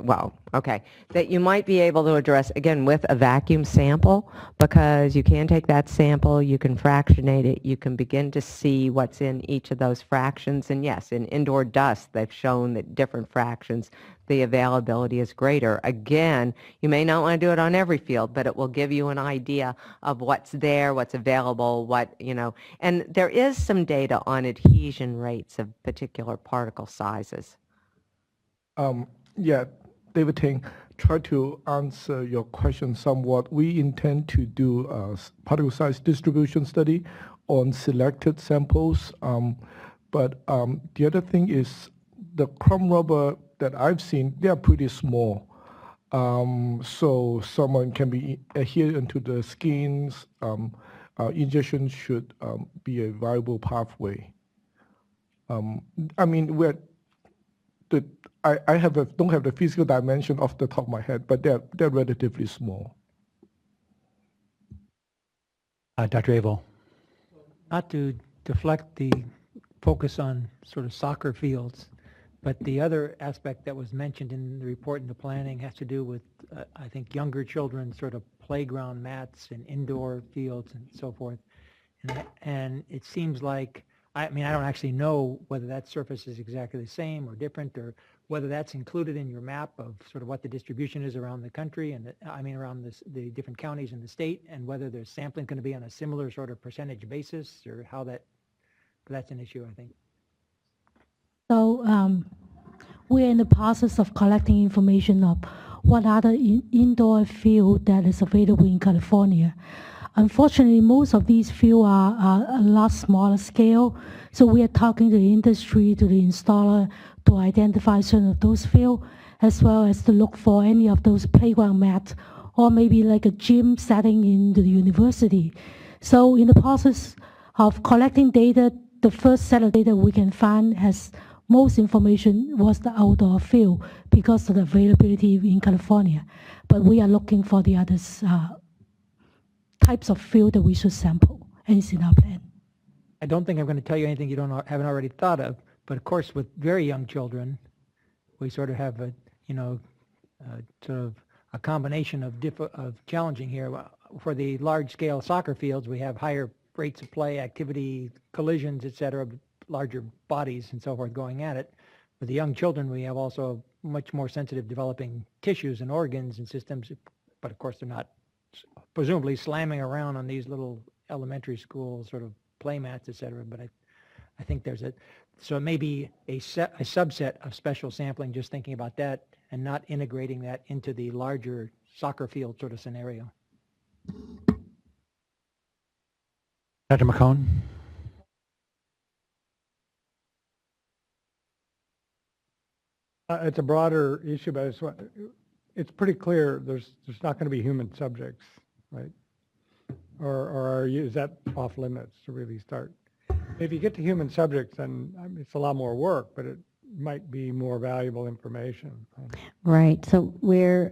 Well, okay. That you might be able to address, again, with a vacuum sample, because you can take that sample, you can fractionate it, you can begin to see what's in each of those fractions. And yes, in indoor dust, they've shown that different fractions, the availability is greater. Again, you may not want to do it on every field, but it will give you an idea of what's there, what's available, and there is some data on adhesion rates of particular particle sizes. Yeah, David Ting, try to answer your question somewhat. We intend to do a particle size distribution study on selected samples. But the other thing is the crumb rubber that I've seen, they are pretty small. So someone can be adherent to the skins. Injection should be a viable pathway. I mean, I don't have the physical dimension off the top of my head, but they're relatively small. Dr. Abel. Not to deflect the focus on sort of soccer fields, but the other aspect that was mentioned in the report and the planning has to do with, I think, younger children, sort of playground mats and indoor fields and so forth. And it seems like, I mean, I don't actually know whether that surface is exactly the same or different, or whether that's included in your map of sort of what the distribution is around the country and around the different counties in the state, and whether there's sampling going to be on a similar sort of percentage basis, or how that's an issue, I think. So we're in the process of collecting information of what other indoor field that is available in California. Unfortunately, most of these fields are a lot smaller scale, so we are talking to the industry, to the installer, to identify certain of those fields, as well as to look for any of those playground mats, or maybe like a gym setting in the university. So in the process of collecting data, the first set of data we can find has most information was the outdoor field because of the availability in California. But we are looking for the others types of field that we should sample, and it's in our plan. I don't think I'm going to tell you anything you haven't already thought of, but of course with very young children, we sort of have a, sort of a combination of challenging here. For the large-scale soccer fields, we have higher rates of play, activity, collisions, et cetera, larger bodies and so forth going at it. With the young children, we have also much more sensitive developing tissues and organs and systems, but of course they're not presumably slamming around on these little elementary school sort of play mats, et cetera. But I think so it may be a subset of special sampling, just thinking about that and not integrating that into the larger soccer field sort of scenario. Dr. McCone? It's a broader issue, but it's pretty clear there's not going to be human subjects, right? Or is that off limits to really start? If you get to human subjects, then it's a lot more work, but it might be more valuable information. Right. So we're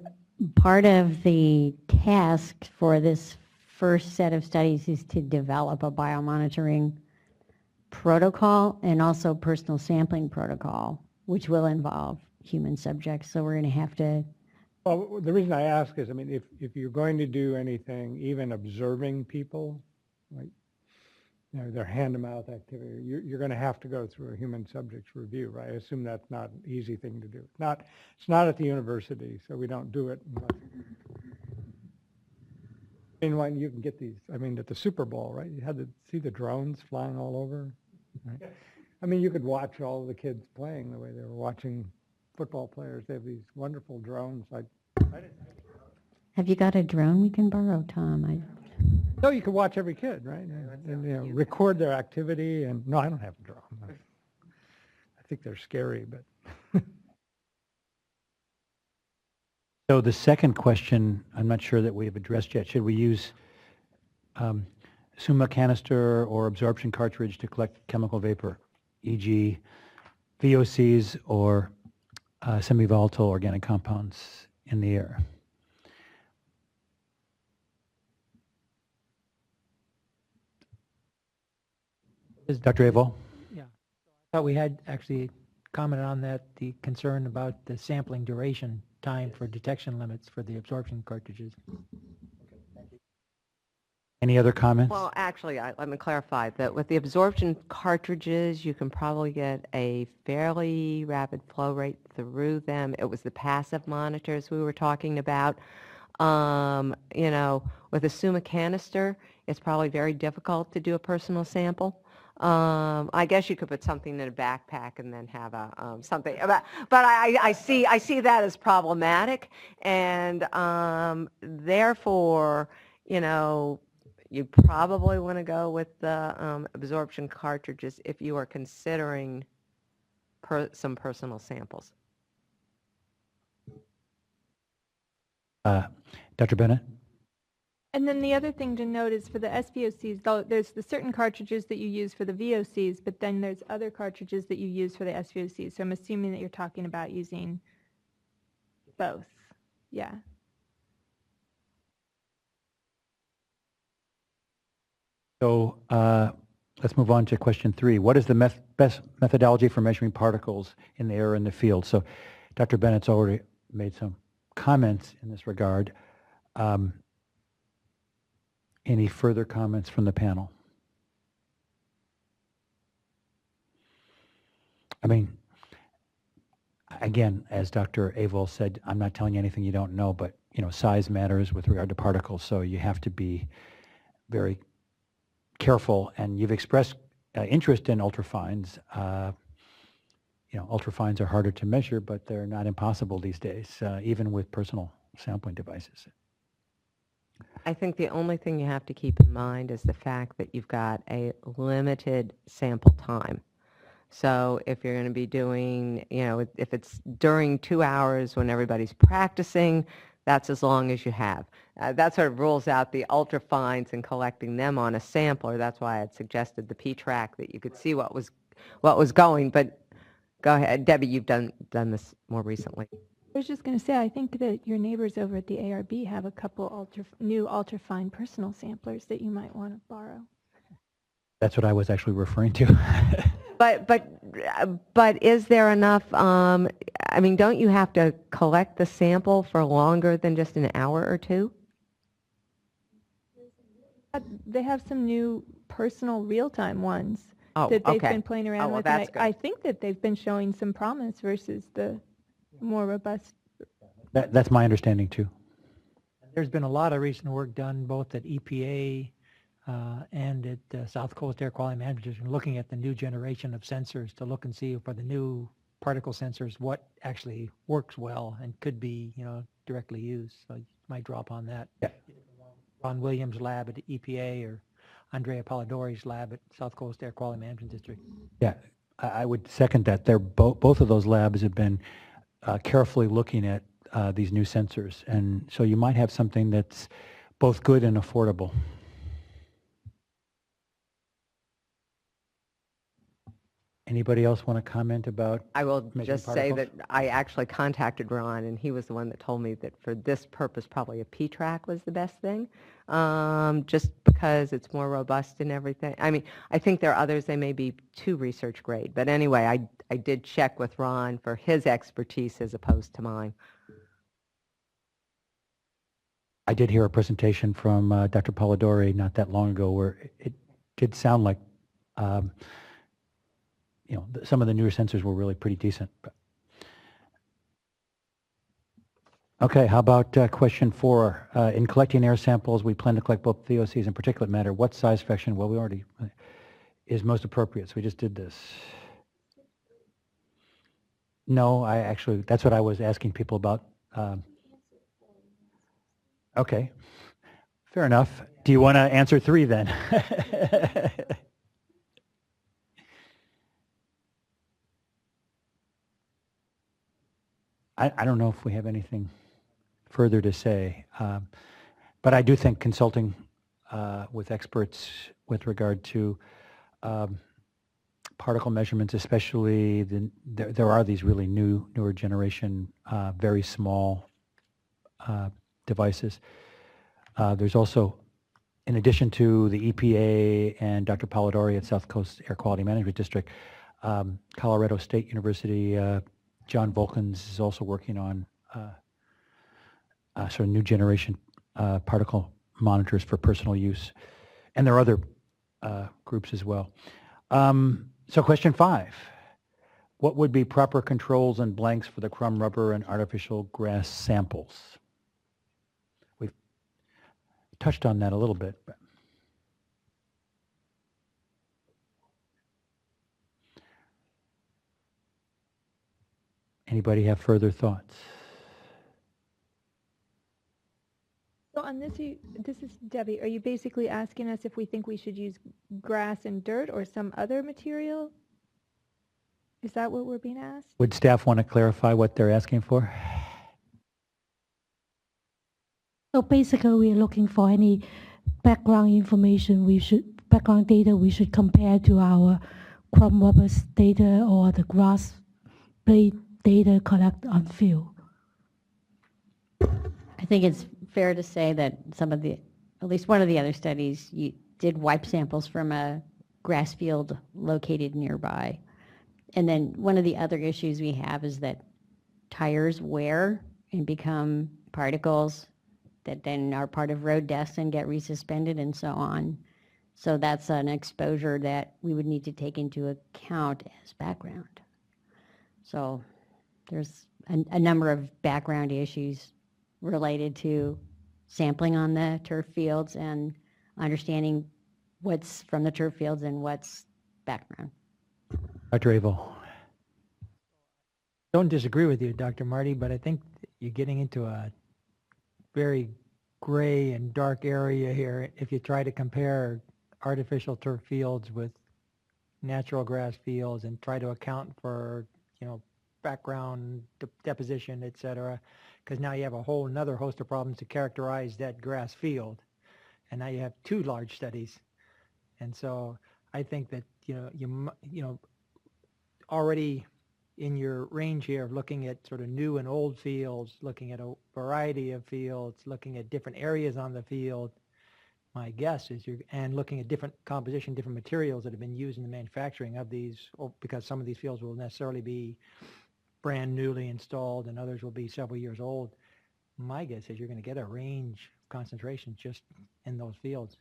part of the task for this first set of studies is to develop a biomonitoring protocol and also personal sampling protocol, which will involve human subjects. So we're going to have to. Well, the reason I ask is, I mean, if you're going to do anything, even observing people, right, their hand-to-mouth activity, you're going to have to go through a human subjects review, right? I assume that's not an easy thing to do. It's not at the university, so we don't do it unless. I mean, when you can get these, I mean, at the Super Bowl, right? You had to see the drones flying all over. Right? I mean, you could watch all the kids playing the way they were watching football players. They have these wonderful drones. Have you got a drone we can borrow, Tom? So you can watch every kid, right? And you know, record their activity. And no, I don't have a drone. I think they're scary, but. So the second question, I'm not sure that we have addressed yet. Should we use summa canister or absorption cartridge to collect chemical vapor, e.g. VOCs or semi-volatile organic compounds in the air? Dr. Avol? Yeah. I thought we had actually commented on that, the concern about the sampling duration time for detection limits for the absorption cartridges. Any other comments? Well, actually, let me clarify that with the absorption cartridges, you can probably get a fairly rapid flow rate through them. It was the passive monitors we were talking about. You know, with a summa canister, it's probably very difficult to do a personal sample. I guess you could put something in a backpack and then have a something, but I see that as problematic, and therefore, you know, you probably want to go with the absorption cartridges if you are considering some personal samples. Dr. Bennett? And then the other thing to note is for the SVOCs, though, there's the certain cartridges that you use for the VOCs, but then there's other cartridges that you use for the SVOCs. So I'm assuming that you're talking about using both. Yeah. So let's move on to question 3. What is the best methodology for measuring particles in the air in the field? So Dr. Bennett's already made some comments in this regard. Any further comments from the panel? I mean, again, as Dr. Avol said, I'm not telling you anything you don't know, but you know, size matters with regard to particles, so you have to be very careful. And you've expressed interest in ultrafines. You know, ultrafines are harder to measure, but they're not impossible these days, even with personal sampling devices. I think the only thing you have to keep in mind is the fact that you've got a limited sample time. So if you're going to be doing, you know, if it's during 2 hours when everybody's practicing, that's as long as you have. That sort of rules out the ultrafines and collecting them on a sampler. That's why I had suggested the P-track, that you could see what was going. But go ahead, Debbie, you've done this more recently. I was just going to say, I think that your neighbors over at the ARB have a couple new ultrafine personal samplers that you might want to borrow. That's what I was actually referring to. But is there enough, I mean, don't you have to collect the sample for longer than just an hour or two? They have some new personal real-time ones Oh, that they've okay. been playing around well, with. And that's good. I think that they've been showing some promise versus the more robust. That's my understanding too. There's been a lot of recent work done both at EPA and at South Coast Air Quality Management District, looking at the new generation of sensors to look and see for the new particle sensors what actually works well and could be, you know, directly used. So you might draw upon that. Yeah. Ron Williams' lab at EPA or Andrea Polidori's lab at South Coast Air Quality Management District. Yeah, I would second that. They're both of those labs have been carefully looking at these new sensors, and so you might have something that's both good and affordable. Anybody else want to comment about? I will measuring just say particles? that I actually contacted Ron, and he was the one that told me that for this purpose, probably a P-track was the best thing, just because it's more robust and everything. I mean, I think there are others, they may be too research grade, but anyway, I did check with Ron for his expertise as opposed to mine. I did hear a presentation from Dr. Polidori not that long ago where did sound like, some of the newer sensors were really pretty decent. But. Okay, how about question 4? In collecting air samples, we plan to collect both VOCs and particulate matter. What size fraction, well, we already, is most appropriate? So we just did this. No, I actually, that's what I was asking people about. Okay, fair enough. Do you want to answer 3 then? I don't know if we have anything further to say, but I do think consulting with experts with regard to particle measurements, especially there are these really newer generation, very small devices. There's also, in addition to the EPA and Dr. Polidori at South Coast Air Quality Management District, Colorado State University, John Volkins is also working on sort of new generation particle monitors for personal use. And there are other groups as well. So question 5, what would be proper controls and blanks for the crumb rubber and artificial grass samples? We've touched on that a little bit. But anybody have further thoughts? So on this, this is Debbie. Are you basically asking us if we think we should use grass and dirt or some other material? Is that what we're being asked? Would staff want to clarify what they're asking for? So basically, we are looking for any background information background data we should compare to our crumb rubbers data or the grass blade data collected on field. I think it's fair to say that at least one of the other studies, you did wipe samples from a grass field located nearby. And then one of the other issues we have is that tires wear and become particles that then are part of road dust and get resuspended and so on. So that's an exposure that we would need to take into account as background. So there's a number of background issues related to sampling on the turf fields and understanding what's from the turf fields and what's background. Dr. Abel. Don't disagree with you, Dr. Marty, but I think you're getting into a very gray and dark area here if you try to compare artificial turf fields with natural grass fields and try to account for, background deposition, et cetera, because now you have a whole another host of problems to characterize that grass field. And now you have 2 large studies. And so I think that, you already in your range here of looking at sort of new and old fields, looking at a variety of fields, looking at different areas on the field, my guess is and looking at different composition, different materials that have been used in the manufacturing of these, because some of these fields will necessarily be brand newly installed and others will be several years old. My guess is you're going to get a range of concentration just in those fields.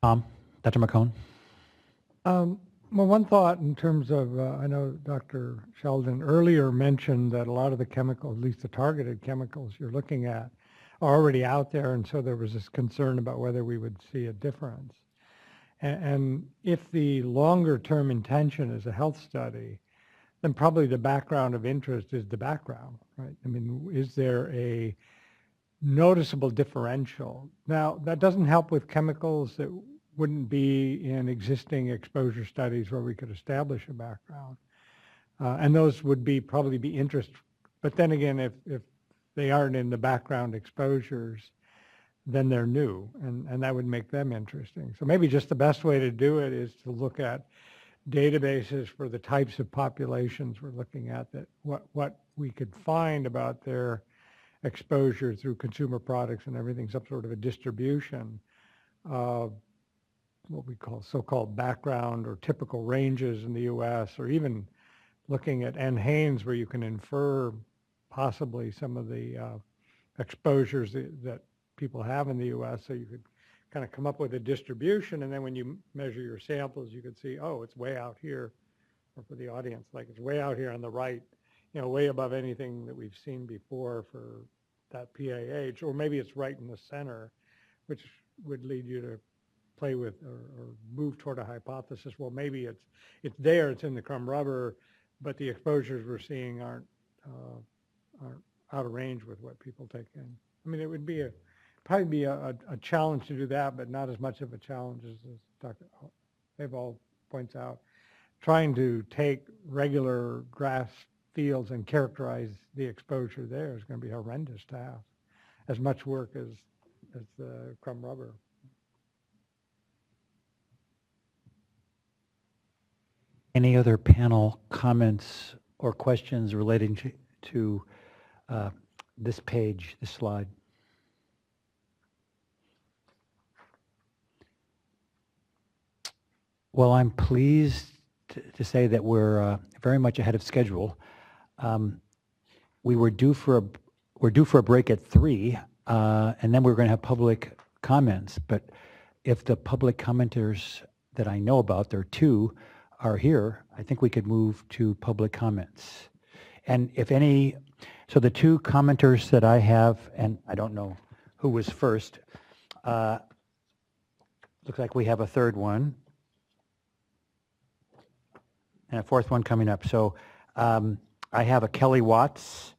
Dr. McCone? Well, one thought in terms of, I know Dr. Sheldon earlier mentioned that a lot of the chemicals, at least the targeted chemicals you're looking at, are already out there, and so there was this concern about whether we would see a difference. And if the longer-term intention is a health study, then probably the background of interest is the background, right? I mean, is there a noticeable differential? Now, that doesn't help with chemicals that wouldn't be in existing exposure studies where we could establish a background. And those would probably be interest. But then again, if they aren't in the background exposures, then they're new, and that would make them interesting. So maybe just the best way to do it is to look at databases for the types of populations we're looking at, that what we could find about their exposure through consumer products and everything, some sort of a distribution of what we call so-called background or typical ranges in the U.S., or even looking at NHANES where you can infer possibly some of the exposures that people have in the U.S., so you could kind of come up with a distribution, and then when you measure your samples, you could see, oh, it's way out here, or for the audience, like it's way out here on the right, you know, way above anything that we've seen before for that PAH, or maybe it's right in the center, which would lead you to play with or move toward a hypothesis. Well, maybe it's there, it's in the crumb rubber, but the exposures we're seeing aren't out of range with what people take in. I mean, it would be probably be a challenge to do that, but not as much of a challenge as Dr. Abel points out. Trying to take regular grass fields and characterize the exposure there is going to be a horrendous task, as much work as the crumb rubber. Any other panel comments or questions relating to this page, this slide? Well, I'm pleased to say that we're very much ahead of schedule. We're due for a break at 3, and then we're going to have public comments. But if the public commenters that I know about, there are 2, are here, I think we could move to public comments. And if any, so the 2 commenters that I have, and I don't know who was first, looks like we have a 3rd one, and a 4th one coming up. So I have a Kelly Watts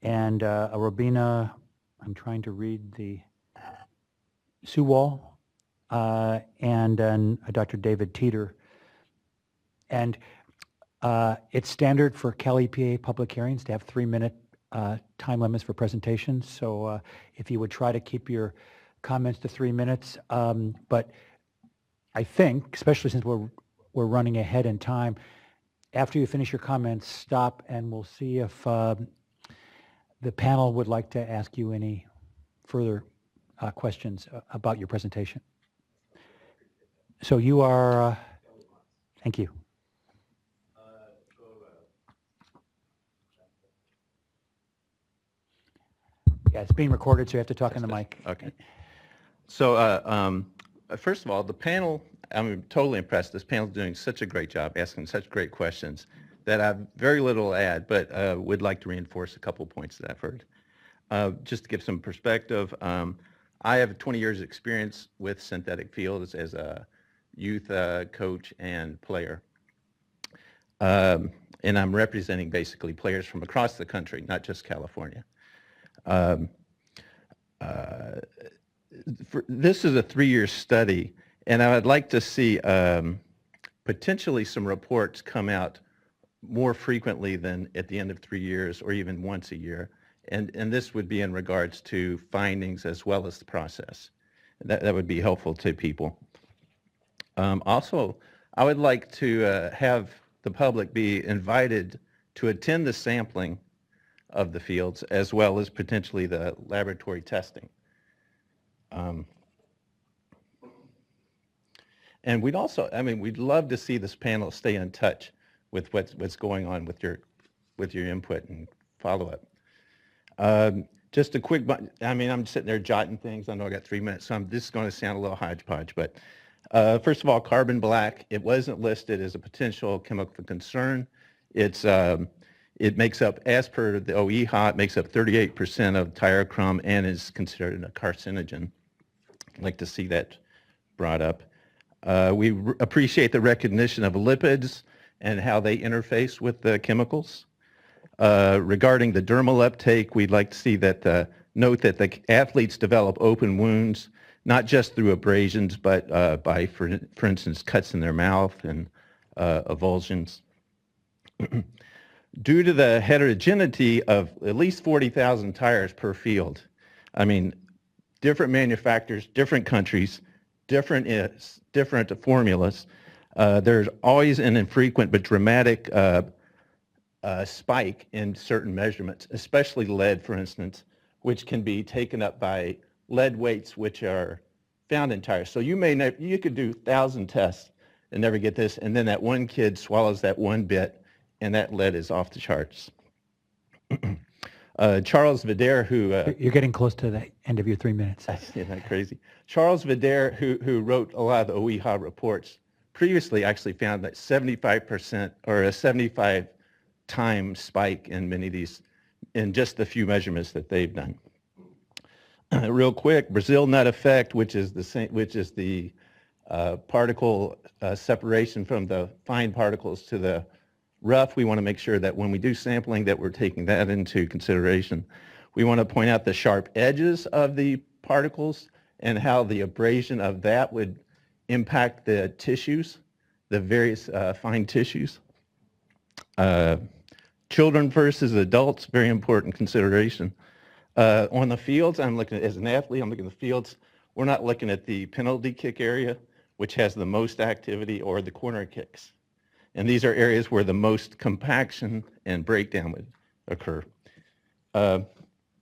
and a Robina, I'm trying to read the Sewall, and then a Dr. David Teeter. And it's standard for Kelly PA public hearings to have 3-minute time limits for presentations. So if you would try to keep your comments to 3 minutes, but I think, especially since we're running ahead in time, after you finish your comments, stop and we'll see if the panel would like to ask you any further questions about your presentation. So you are, thank you. Yeah, it's being recorded, so you have to talk in the mic. Okay. So first of all, the panel, I'm totally impressed. This panel's doing such a great job, asking such great questions that I have very little to add, but would like to reinforce a couple points that I've heard. Just to give some perspective, I have 20 years experience with synthetic fields as a youth coach and player. And I'm representing basically players from across the country, not just California. This is a 3-year study, and I would like to see potentially some reports come out more frequently than at the end of 3 years or even once a year. And this would be in regards to findings as well as the process. That would be helpful to people. Also, I would like to have the public be invited to attend the sampling of the fields as well as potentially the laboratory testing. And we'd also, we'd love to see this panel stay in touch with what's going on with your input and follow-up. Just a quick, I'm sitting there jotting things. I know I got 3 minutes, so I'm just going to sound a little hodgepodge. But first of all, carbon black, it wasn't listed as a potential chemical concern. It makes up, as per the OEHHA, it makes up 38% of tire crumb and is considered a carcinogen. I'd like to see that brought up. We appreciate the recognition of lipids and how they interface with the chemicals. Regarding the dermal uptake, we'd like to see that note that the athletes develop open wounds, not just through abrasions, but by, for instance, cuts in their mouth and avulsions. Due to the heterogeneity of at least 40,000 tires per field, different manufacturers, different countries, different formulas, there's always an infrequent but dramatic spike in certain measurements, especially lead, for instance, which can be taken up by lead weights which are found in tires. So you could do 1,000 tests and never get this, and then that one kid swallows that one bit, and that lead is off the charts. Charles Videre, who You're getting close to the end of your 3 minutes. isn't that crazy? Charles Videre, who wrote a lot of the OEHHA reports, previously actually found that 75% or a 75 time spike in many of these, in just the few measurements that they've done. Real quick, Brazil nut effect, which is the particle separation from the fine particles to the rough. We want to make sure that when we do sampling that we're taking that into consideration. We want to point out the sharp edges of the particles and how the abrasion of that would impact the tissues, the various fine tissues. Children versus adults, very important consideration. On the fields, I'm looking at, as an athlete, I'm looking at the fields. We're not looking at the penalty kick area, which has the most activity, or the corner kicks. And these are areas where the most compaction and breakdown would occur.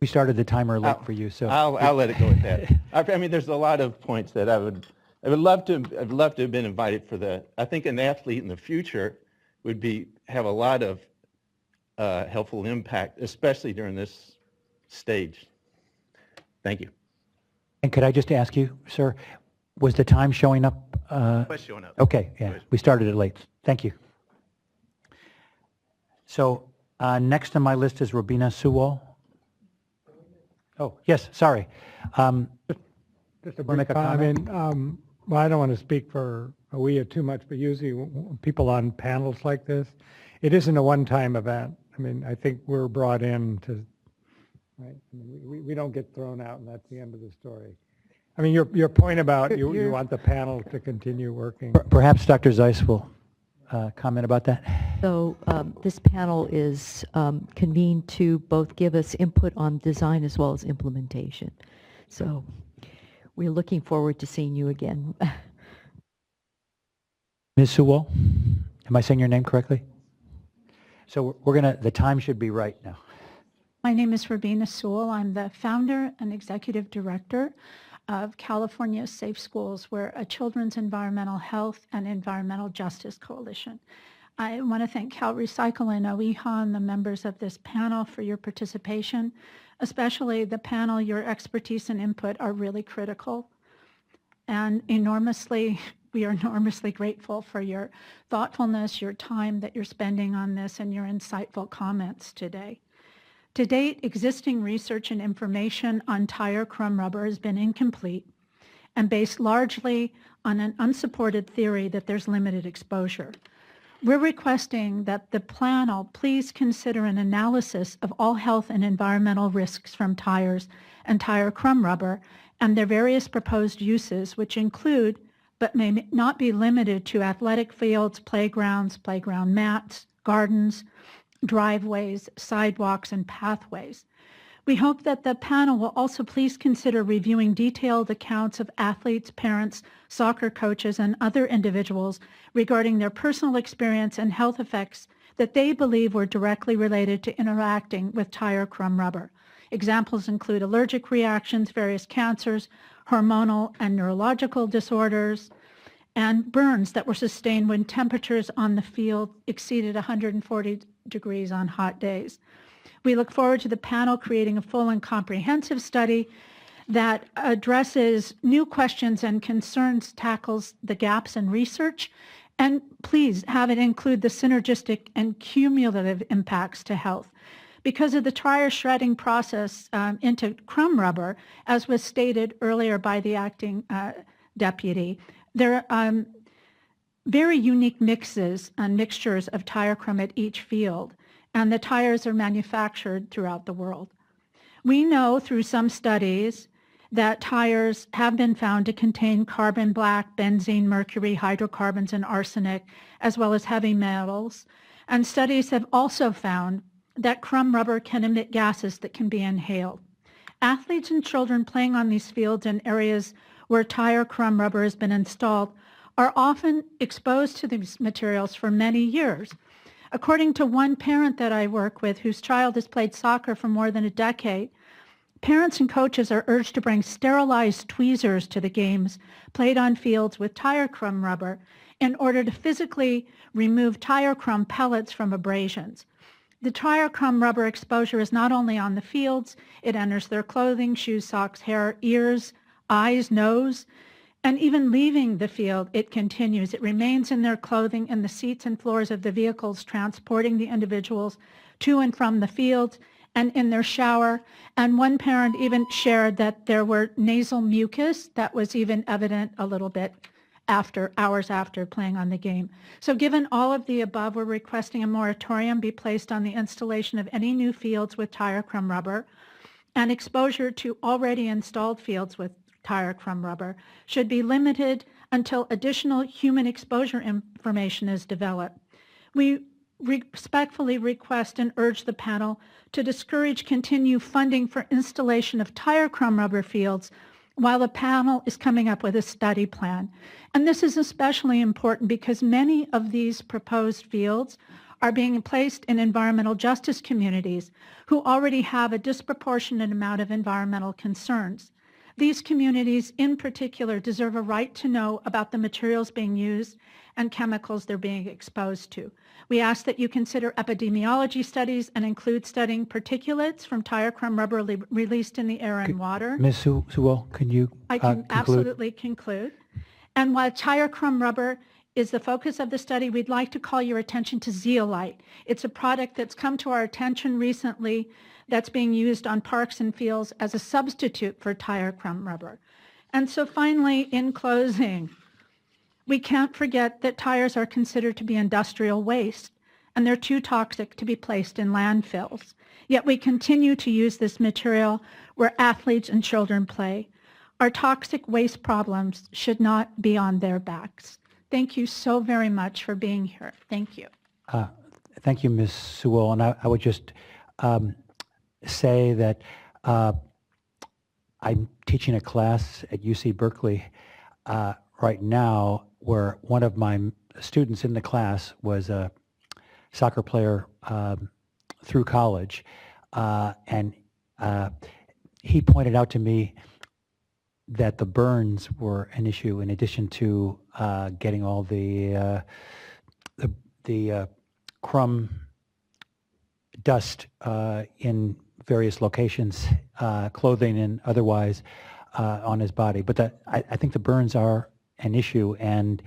We started the timer late for you, so I'll let it go at that. I mean, there's a lot of points that I'd love to have been invited for that. I think an athlete in the future would have a lot of helpful impact, especially during this stage. Thank you. And could I just ask you, sir, was the time showing up? Was showing up. Okay, yeah, we started it late. Thank you. So next on my list is Robina Sewell. Oh, yes, sorry. Just a Wanna make brief a comment? comment. Well, I don't want to speak for OEHHA too much, but usually people on panels like this, it isn't a one-time event. I mean, I think we're brought in to, right? I mean, we don't get thrown out and that's the end of the story. I mean, your point about you want the panel to continue working. Perhaps Dr. Zeiss will comment about that. So this panel is convened to both give us input on design as well as implementation. So we're looking forward to seeing you again. Ms. Sewell, am I saying your name correctly? So the time should be right now. My name is Robina Sewell. I'm the founder and executive director of California Safe Schools. We're a children's environmental health and environmental justice coalition. I want to thank Cal Recycle and OEHHA and the members of this panel for your participation, especially the panel. Your expertise and input are really critical, and we are enormously grateful for your thoughtfulness, your time that you're spending on this, and your insightful comments today. To date, existing research and information on tire crumb rubber has been incomplete and based largely on an unsupported theory that there's limited exposure. We're requesting that the panel please consider an analysis of all health and environmental risks from tires and tire crumb rubber and their various proposed uses, which include, but may not be limited to, athletic fields, playgrounds, playground mats, gardens, driveways, sidewalks, and pathways. We hope that the panel will also please consider reviewing detailed accounts of athletes, parents, soccer coaches, and other individuals regarding their personal experience and health effects that they believe were directly related to interacting with tire crumb rubber. Examples include allergic reactions, various cancers, hormonal and neurological disorders, and burns that were sustained when temperatures on the field exceeded 140 degrees on hot days. We look forward to the panel creating a full and comprehensive study that addresses new questions and concerns, tackles the gaps in research, and please have it include the synergistic and cumulative impacts to health. Because of the tire shredding process into crumb rubber, as was stated earlier by the acting deputy, there are very unique mixes and mixtures of tire crumb at each field, and the tires are manufactured throughout the world. We know through some studies that tires have been found to contain carbon black, benzene, mercury, hydrocarbons, and arsenic, as well as heavy metals. And studies have also found that crumb rubber can emit gases that can be inhaled. Athletes and children playing on these fields in areas where tire crumb rubber has been installed are often exposed to these materials for many years. According to one parent that I work with whose child has played soccer for more than a decade, parents and coaches are urged to bring sterilized tweezers to the games played on fields with tire crumb rubber in order to physically remove tire crumb pellets from abrasions. The tire crumb rubber exposure is not only on the fields, it enters their clothing, shoes, socks, hair, ears, eyes, nose, and even leaving the field, it continues. It remains in their clothing and the seats and floors of the vehicles transporting the individuals to and from the field and in their shower. And one parent even shared that there were nasal mucus that was even evident a little bit hours after playing on the game. So given all of the above, we're requesting a moratorium be placed on the installation of any new fields with tire crumb rubber, and exposure to already installed fields with tire crumb rubber should be limited until additional human exposure information is developed. We respectfully request and urge the panel to discourage continued funding for installation of tire crumb rubber fields while the panel is coming up with a study plan. And this is especially important because many of these proposed fields are being placed in environmental justice communities who already have a disproportionate amount of environmental concerns. These communities in particular deserve a right to know about the materials being used and chemicals they're being exposed to. We ask that you consider epidemiology studies and include studying particulates from tire crumb rubber released in the air and water. Ms. Sewell, can you I can conclude? absolutely conclude. And while tire crumb rubber is the focus of the study, we'd like to call your attention to zeolite. It's a product that's come to our attention recently that's being used on parks and fields as a substitute for tire crumb rubber. And so finally, in closing, we can't forget that tires are considered to be industrial waste, and they're too toxic to be placed in landfills. Yet we continue to use this material where athletes and children play. Our toxic waste problems should not be on their backs. Thank you so very much for being here. Thank you. Thank you, Ms. Sewell. And I would just say that I'm teaching a class at UC Berkeley right now where one of my students in the class was a soccer player through college. And he pointed out to me that the burns were an issue in addition to getting all the crumb dust in various locations, clothing and otherwise, on his body. But I think the burns are an issue, and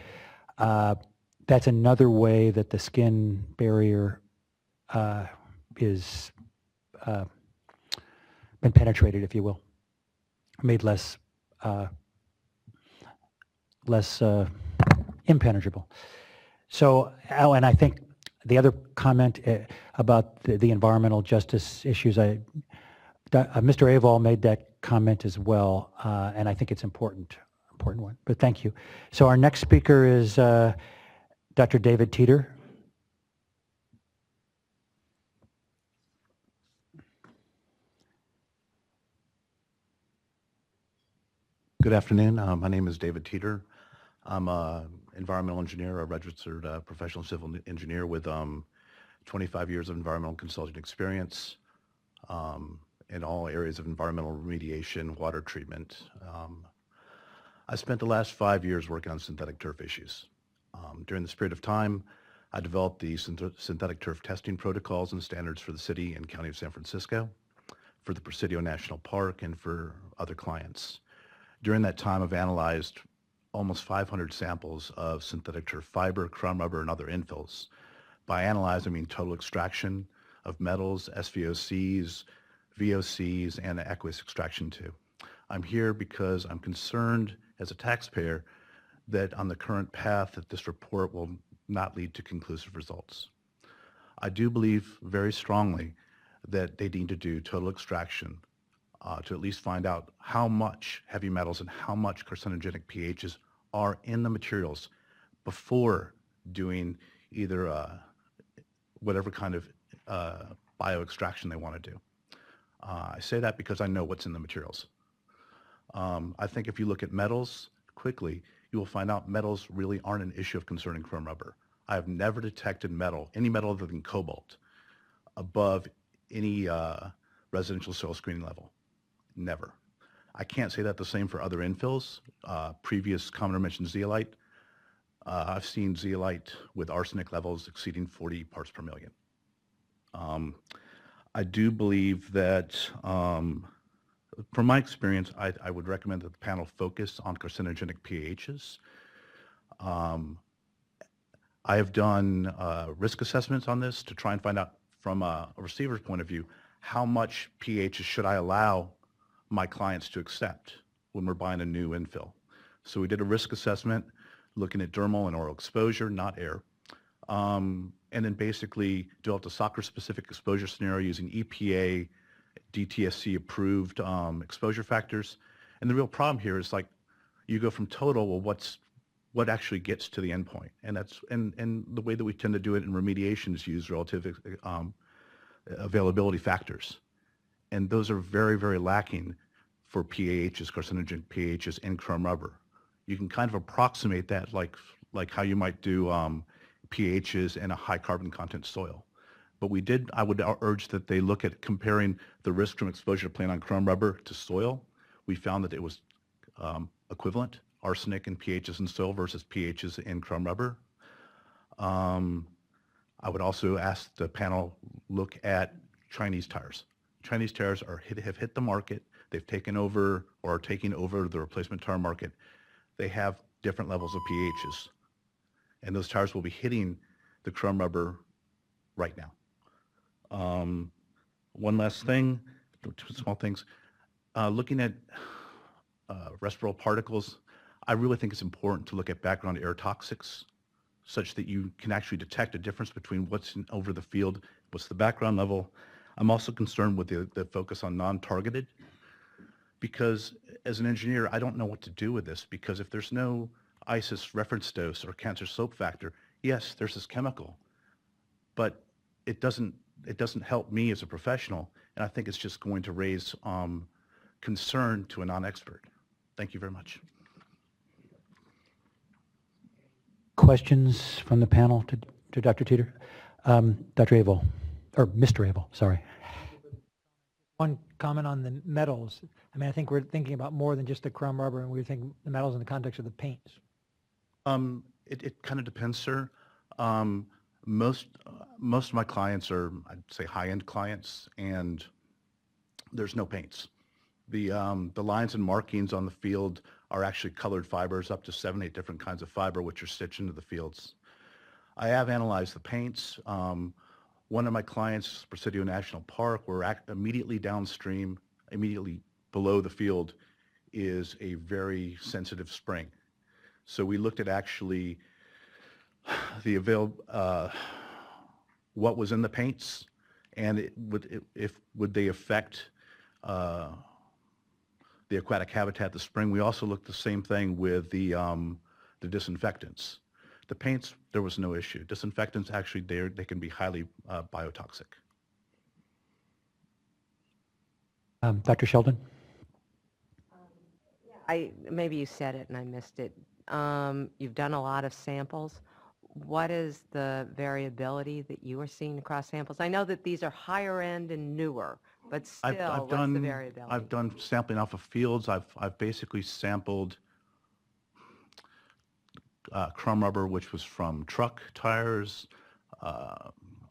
that's another way that the skin barrier is been penetrated, if you will, made less impenetrable. So, and I think the other comment about the environmental justice issues, Mr. Aval made that comment as well, and I think it's important one. But thank you. So our next speaker is Dr. David Teeter. Good afternoon. My name is David Teeter. I'm an environmental engineer, a registered professional civil engineer with 25 years of environmental consulting experience in all areas of environmental remediation, water treatment. I spent the last 5 years working on synthetic turf issues. During this period of time, I developed the synthetic turf testing protocols and standards for the city and county of San Francisco, for the Presidio National Park, and for other clients. During that time, I've analyzed almost 500 samples of synthetic turf fiber, crumb rubber, and other infills. By analyze, I mean total extraction of metals, SVOCs, VOCs, and aqueous extraction too. I'm here because I'm concerned as a taxpayer that on the current path that this report will not lead to conclusive results. I do believe very strongly that they need to do total extraction to at least find out how much heavy metals and how much carcinogenic pHs are in the materials before doing either whatever kind of bioextraction they want to do. I say that because I know what's in the materials. I think if you look at metals quickly, you will find out metals really aren't an issue of concern in crumb rubber. I have never detected metal, any metal other than cobalt, above any residential soil screening level. Never. I can't say that the same for other infills. Previous commenter mentioned zeolite. I've seen zeolite with arsenic levels exceeding 40 parts per million. I do believe that, from my experience, I would recommend that the panel focus on carcinogenic pHs. I have done risk assessments on this to try and find out from a receiver's point of view, how much pHs should I allow my clients to accept when we're buying a new infill. So we did a risk assessment looking at dermal and oral exposure, not air. And then basically developed a soccer-specific exposure scenario using EPA, DTSC approved exposure factors. And the real problem here is, like, you go from total, well, what actually gets to the endpoint? And that's and the way that we tend to do it in remediation is use relative availability factors. And those are very, very lacking for PAHs, carcinogenic PAHs, in chrome rubber. You can kind of approximate that like how you might do pHs in a high carbon content soil. But I would urge that they look at comparing the risk from exposure to plant on chrome rubber to soil. We found that it was equivalent, arsenic and pHs in soil versus pHs in chrome rubber. I would also ask the panel look at Chinese tires. Chinese tires have hit the market. They've taken over or are taking over the replacement tire market. They have different levels of pHs. And those tires will be hitting the chrome rubber right now. One last thing, two small things. Looking at respirable particles, I really think it's important to look at background air toxics such that you can actually detect a difference between what's over the field, what's the background level. I'm also concerned with the focus on non-targeted, because as an engineer, I don't know what to do with this, because if there's no ISIS reference dose or cancer slope factor, yes, there's this chemical, but it doesn't help me as a professional, and I think it's just going to raise concern to a non-expert. Thank you very much. Questions from the panel to Dr. Teeter? Dr. Abel, or Mr. Abel, sorry. One comment on the metals. I mean, I think we're thinking about more than just the chrome rubber, and we're thinking the metals in the context of the paints. It kind of depends, sir. Most of my clients are, I'd say, high-end clients, and there's no paints. The lines and markings on the field are actually colored fibers, up to 7, 8 different kinds of fiber, which are stitched into the fields. I have analyzed the paints. One of my clients, Presidio National Park, we're immediately downstream, immediately below the field, is a very sensitive spring. So we looked at actually what was in the paints, and would they affect the aquatic habitat, the spring. We also looked the same thing with the disinfectants. The paints, there was no issue. Disinfectants, actually, they can be highly biotoxic. Dr. Sheldon? Maybe you said it and I missed it. You've done a lot of samples. What is the variability that you are seeing across samples? I know that these are higher end and newer, but still, what's the variability? I've done sampling off of fields. I've basically sampled chrome rubber, which was from truck tires,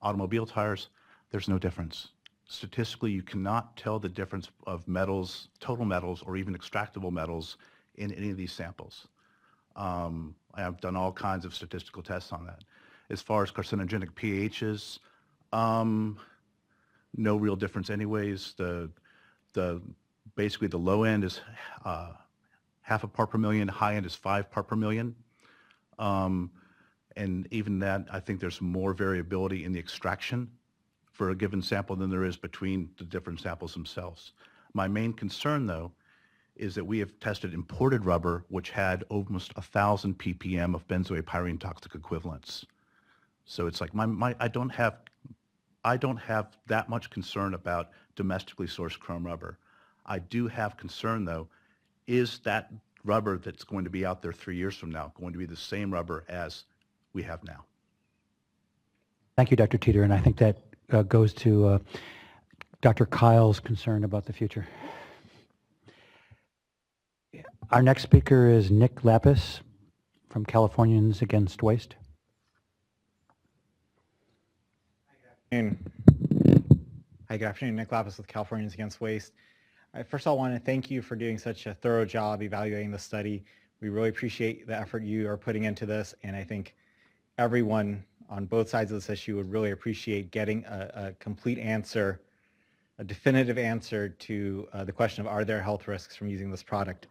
automobile tires. There's no difference. Statistically, you cannot tell the difference of metals, total metals, or even extractable metals in any of these samples. I've done all kinds of statistical tests on that. As far as carcinogenic pHs, no real difference anyways. Basically the low end is half a part per million, high end is 5 part per million. And even that, I think there's more variability in the extraction for a given sample than there is between the different samples themselves. My main concern, though, is that we have tested imported rubber, which had almost 1,000 ppm of benzoate toxic equivalents. So it's like I don't have that much concern about domestically sourced chrome rubber. I do have concern, though, is that rubber that's going to be out there 3 years from now going to be the same rubber as we have now? Thank you, Dr. Teeter, and I think that goes to Dr. Kyle's concern about the future. Our next speaker is Nick Lapis from Californians Against Waste. Hi, good afternoon. Nick Lapis with Californians Against Waste. First of all, I want to thank you for doing such a thorough job evaluating the study. We really appreciate the effort you are putting into this, and I think everyone on both sides of this issue would really appreciate getting a complete answer, a definitive answer to the question of are there health risks from using this product.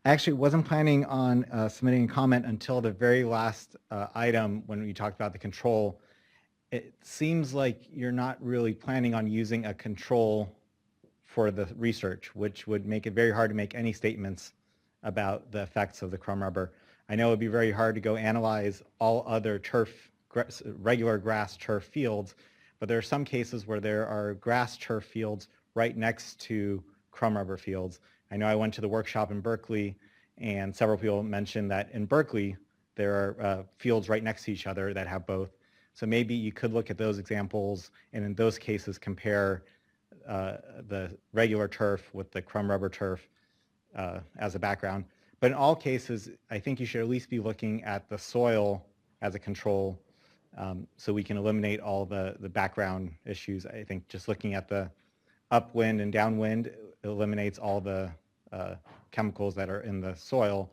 I actually wasn't planning on submitting a comment until the very last item when we talked about the control. It seems like you're not really planning on using a control for the research, which would make it very hard to make any statements about the effects of the crumb rubber. I know it would be very hard to go analyze all other turf, regular grass turf fields, but there are some cases where there are grass turf fields right next to crumb rubber fields. I know I went to the workshop in Berkeley, and several people mentioned that in Berkeley there are fields right next to each other that have both. So maybe you could look at those examples and in those cases compare the regular turf with the crumb rubber turf as a background. But in all cases, I think you should at least be looking at the soil as a control so we can eliminate all the background issues. I think just looking at the upwind and downwind eliminates all the chemicals that are in the soil.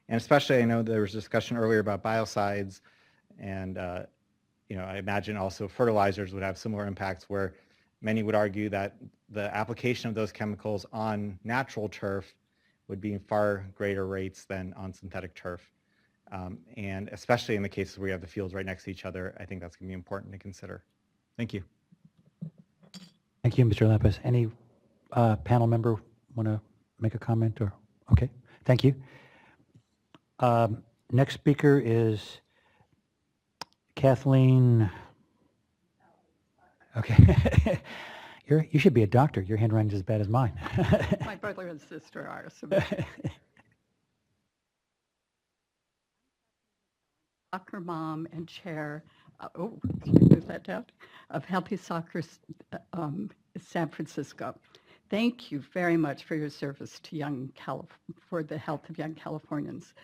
And especially, I know there was discussion earlier about biocides, and I imagine also fertilizers would have similar impacts where many would argue that the application of those chemicals on natural turf would be in far greater rates than on synthetic turf. And especially in the cases where you have the fields right next to each other, I think that's going to be important to consider. Thank you. Thank you, Mr. Lapis. Any panel member want to make a comment? Or okay, thank you. Next speaker is Kathleen. Okay. You should be a doctor. Your handwriting is as bad as mine. My brother and sister are. So soccer mom and chair, move that down, of Healthy Soccer San Francisco. Thank you very much for your service to for the health of young Californians.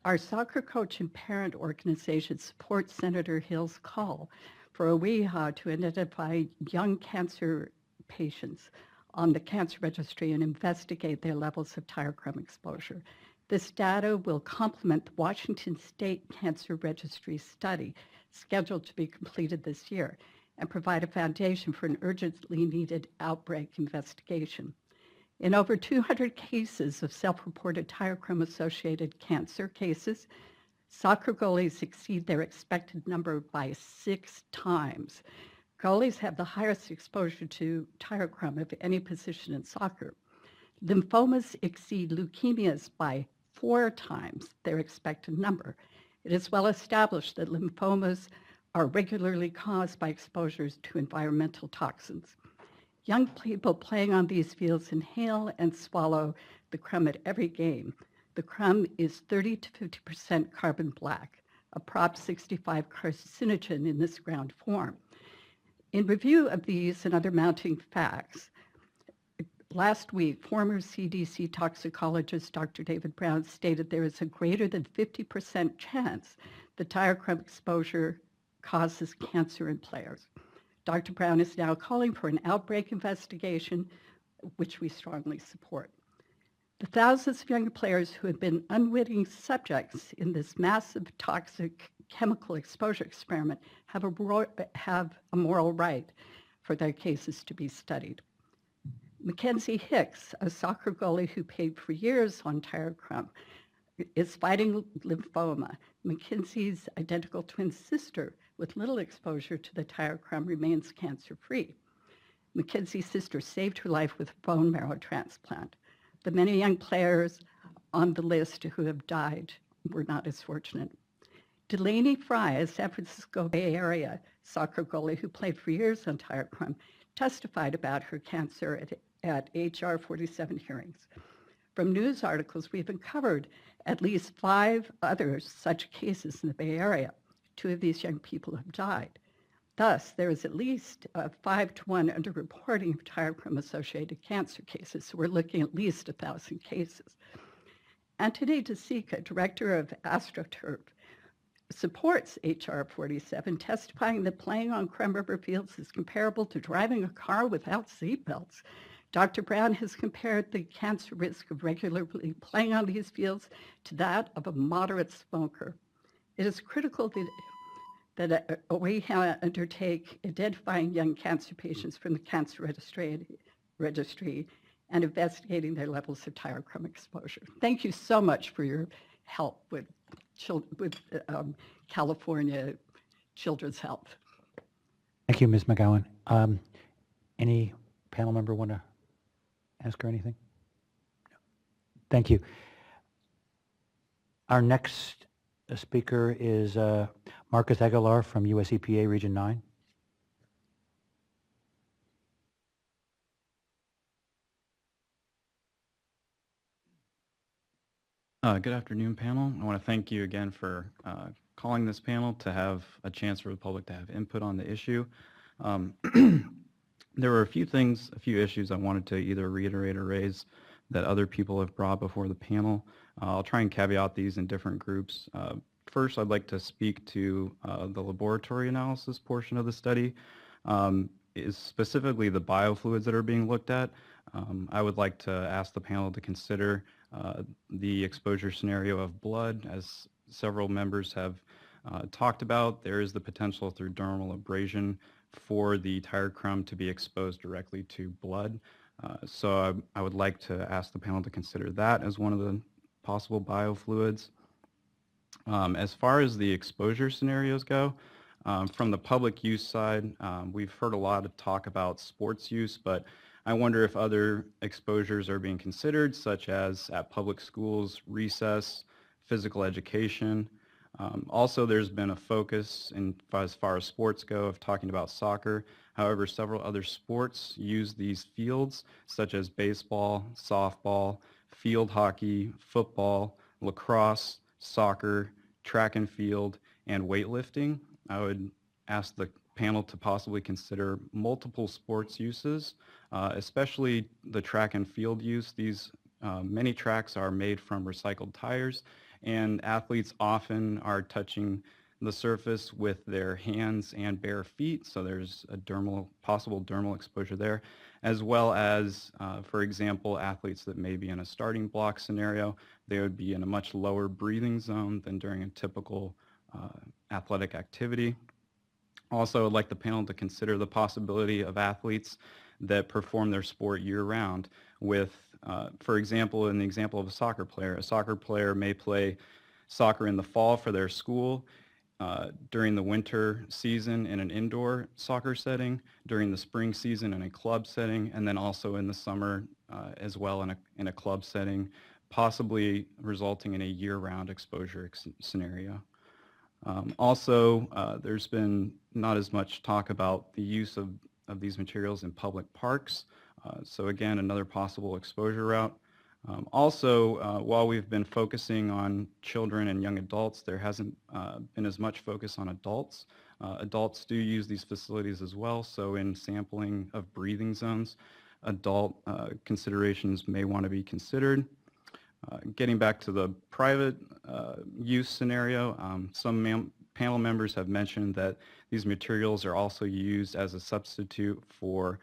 Our soccer coach and parent organization supports Senator Hill's call for OEHHA to identify young cancer patients on the cancer registry and investigate their levels of tire crumb exposure. This data will complement the Washington State Cancer Registry study scheduled to be completed this year and provide a foundation for an urgently needed outbreak investigation. In over 200 cases of self-reported tire crumb-associated cancer cases, soccer goalies exceed their expected number by 6 times. Goalies have the highest exposure to tire crumb of any position in soccer. Lymphomas exceed leukemias by 4 times their expected number. It is well established that lymphomas are regularly caused by exposures to environmental toxins. Young people playing on these fields inhale and swallow the crumb at every game. The crumb is 30 to 50% carbon black, a Prop 65 carcinogen in this ground form. In review of these and other mounting facts, last week, former CDC toxicologist Dr. David Brown stated there is a greater than 50% chance that tire crumb exposure causes cancer in players. Dr. Brown is now calling for an outbreak investigation, which we strongly support. The thousands of young players who have been unwitting subjects in this massive toxic chemical exposure experiment have a moral right for their cases to be studied. Mackenzie Hicks, a soccer goalie who played for years on tire crumb, is fighting lymphoma. Mackenzie's identical twin sister with little exposure to the tire crumb remains cancer-free. Mackenzie's sister saved her life with a bone marrow transplant. The many young players on the list who have died were not as fortunate. Delaney Fry, a San Francisco Bay Area soccer goalie who played for years on tire crumb, testified about her cancer at HR 47 hearings. From news articles, we've uncovered at least 5 other such cases in the Bay Area. 2 of these young people have died. Thus, there is at least a 5-to-1 underreporting of tire crumb-associated cancer cases. So we're looking at least 1,000 cases. Anthony DeSica, director of AstroTurf, supports H.R. 47, testifying that playing on Crumb River fields is comparable to driving a car without seatbelts. Dr. Brown has compared the cancer risk of regularly playing on these fields to that of a moderate smoker. It is critical that OEHHA undertake identifying young cancer patients from the cancer registry and investigating their levels of tire crumb exposure. Thank you so much for your help with California children's health. Thank you, Ms. McGowan. Any panel member want to ask her anything? No. Thank you. Our next speaker is Marcus Aguilar from US EPA Region 9. Good afternoon, panel. I want to thank you again for calling this panel to have a chance for the public to have input on the issue. There were a few issues I wanted to either reiterate or raise that other people have brought before the panel. I'll try and caveat these in different groups. First, I'd like to speak to the laboratory analysis portion of the study, is specifically the biofluids that are being looked at. I would like to ask the panel to consider the exposure scenario of blood. As several members have talked about, there is the potential through dermal abrasion for the tire crumb to be exposed directly to blood. So I would like to ask the panel to consider that as one of the possible biofluids. As far as the exposure scenarios go, from the public use side, we've heard a lot of talk about sports use, but I wonder if other exposures are being considered, such as at public schools, recess, physical education. Also, there's been a focus, as far as sports go, of talking about soccer. However, several other sports use these fields, such as baseball, softball, field hockey, football, lacrosse, soccer, track and field, and weightlifting. I would ask the panel to possibly consider multiple sports uses, especially the track and field use. These many tracks are made from recycled tires, and athletes often are touching the surface with their hands and bare feet, so there's a possible dermal exposure there, as well as, for example, athletes that may be in a starting block scenario. They would be in a much lower breathing zone than during a typical athletic activity. Also, I'd like the panel to consider the possibility of athletes that perform their sport year-round with, for example, in the example of a soccer player may play soccer in the fall for their school, during the winter season in an indoor soccer setting, during the spring season in a club setting, and then also in the summer as well in a club setting, possibly resulting in a year-round exposure scenario. Also, there's been not as much talk about the use of these materials in public parks. So again, another possible exposure route. Also, while we've been focusing on children and young adults, there hasn't been as much focus on adults. Adults do use these facilities as well, so in sampling of breathing zones, adult considerations may want to be considered. Getting back to the private use scenario, some panel members have mentioned that these materials are also used as a substitute for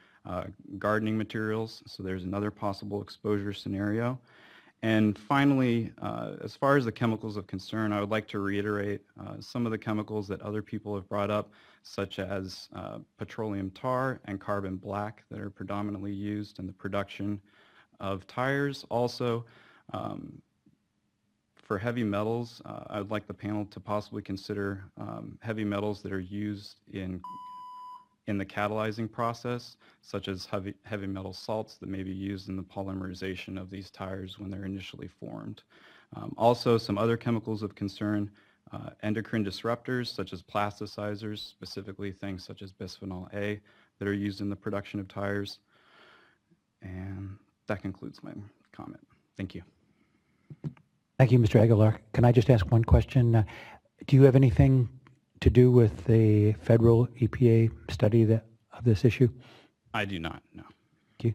gardening materials, so there's another possible exposure scenario. And finally, as far as the chemicals of concern, I would like to reiterate some of the chemicals that other people have brought up, such as petroleum tar and carbon black that are predominantly used in the production of tires. Also, for heavy metals, I would like the panel to possibly consider heavy metals that are used in the catalyzing process, such as heavy metal salts that may be used in the polymerization of these tires when they're initially formed. Also, some other chemicals of concern, endocrine disruptors such as plasticizers, specifically things such as bisphenol A that are used in the production of tires. And that concludes my comment. Thank you. Thank you, Mr. Aguilar. Can I just ask one question? Do you have anything to do with the federal EPA study of this issue? I do not, no. Thank you.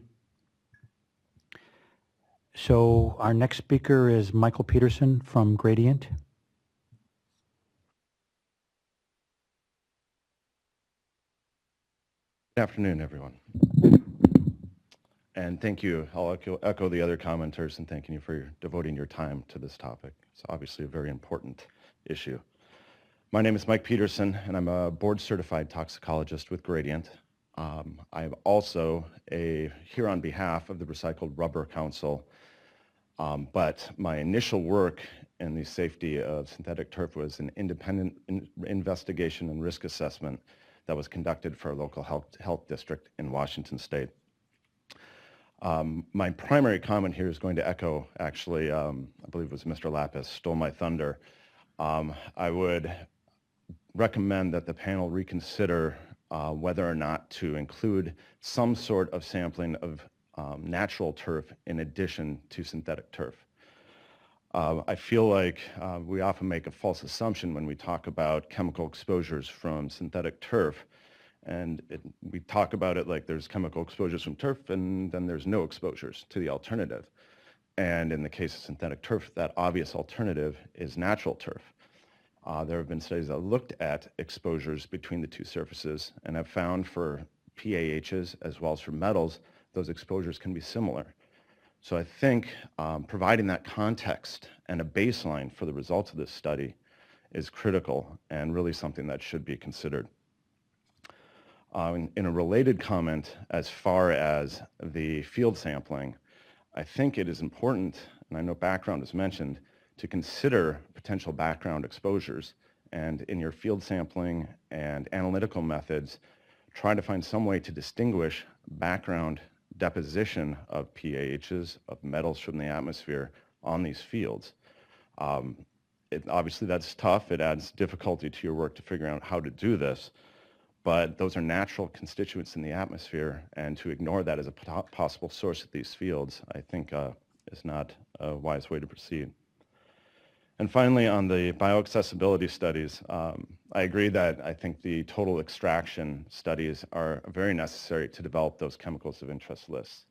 So our next speaker is Michael Peterson from Gradient. Good afternoon, everyone. And thank you. I'll echo the other commenters and thanking you for devoting your time to this topic. It's obviously a very important issue. My name is Mike Peterson, and I'm a board-certified toxicologist with Gradient. I'm also here on behalf of the Recycled Rubber Council, but my initial work in the safety of synthetic turf was an independent investigation and risk assessment that was conducted for a local health district in Washington State. My primary comment here is going to echo, actually, I believe it was Mr. Lapis, stole my thunder. I would recommend that the panel reconsider whether or not to include some sort of sampling of natural turf in addition to synthetic turf. I feel like we often make a false assumption when we talk about chemical exposures from synthetic turf. And we talk about it like there's chemical exposures from turf and then there's no exposures to the alternative. And in the case of synthetic turf, that obvious alternative is natural turf. There have been studies that looked at exposures between the two surfaces and have found for PAHs as well as for metals, those exposures can be similar. So I think providing that context and a baseline for the results of this study is critical and really something that should be considered. In a related comment, as far as the field sampling, I think it is important, and I know background is mentioned, to consider potential background exposures. And in your field sampling and analytical methods, try to find some way to distinguish background deposition of PAHs, of metals from the atmosphere on these fields. Obviously that's tough. It adds difficulty to your work to figure out how to do this. But those are natural constituents in the atmosphere, and to ignore that as a possible source of these fields, I think is not a wise way to proceed. And finally, on the bioaccessibility studies, I agree that I think the total extraction studies are very necessary to develop those chemicals of interest lists.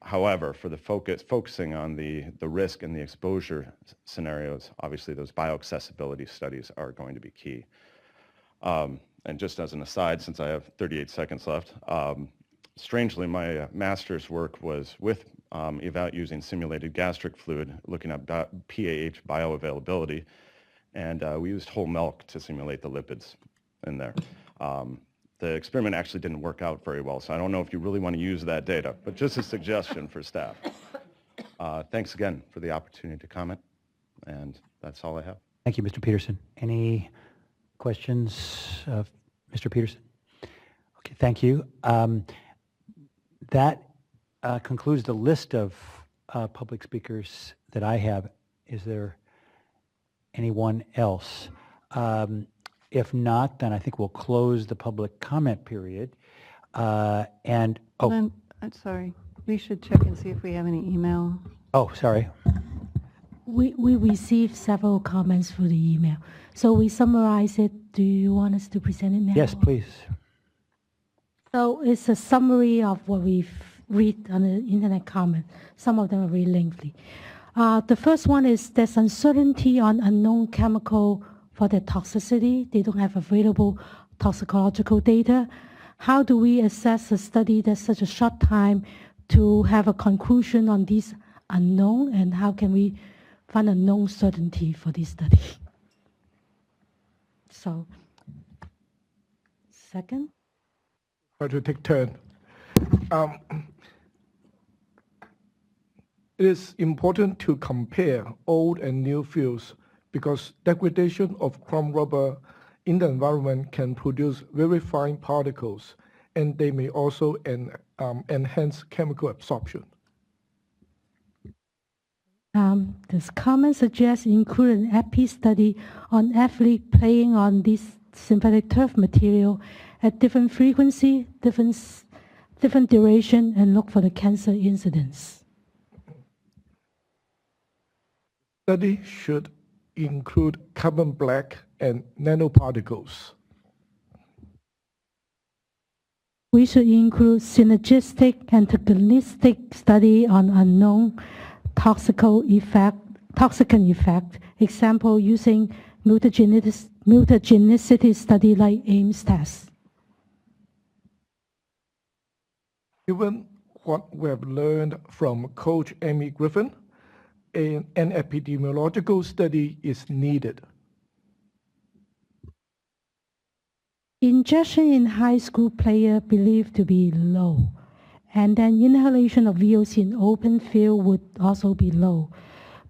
However, for the focusing on the risk and the exposure scenarios, obviously those bioaccessibility studies are going to be key. And just as an aside, since I have 38 seconds left, strangely, my master's work was with using simulated gastric fluid, looking at PAH bioavailability, and we used whole milk to simulate the lipids in there. The experiment actually didn't work out very well, so I don't know if you really want to use that data, but just a suggestion for staff. Thanks again for the opportunity to comment, and that's all I have. Thank you, Mr. Peterson. Any questions of Mr. Peterson? Okay, thank you. That concludes the list of public speakers that I have. Is there anyone else? If not, then I think we'll close the public comment period. I'm sorry, we should check and see if we have any email. Oh, sorry. We received several comments through the email. So we summarize it. Do you want us to present it now? Yes, please. So it's a summary of what we've read on the internet comment. Some of them are really lengthy. The first one is there's uncertainty on unknown chemical for their toxicity. They don't have available toxicological data. How do we assess a study that's such a short time to have a conclusion on these unknown, and how can we find a known certainty for this study? So, second. Try to take turn. It is important to compare old and new fuels because degradation of chrome rubber in the environment can produce very fine particles, and they may also enhance chemical absorption. This comment suggests include an epi study on athlete playing on this synthetic turf material at different frequency, different duration, and look for the cancer incidence. Study should include carbon black and nanoparticles. We should include synergistic antagonistic study on unknown toxicant effect, example using mutagenicity study like Ames test. Given what we have learned from Coach Amy Griffin, an epidemiological study is needed. Injection in high school player believed to be low. And then inhalation of VOC in open field would also be low.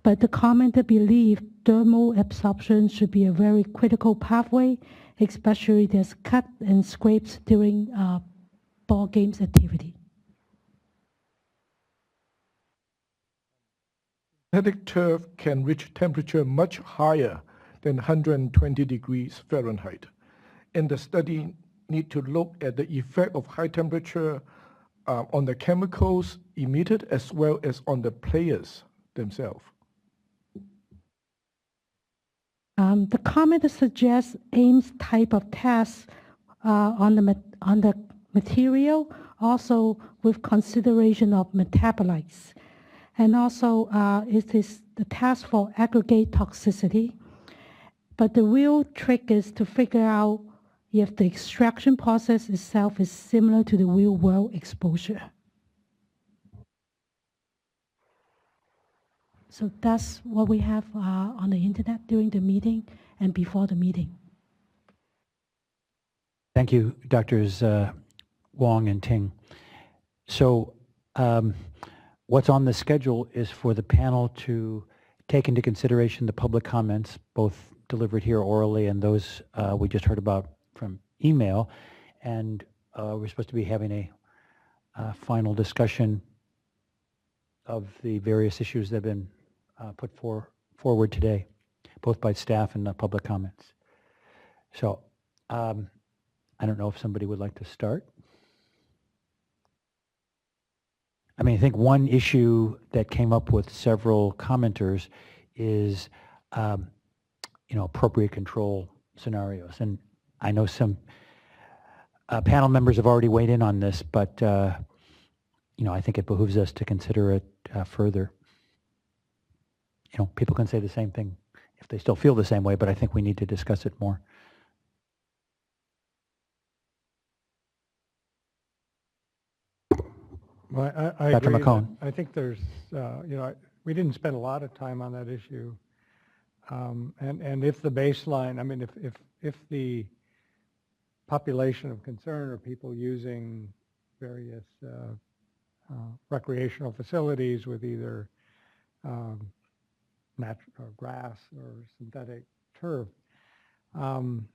But the commenter believed thermal absorption should be a very critical pathway, especially there's cut and scrapes during ball games activity. Synthetic turf can reach temperature much higher than 120 degrees Fahrenheit. And the study need to look at the effect of high temperature on the chemicals emitted as well as on the players themselves. The commenter suggests Ames type of tests on the material, also with consideration of metabolites. And also it is the test for aggregate toxicity. But the real trick is to figure out if the extraction process itself is similar to the real world exposure. So that's what we have on the internet during the meeting and before the meeting. Thank you, Drs. Wong and Ting. So what's on the schedule is for the panel to take into consideration the public comments, both delivered here orally and those we just heard about from email. And we're supposed to be having a final discussion of the various issues that have been put forward today, both by staff and the public comments. So I don't know if somebody would like to start. I mean, I think one issue that came up with several commenters is, appropriate control scenarios. And I know some panel members have already weighed in on this, but, I think it behooves us to consider it further. People can say the same thing if they still feel the same way, but I think we need to discuss it more. Well, I Dr. agree McCone. that I think there's, we didn't spend a lot of time on that issue. And if the baseline, I mean, if the population of concern are people using various recreational facilities with either natural grass or synthetic turf, I'm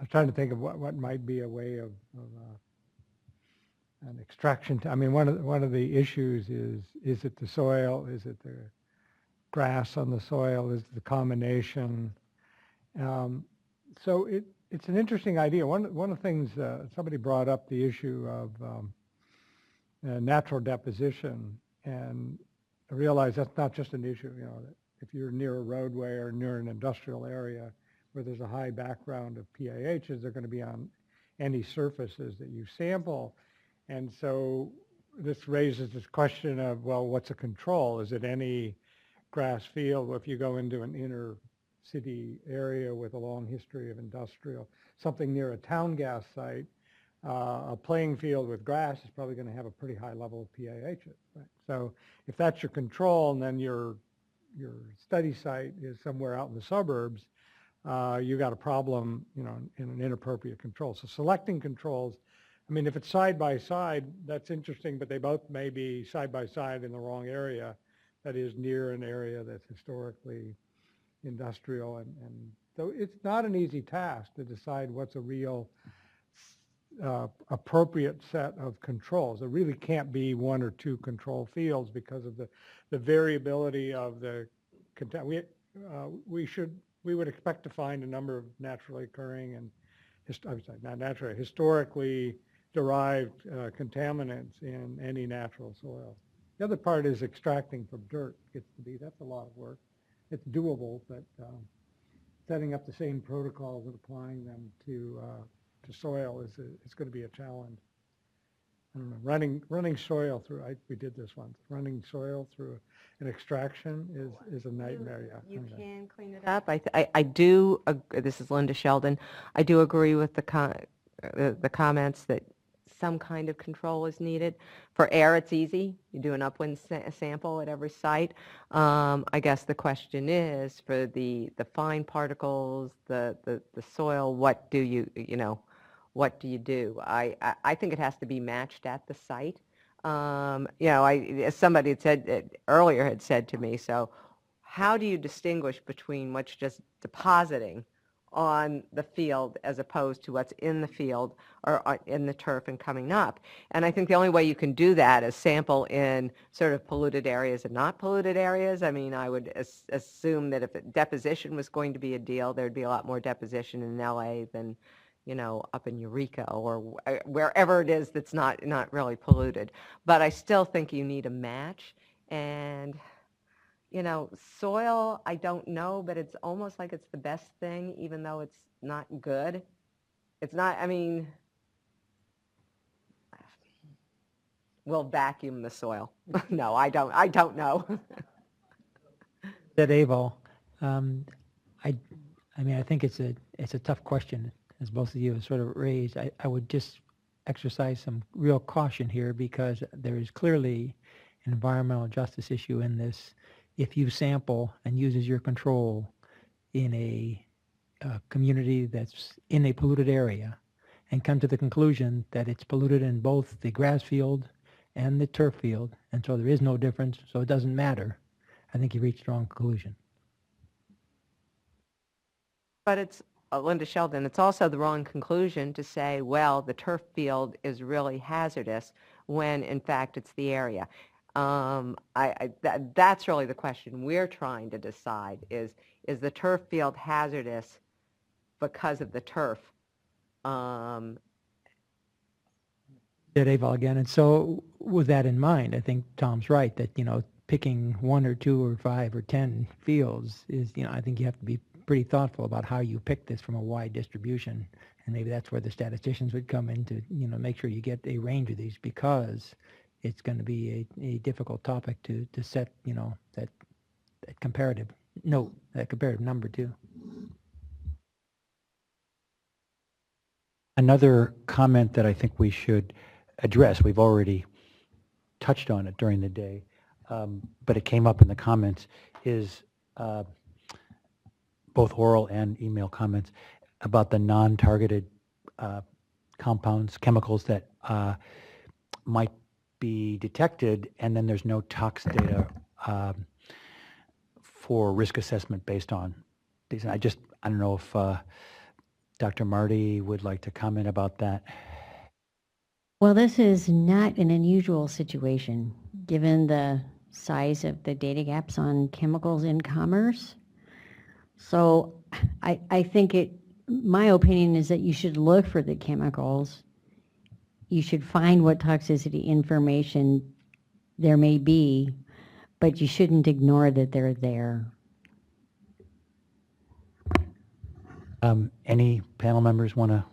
trying to think of what might be a way of an extraction. I mean, one of the issues is it the soil? Is it the grass on the soil? Is it the combination? So it's an interesting idea. One of the things somebody brought up the issue of natural deposition, and I realize that's not just an issue. If you're near a roadway or near an industrial area where there's a high background of PAHs, they're going to be on any surfaces that you sample. And so this raises this question of, well, what's a control? Is it any grass field? Well, if you go into an inner city area with a long history of industrial, something near a town gas site, a playing field with grass is probably going to have a pretty high level of PAHs. Right? So if that's your control, and then your study site is somewhere out in the suburbs, you got a problem, in an inappropriate control. So selecting controls, I mean, if it's side by side, that's interesting, but they both may be side by side in the wrong area, that is near an area that's historically industrial. And so it's not an easy task to decide what's a real appropriate set of controls. There really can't be one or two control fields because of the variability of the content. We would expect to find a number of naturally occurring and historically derived contaminants in any natural soil. The other part is extracting from dirt. That's a lot of work. It's doable, but setting up the same protocols and applying them to soil is going to be a challenge. I don't know, running soil through, we did this once, running soil through an extraction is a nightmare. You can clean it up. I do, this is Linda Sheldon, I do agree with the comments that some kind of control is needed. For air, it's easy. You do an upwind sample at every site. I guess the question is for the fine particles, the soil, what do you do? I think it has to be matched at the site. As somebody had said earlier had said to me, so how do you distinguish between what's just depositing on the field as opposed to what's in the field or in the turf and coming up? And I think the only way you can do that is sample in sort of polluted areas and not polluted areas. I mean, I would assume that if deposition was going to be a deal, there'd be a lot more deposition in LA than up in Eureka or wherever it is that's not really polluted. But I still think you need a match. And, soil, I don't know, but it's almost like it's the best thing, even though it's not good. It's not, I mean, we'll vacuum the soil. No, I don't know. That Aval, I mean, I think it's a tough question, as both of you have sort of raised. I would just exercise some real caution here because there is clearly an environmental justice issue in this. If you sample and use as your control in a community that's in a polluted area and come to the conclusion that it's polluted in both the grass field and the turf field, and so there is no difference, so it doesn't matter, I think you reached the wrong conclusion. But it's, Linda Sheldon, it's also the wrong conclusion to say, well, the turf field is really hazardous when, in fact, it's the area. That's really the question we're trying to decide is the turf field hazardous because of the turf? That Aval again, and so with that in mind, I think Tom's right that, picking 1 or 2 or 5 or 10 fields is, I think you have to be pretty thoughtful about how you pick this from a wide distribution, and maybe that's where the statisticians would come in to, make sure you get a range of these because it's going to be a difficult topic to set, that comparative note, that comparative number too. Another comment that I think we should address, we've already touched on it during the day, but it came up in the comments, is both oral and email comments about the non-targeted compounds, chemicals that might be detected, and then there's no tox data for risk assessment based on these. And I don't know if Dr. Marty would like to comment about that. Well, this is not an unusual situation, given the size of the data gaps on chemicals in commerce. So I think my opinion is that you should look for the chemicals. You should find what toxicity information there may be, but you shouldn't ignore that they're there. Any panel members want to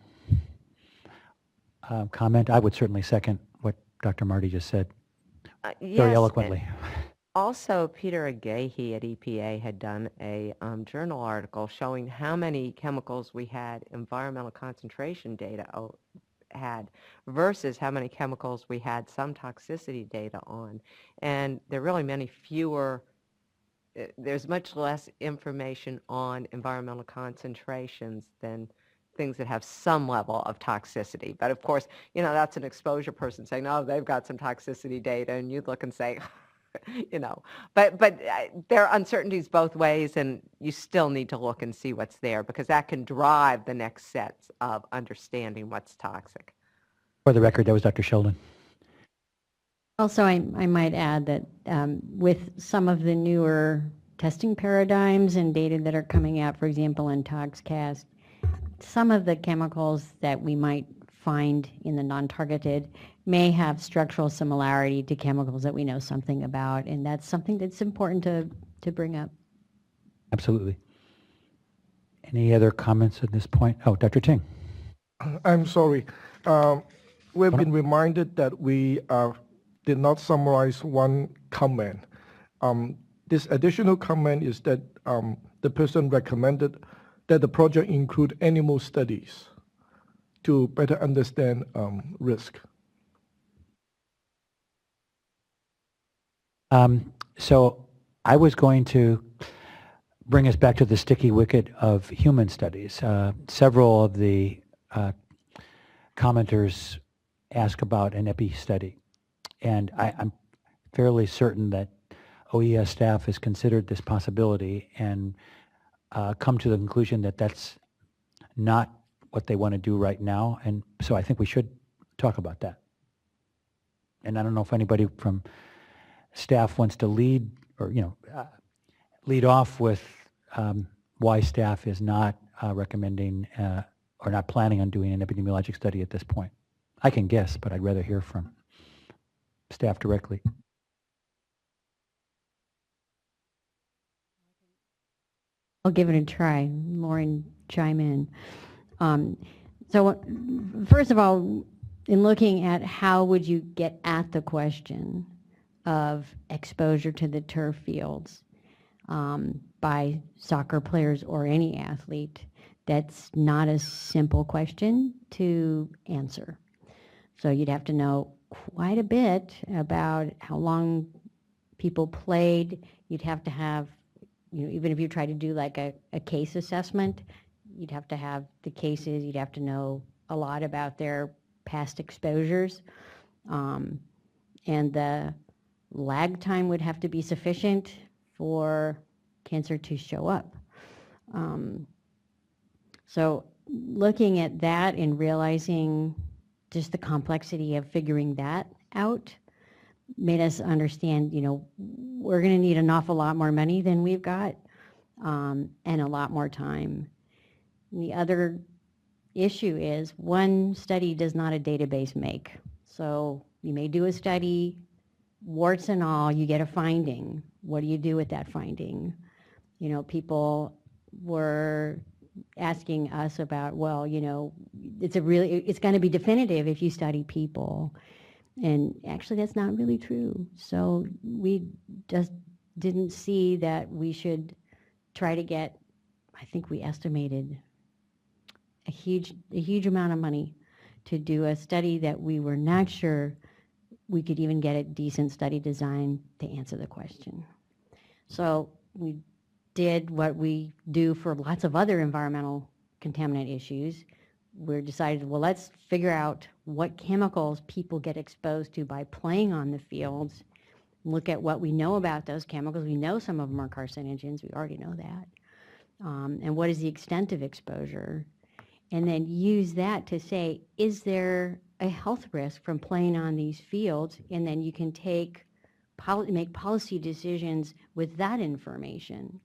comment? I would certainly second what Dr. Marty just said very eloquently. Also, Peter Agahi at EPA had done a journal article showing how many chemicals we had environmental concentration data had versus how many chemicals we had some toxicity data on. And there are really many fewer, there's much less information on environmental concentrations than things that have some level of toxicity. But of course, that's an exposure person saying, oh, they've got some toxicity data, and you'd look and say, but there are uncertainties both ways, and you still need to look and see what's there because that can drive the next sets of understanding what's toxic. For the record, that was Dr. Sheldon. Also, I might add that with some of the newer testing paradigms and data that are coming out, for example, in ToxCast, some of the chemicals that we might find in the non-targeted may have structural similarity to chemicals that we know something about, and that's something that's important to bring up. Absolutely. Any other comments at this point? Oh, Dr. Ting. I'm sorry. We've been reminded that we did not summarize one comment. This additional comment is that the person recommended that the project include animal studies to better understand risk. So I was going to bring us back to the sticky wicket of human studies. Several of the commenters ask about an epi study, and I'm fairly certain that OEHHA staff has considered this possibility and come to the conclusion that that's not what they want to do right now, and so I think we should talk about that. And I don't know if anybody from staff wants to lead, or lead off with why staff is not recommending or not planning on doing an epidemiologic study at this point. I can guess, but I'd rather hear from staff directly. I'll give it a try. Lauren, chime in. So first of all, in looking at how would you get at the question of exposure to the turf fields by soccer players or any athlete, that's not a simple question to answer. So you'd have to know quite a bit about how long people played. You'd have to have, even if you try to do like a case assessment, you'd have to have the cases, you'd have to know a lot about their past exposures. And the lag time would have to be sufficient for cancer to show up. So looking at that and realizing just the complexity of figuring that out made us understand, we're going to need an awful lot more money than we've got, and a lot more time. And the other issue is one study does not a database make. So you may do a study, warts and all, you get a finding. What do you do with that finding? People were asking us about, well, it's going to be definitive if you study people. And actually that's not really true. So we just didn't see that we should try to get, I think we estimated a huge amount of money to do a study that we were not sure we could even get a decent study design to answer the question. So we did what we do for lots of other environmental contaminant issues. We decided, well, let's figure out what chemicals people get exposed to by playing on the fields. Look at what we know about those chemicals. We know some of them are carcinogens. We already know that. And what is the extent of exposure? And then use that to say, is there a health risk from playing on these fields? And then you can make policy decisions with that information.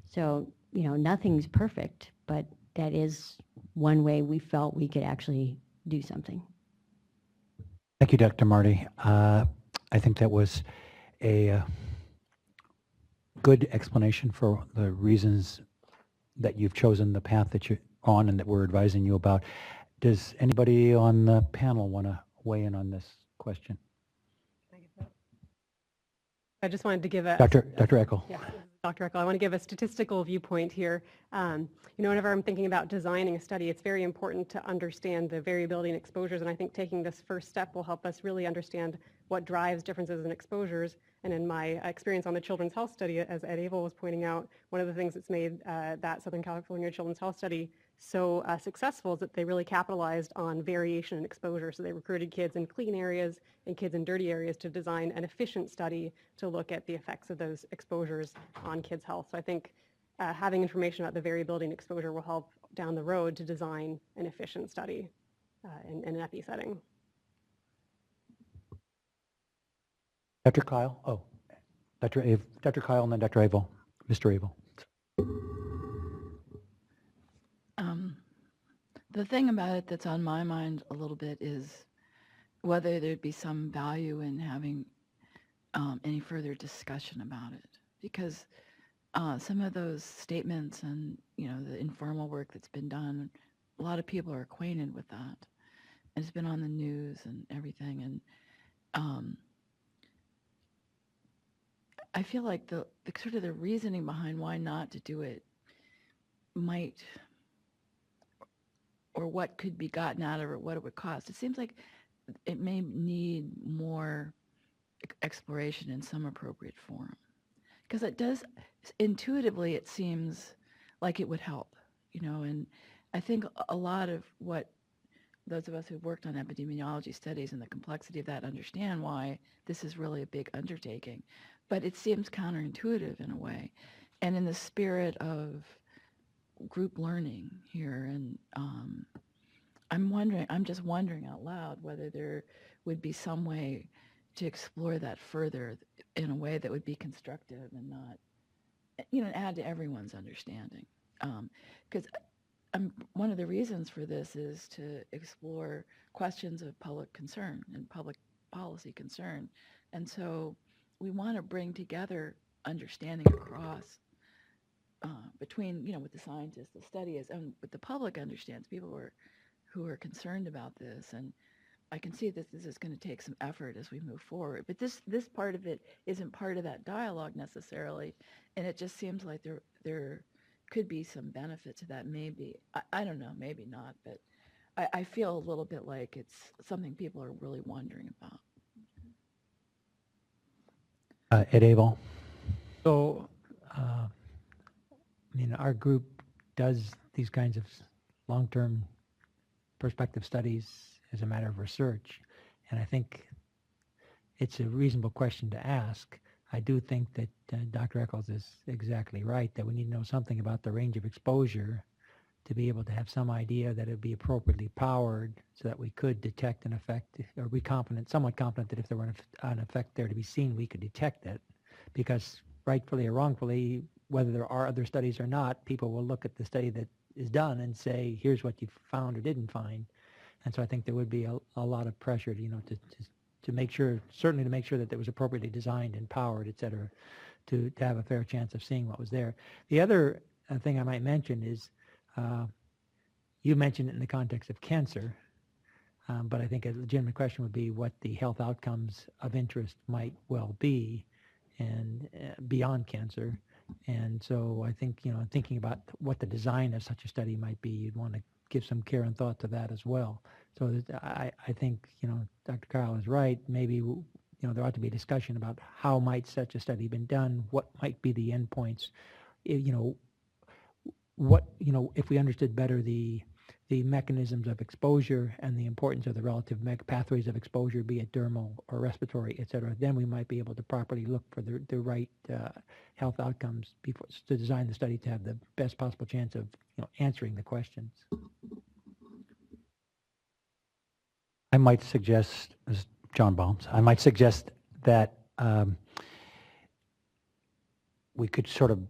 So, nothing's perfect, but that is one way we felt we could actually do something. Thank you, Dr. Marty. I think that was a good explanation for the reasons that you've chosen the path that you're on and that we're advising you about. Does anybody on the panel want to weigh in on this question? I just wanted to give a... Dr. Eckel. Yeah, Dr. Eckel, I want to give a statistical viewpoint here. Whenever I'm thinking about designing a study, it's very important to understand the variability in exposures, and I think taking this first step will help us really understand what drives differences in exposures. And in my experience on the Children's Health Study, as Ed Abel was pointing out, one of the things that's made that Southern California Children's Health Study so successful is that they really capitalized on variation in exposure. So they recruited kids in clean areas and kids in dirty areas to design an efficient study to look at the effects of those exposures on kids' health. So I think having information about the variability in exposure will help down the road to design an efficient study in an epi setting. Dr. Kyle? Oh, Dr. Kyle and then Dr. Abel. Mr. Abel. The thing about it that's on my mind a little bit is whether there'd be some value in having any further discussion about it, because some of those statements and the informal work that's been done, a lot of people are acquainted with that, and it's been on the news and everything, and I feel like the sort of the reasoning behind why not to do it might, or what could be gotten out of it, what it would cost. It seems like it may need more exploration in some appropriate forum. Because it does, intuitively, it seems like it would help, and I think a lot of what those of us who've worked on epidemiology studies and the complexity of that understand why this is really a big undertaking. But it seems counterintuitive in a way. And in the spirit of group learning here, and I'm just wondering out loud whether there would be some way to explore that further in a way that would be constructive and not, add to everyone's understanding. Because one of the reasons for this is to explore questions of public concern and public policy concern. And so we want to bring together understanding across between, what the scientists, the study is, and what the public understands, people who are concerned about this. And I can see that this is going to take some effort as we move forward. But this part of it isn't part of that dialogue necessarily, and it just seems like there could be some benefit to that. Maybe I don't know, maybe not, but I feel a little bit like it's something people are really wondering about. Ed Abel. So, our group does these kinds of long-term perspective studies as a matter of research, and I think it's a reasonable question to ask. I do think that Dr. Eccles is exactly right, that we need to know something about the range of exposure to be able to have some idea that it would be appropriately powered so that we could detect an effect, or be confident, somewhat confident that if there were an effect there to be seen, we could detect it. Because rightfully or wrongfully, whether there are other studies or not, people will look at the study that is done and say, here's what you found or didn't find. And so I think there would be a lot of pressure, to make sure, certainly to make sure that it was appropriately designed and powered, et cetera, to have a fair chance of seeing what was there. The other thing I might mention is, you mentioned it in the context of cancer, but I think a legitimate question would be what the health outcomes of interest might well be, and beyond cancer. And so I think, thinking about what the design of such a study might be, you'd want to give some care and thought to that as well. So I think, Dr. Kyle is right. Maybe, there ought to be a discussion about how might such a study been done, what might be the endpoints, if we understood better the mechanisms of exposure and the importance of the relative pathways of exposure, be it dermal or respiratory, et cetera, then we might be able to properly look for the right health outcomes before, to design the study to have the best possible chance of answering the questions. I might suggest, this is John Baums, I might suggest that we could sort of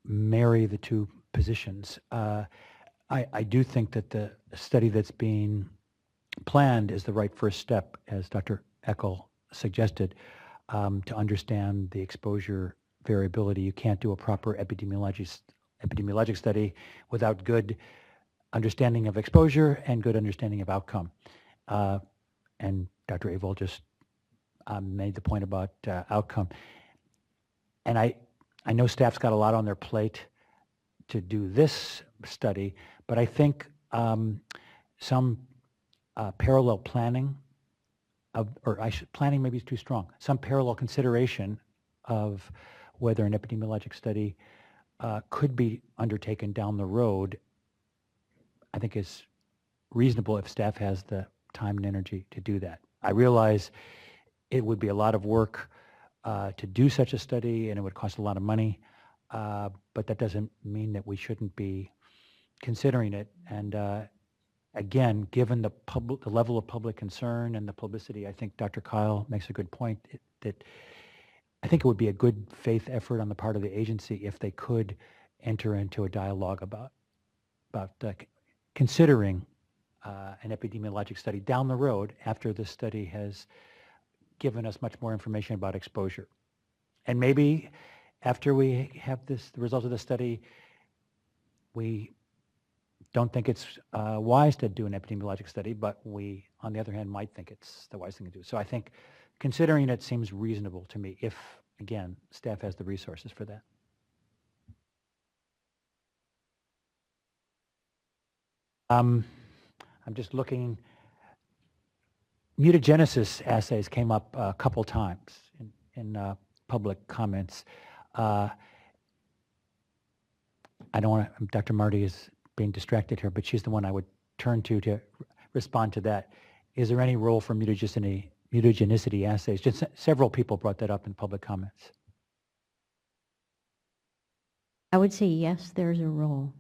marry the two positions. I do think that the study that's being planned is the right first step, as Dr. Eckel suggested, to understand the exposure variability. You can't do a proper epidemiologic study without good understanding of exposure and good understanding of outcome. And Dr. Abel just made the point about outcome. And I know staff's got a lot on their plate to do this study, but I think some parallel planning planning maybe is too strong. Some parallel consideration of whether an epidemiologic study could be undertaken down the road, I think is reasonable if staff has the time and energy to do that. I realize it would be a lot of work to do such a study, and it would cost a lot of money, but that doesn't mean that we shouldn't be considering it. And again, given the level of public concern and the publicity, I think Dr. Kyle makes a good point that I think it would be a good faith effort on the part of the agency if they could enter into a dialogue about considering an epidemiologic study down the road after this study has given us much more information about exposure. And maybe after we have the results of the study, we don't think it's wise to do an epidemiologic study, but we, on the other hand, might think it's the wise thing to do. So I think considering it seems reasonable to me if, again, staff has the resources for that. I'm just looking. Mutagenesis assays came up a couple times in public comments. I don't want to, Dr. Marty is being distracted here, but she's the one I would turn to respond to that. Is there any role for mutagenicity assays? Just several people brought that up in public comments. I would say yes, there's a role.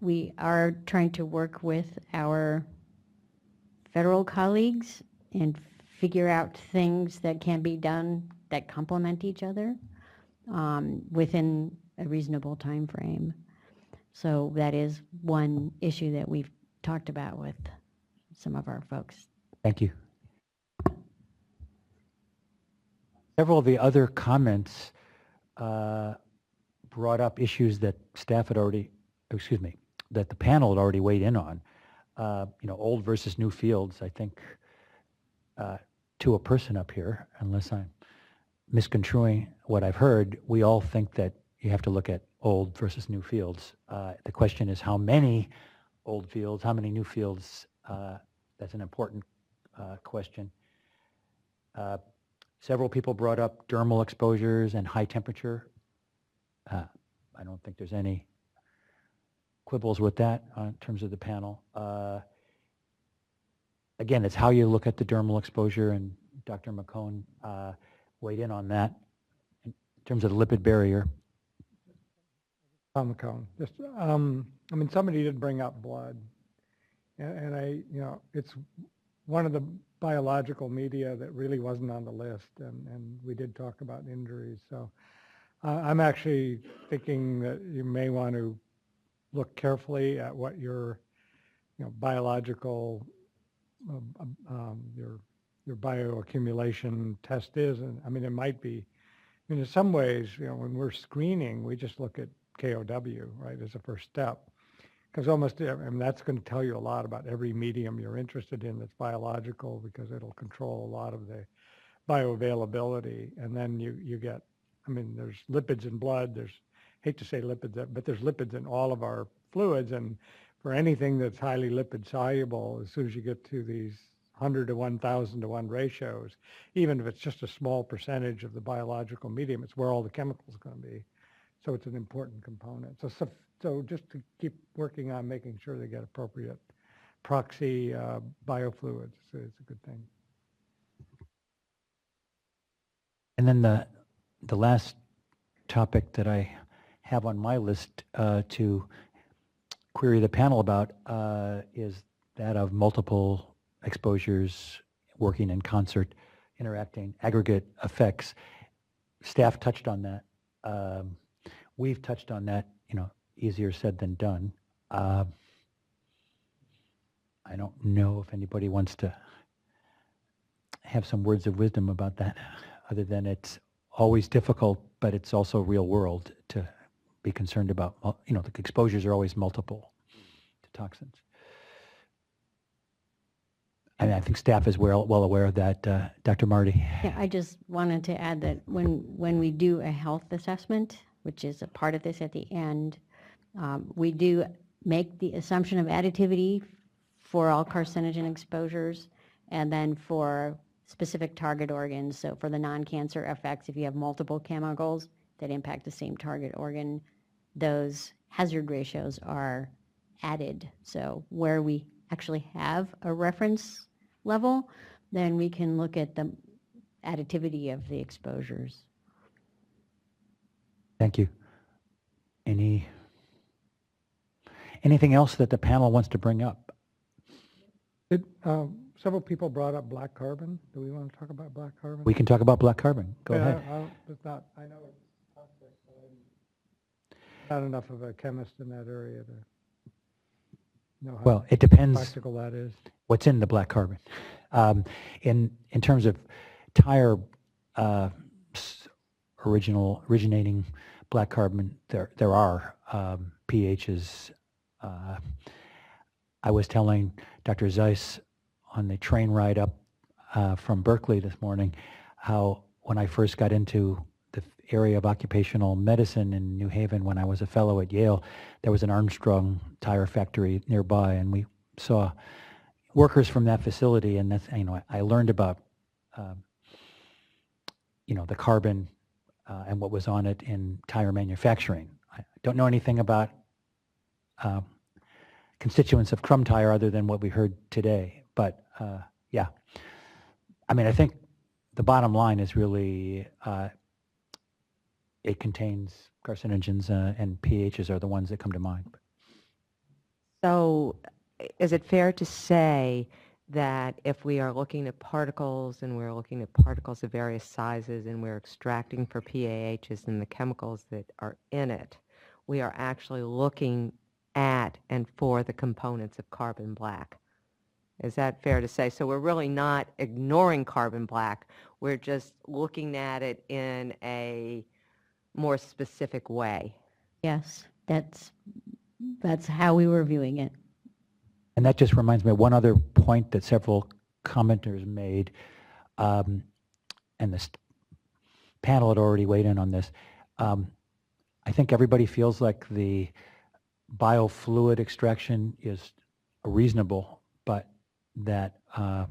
We are trying to work with our federal colleagues and figure out things that can be done that complement each other within a reasonable time frame. So that is one issue that we've talked about with some of our folks. Thank you. Several of the other comments brought up issues that staff had already, excuse me, that the panel had already weighed in on. Old versus new fields, I think, to a person up here, unless I'm misconstruing what I've heard, we all think that you have to look at old versus new fields. The question is how many old fields, how many new fields? That's an important question. Several people brought up dermal exposures and high temperature. I don't think there's any quibbles with that in terms of the panel. Again, it's how you look at the dermal exposure, and Dr. McCone weighed in on that in terms of the lipid barrier. Tom McCone, just, I mean, somebody did bring up blood, and it's one of the biological media that really wasn't on the list, and we did talk about injuries. So I'm actually thinking that you may want to look carefully at what your, biological, your bioaccumulation test is. And I mean, it might be, in some ways, when we're screening, we just look at KOW, right, as a first step. Because almost, that's going to tell you a lot about every medium you're interested in that's biological, because it'll control a lot of the bioavailability. And then you get, there's lipids in blood. There's, hate to say lipids, but there's lipids in all of our fluids. And for anything that's highly lipid soluble, as soon as you get to these 100 to 1,000 to 1 ratios, even if it's just a small percentage of the biological medium, it's where all the chemicals are going to be. So it's an important component. So just to keep working on making sure they get appropriate proxy biofluids, so it's a good thing. And then the last topic that I have on my list to query the panel about is that of multiple exposures working in concert, interacting, aggregate effects. Staff touched on that. We've touched on that, easier said than done. I don't know if anybody wants to have some words of wisdom about that, other than it's always difficult, but it's also real world to be concerned about. The exposures are always multiple to toxins. I mean, I think staff is well aware of that. Dr. Marty? Yeah, I just wanted to add that when we do a health assessment, which is a part of this at the end, we do make the assumption of additivity for all carcinogen exposures, and then for specific target organs. So for the non-cancer effects, if you have multiple chemicals that impact the same target organ, those hazard ratios are added. So where we actually have a reference level, then we can look at the additivity of the exposures. Thank you. Anything else that the panel wants to bring up? Several people brought up black carbon. Do we want to talk about black carbon? We can talk about black carbon. Go ahead. I know it's toxic, but I'm not enough of a chemist in that area to know how it depends practical that is. What's in the black carbon. In terms of tire originating black carbon, there are pHs. I was telling Dr. Zeiss on the train ride up from Berkeley this morning how when I first got into the area of occupational medicine in New Haven when I was a fellow at Yale, there was an Armstrong tire factory nearby, and we saw workers from that facility, and that's, I learned about the carbon and what was on it in tire manufacturing. I don't know anything about constituents of crumb tire other than what we heard today. But yeah, I mean, I think the bottom line is really it contains carcinogens and pHs are the ones that come to mind. So is it fair to say that if we are looking at particles and we're looking at particles of various sizes and we're extracting for PAHs and the chemicals that are in it, we are actually looking at and for the components of carbon black? Is that fair to say? So we're really not ignoring carbon black. We're just looking at it in a more specific way. Yes, that's how we were viewing it. And that just reminds me of one other point that several commenters made, and this panel had already weighed in on this. I think everybody feels like the biofluid extraction is reasonable, but that a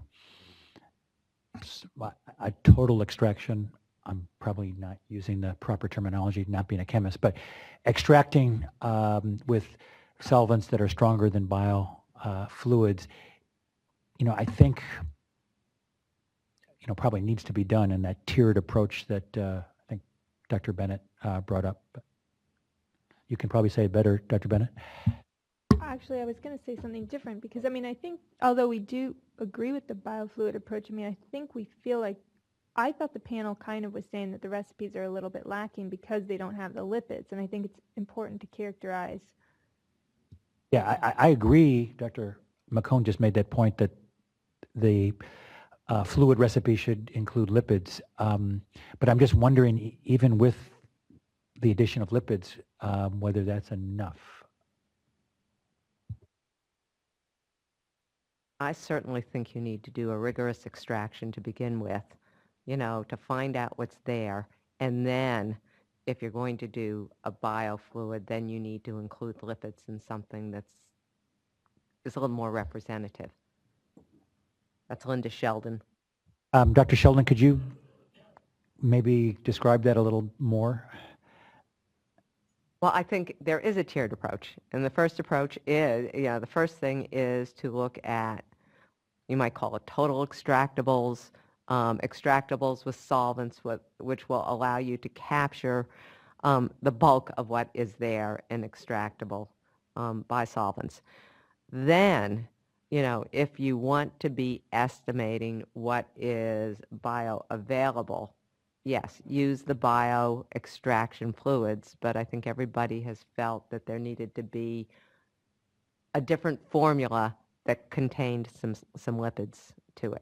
total extraction, I'm probably not using the proper terminology, not being a chemist, but extracting with solvents that are stronger than biofluids, I think, probably needs to be done in that tiered approach that I think Dr. Bennett brought up. You can probably say it better, Dr. Bennett. Actually, I was going to say something different because, I mean, I think although we do agree with the biofluid approach, I mean, I think we feel like, I thought the panel kind of was saying that the recipes are a little bit lacking because they don't have the lipids, and I think it's important to characterize. Yeah, I agree. Dr. McCone just made that point that the fluid recipe should include lipids, but I'm just wondering, even with the addition of lipids, whether that's enough. I certainly think you need to do a rigorous extraction to begin with, to find out what's there. And then if you're going to do a biofluid, then you need to include lipids in something that's a little more representative. That's Linda Sheldon. Dr. Sheldon, could you maybe describe that a little more? Well, I think there is a tiered approach. And the first approach is, the first thing is to look at, you might call it total extractables, extractables with solvents, which will allow you to capture the bulk of what is there in extractable by solvents. Then, if you want to be estimating what is bioavailable, yes, use the bio extraction fluids, but I think everybody has felt that there needed to be a different formula that contained some lipids to it.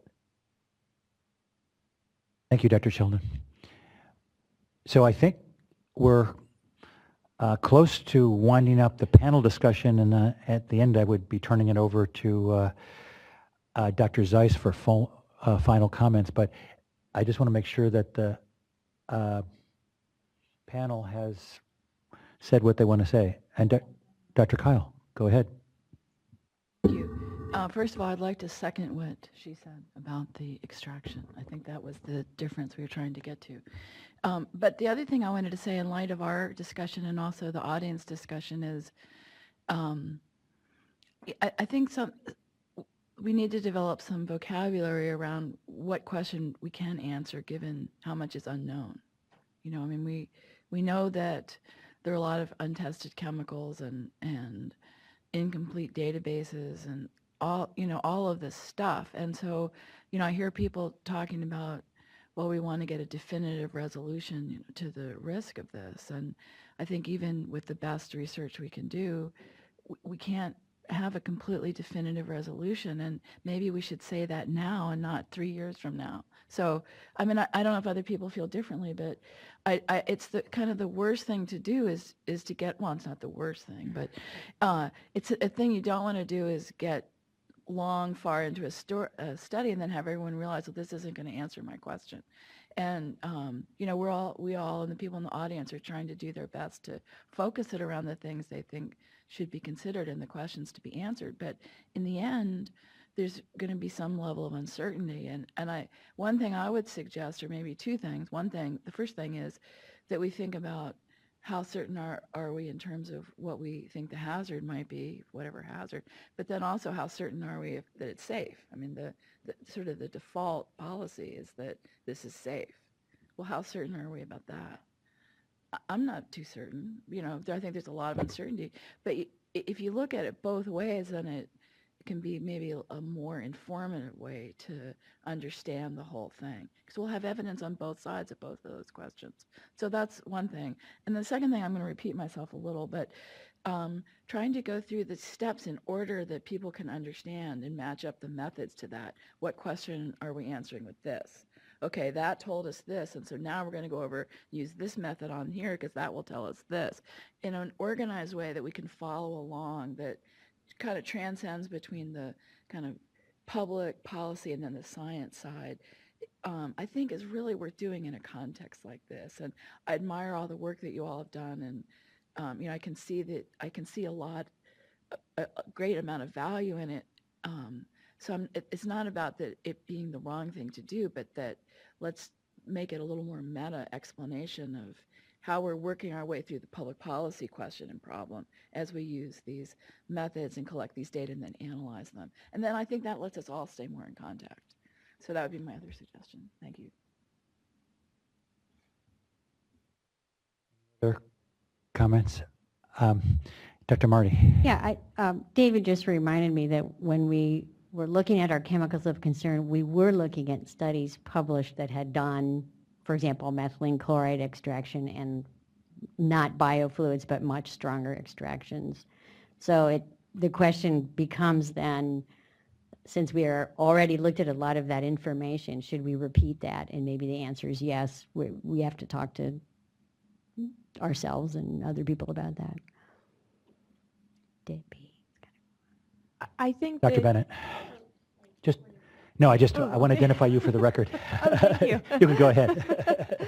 Thank you, Dr. Sheldon. So I think we're close to winding up the panel discussion, and at the end I would be turning it over to Dr. Zeiss for final comments, but I just want to make sure that the panel has said what they want to say. And Dr. Kyle, go ahead. Thank you. First of all, I'd like to second what she said about the extraction. I think that was the difference we were trying to get to. But the other thing I wanted to say in light of our discussion and also the audience discussion is I think we need to develop some vocabulary around what question we can answer given how much is unknown. I mean, we know that there are a lot of untested chemicals and incomplete databases and all of this stuff. And so, I hear people talking about, well, we want to get a definitive resolution to the risk of this. And I think even with the best research we can do, we can't have a completely definitive resolution. And maybe we should say that now and not 3 years from now. So, I mean, I don't know if other people feel differently, but it's the kind of the worst thing to do is to get, well, it's not the worst thing, but it's a thing you don't want to do is get far into a study and then have everyone realize, well, this isn't going to answer my question. And, we all and the people in the audience are trying to do their best to focus it around the things they think should be considered and the questions to be answered. But in the end, there's going to be some level of uncertainty. One thing I would suggest, or maybe two things. The first thing is that we think about how certain are we in terms of what we think the hazard might be, whatever hazard, but then also how certain are we that it's safe? I mean, the sort of the default policy is that this is safe. Well, how certain are we about that? I'm not too certain. I think there's a lot of uncertainty. But if you look at it both ways, then it can be maybe a more informative way to understand the whole thing. Because we'll have evidence on both sides of both of those questions. So that's one thing. And the second thing, I'm going to repeat myself a little, but trying to go through the steps in order that people can understand and match up the methods to that. What question are we answering with this? Okay, that told us this, and so now we're going to go over, use this method on here because that will tell us this in an organized way that we can follow along, that kind of transcends between the kind of public policy and then the science side, I think is really worth doing in a context like this. And I admire all the work that you all have done, and I can see a great amount of value in it. So it's not about that it being the wrong thing to do, but that let's make it a little more meta explanation of how we're working our way through the public policy question and problem as we use these methods and collect these data and then analyze them. And then I think that lets us all stay more in contact. So that would be my other suggestion. Thank you. Other comments? Dr. Marty. Yeah, David just reminded me that when we were looking at our chemicals of concern, we were looking at studies published that had done, for example, methylene chloride extraction and not biofluids, but much stronger extractions. So the question becomes then, since we are already looked at a lot of that information, should we repeat that? And maybe the answer is yes. We have to talk to ourselves and other people about that. I think Dr. Bennett. I want to identify you for the record. Oh, thank you. You can go ahead.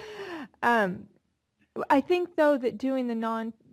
I think, though, that doing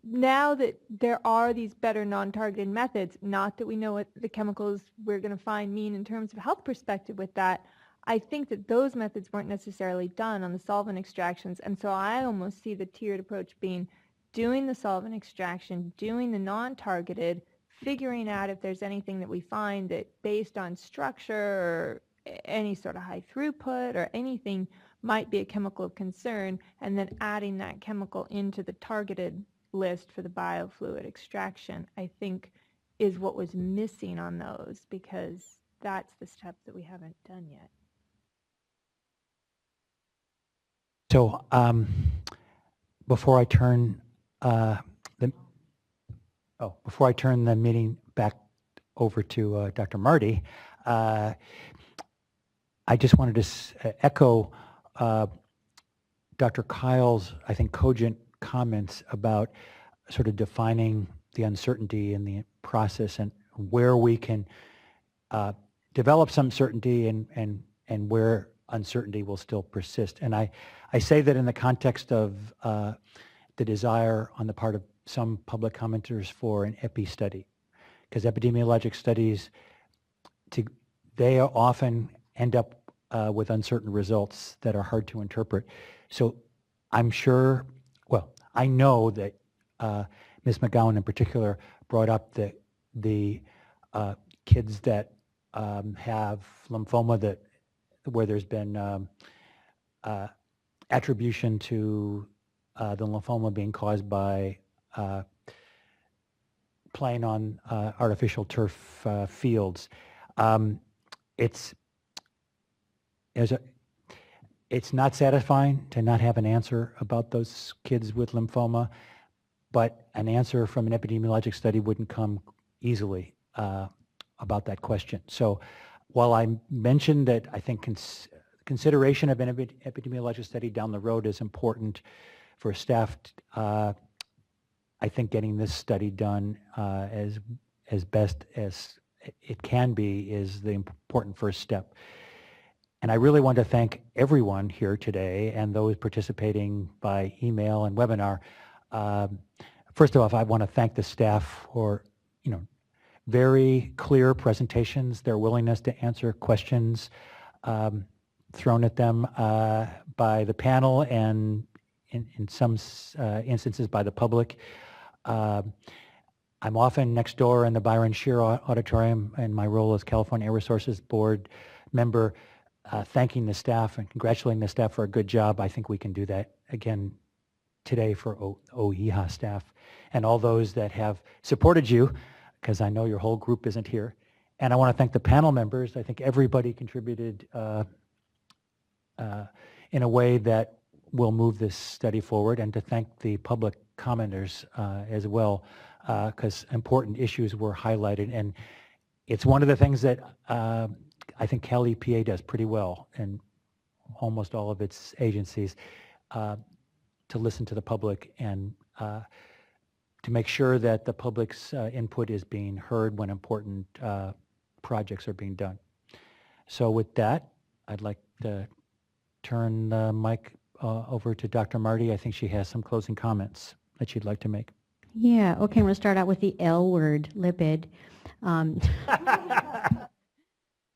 now that there are these better non-targeted methods, not that we know what the chemicals we're going to find mean in terms of health perspective with that, I think that those methods weren't necessarily done on the solvent extractions. And so I almost see the tiered approach being doing the solvent extraction, doing the non-targeted, figuring out if there's anything that we find that based on structure or any sort of high throughput or anything might be a chemical of concern, and then adding that chemical into the targeted list for the biofluid extraction, I think is what was missing on those, because that's the step that we haven't done yet. So before I turn the meeting back over to Dr. Marty, I just wanted to echo Dr. Kyle's, I think, cogent comments about sort of defining the uncertainty in the process and where we can develop some certainty and where uncertainty will still persist. And I say that in the context of the desire on the part of some public commenters for an epi study, because epidemiologic studies, they often end up with uncertain results that are hard to interpret. So I'm sure, I know that Ms. McGowan in particular brought up the kids that have lymphoma where there's been attribution to the lymphoma being caused by playing on artificial turf fields. It's not satisfying to not have an answer about those kids with lymphoma, but an answer from an epidemiologic study wouldn't come easily about that question. So while I mentioned that I think consideration of an epidemiologic study down the road is important for staff, I think getting this study done as best as it can be is the important first step. And I really want to thank everyone here today and those participating by email and webinar. First of all, I want to thank the staff for, very clear presentations, their willingness to answer questions thrown at them by the panel and in some instances by the public. I'm often next door in the Byron Shear Auditorium in my role as California Air Resources Board member, thanking the staff and congratulating the staff for a good job. I think we can do that again today for OEHHA staff and all those that have supported you, because I know your whole group isn't here. And I want to thank the panel members. I think everybody contributed in a way that will move this study forward, and to thank the public commenters as well, because important issues were highlighted. And it's one of the things that I think Cal EPA does pretty well, and almost all of its agencies, to listen to the public and to make sure that the public's input is being heard when important projects are being done. So with that, I'd like to turn the mic over to Dr. Marty. I think she has some closing comments that she'd like to make. Yeah, okay, I'm going to start out with the L word, lipid.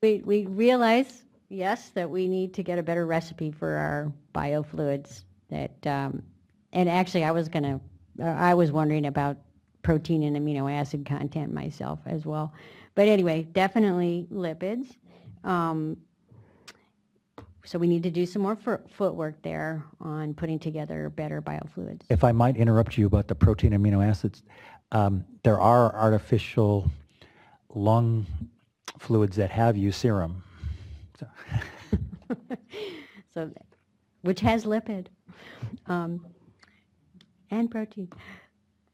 We realize, yes, that we need to get a better recipe for our biofluids. That, and actually, I was wondering about protein and amino acid content myself as well. But anyway, definitely lipids. So we need to do some more footwork there on putting together better biofluids. If I might interrupt you about the protein amino acids, there are artificial lung fluids that have serum. So, which has lipid and protein.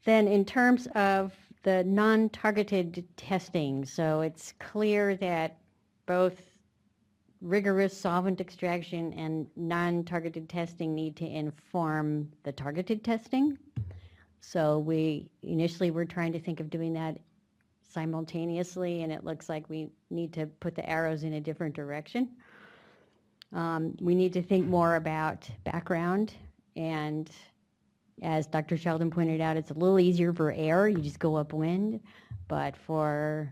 Then in terms of the non-targeted testing, so it's clear that both rigorous solvent extraction and non-targeted testing need to inform the targeted testing. So we initially were trying to think of doing that simultaneously, and it looks like we need to put the arrows in a different direction. We need to think more about background, and as Dr. Sheldon pointed out, it's a little easier for air, you just go upwind, but for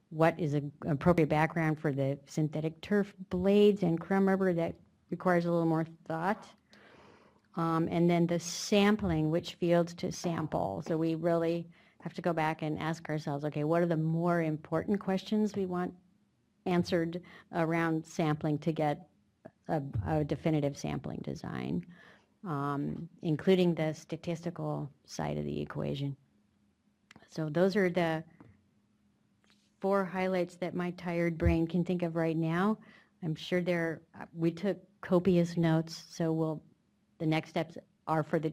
what is an appropriate background for the synthetic turf blades and crumb rubber, that requires a little more thought. And then the sampling, which fields to sample. So we really have to go back and ask ourselves, okay, what are the more important questions we want answered around sampling to get a definitive sampling design, including the statistical side of the equation. So those are the 4 highlights that my tired brain can think of right now. I'm sure we took copious notes, so the next steps are for the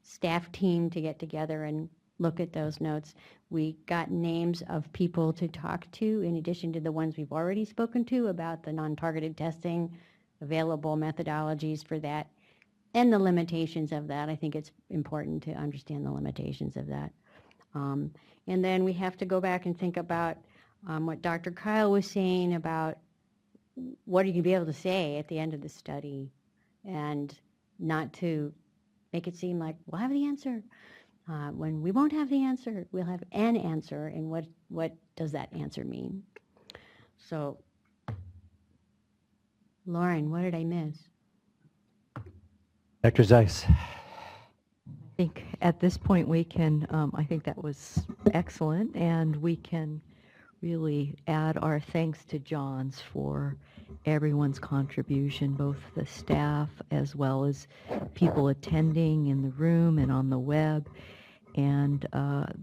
staff team to get together and look at those notes. We got names of people to talk to in addition to the ones we've already spoken to about the non-targeted testing, available methodologies for that, and the limitations of that. I think it's important to understand the limitations of that. And then we have to go back and think about what Dr. Kyle was saying about what are you going to be able to say at the end of the study, and not to make it seem like we'll have the answer. When we won't have the answer, we'll have an answer, and what does that answer mean? So, Lauren, what did I miss? Dr. Zeiss. I think at this point we can, I think that was excellent, and we can really add our thanks to John's for everyone's contribution, both the staff as well as people attending in the room and on the web. And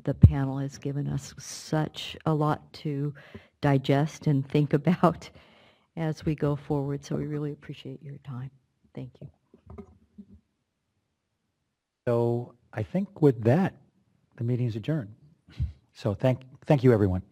the panel has given us such a lot to digest and think about as we go forward, so we really appreciate your time. Thank you. So I think with that, the meeting is adjourned. So thank you, everyone.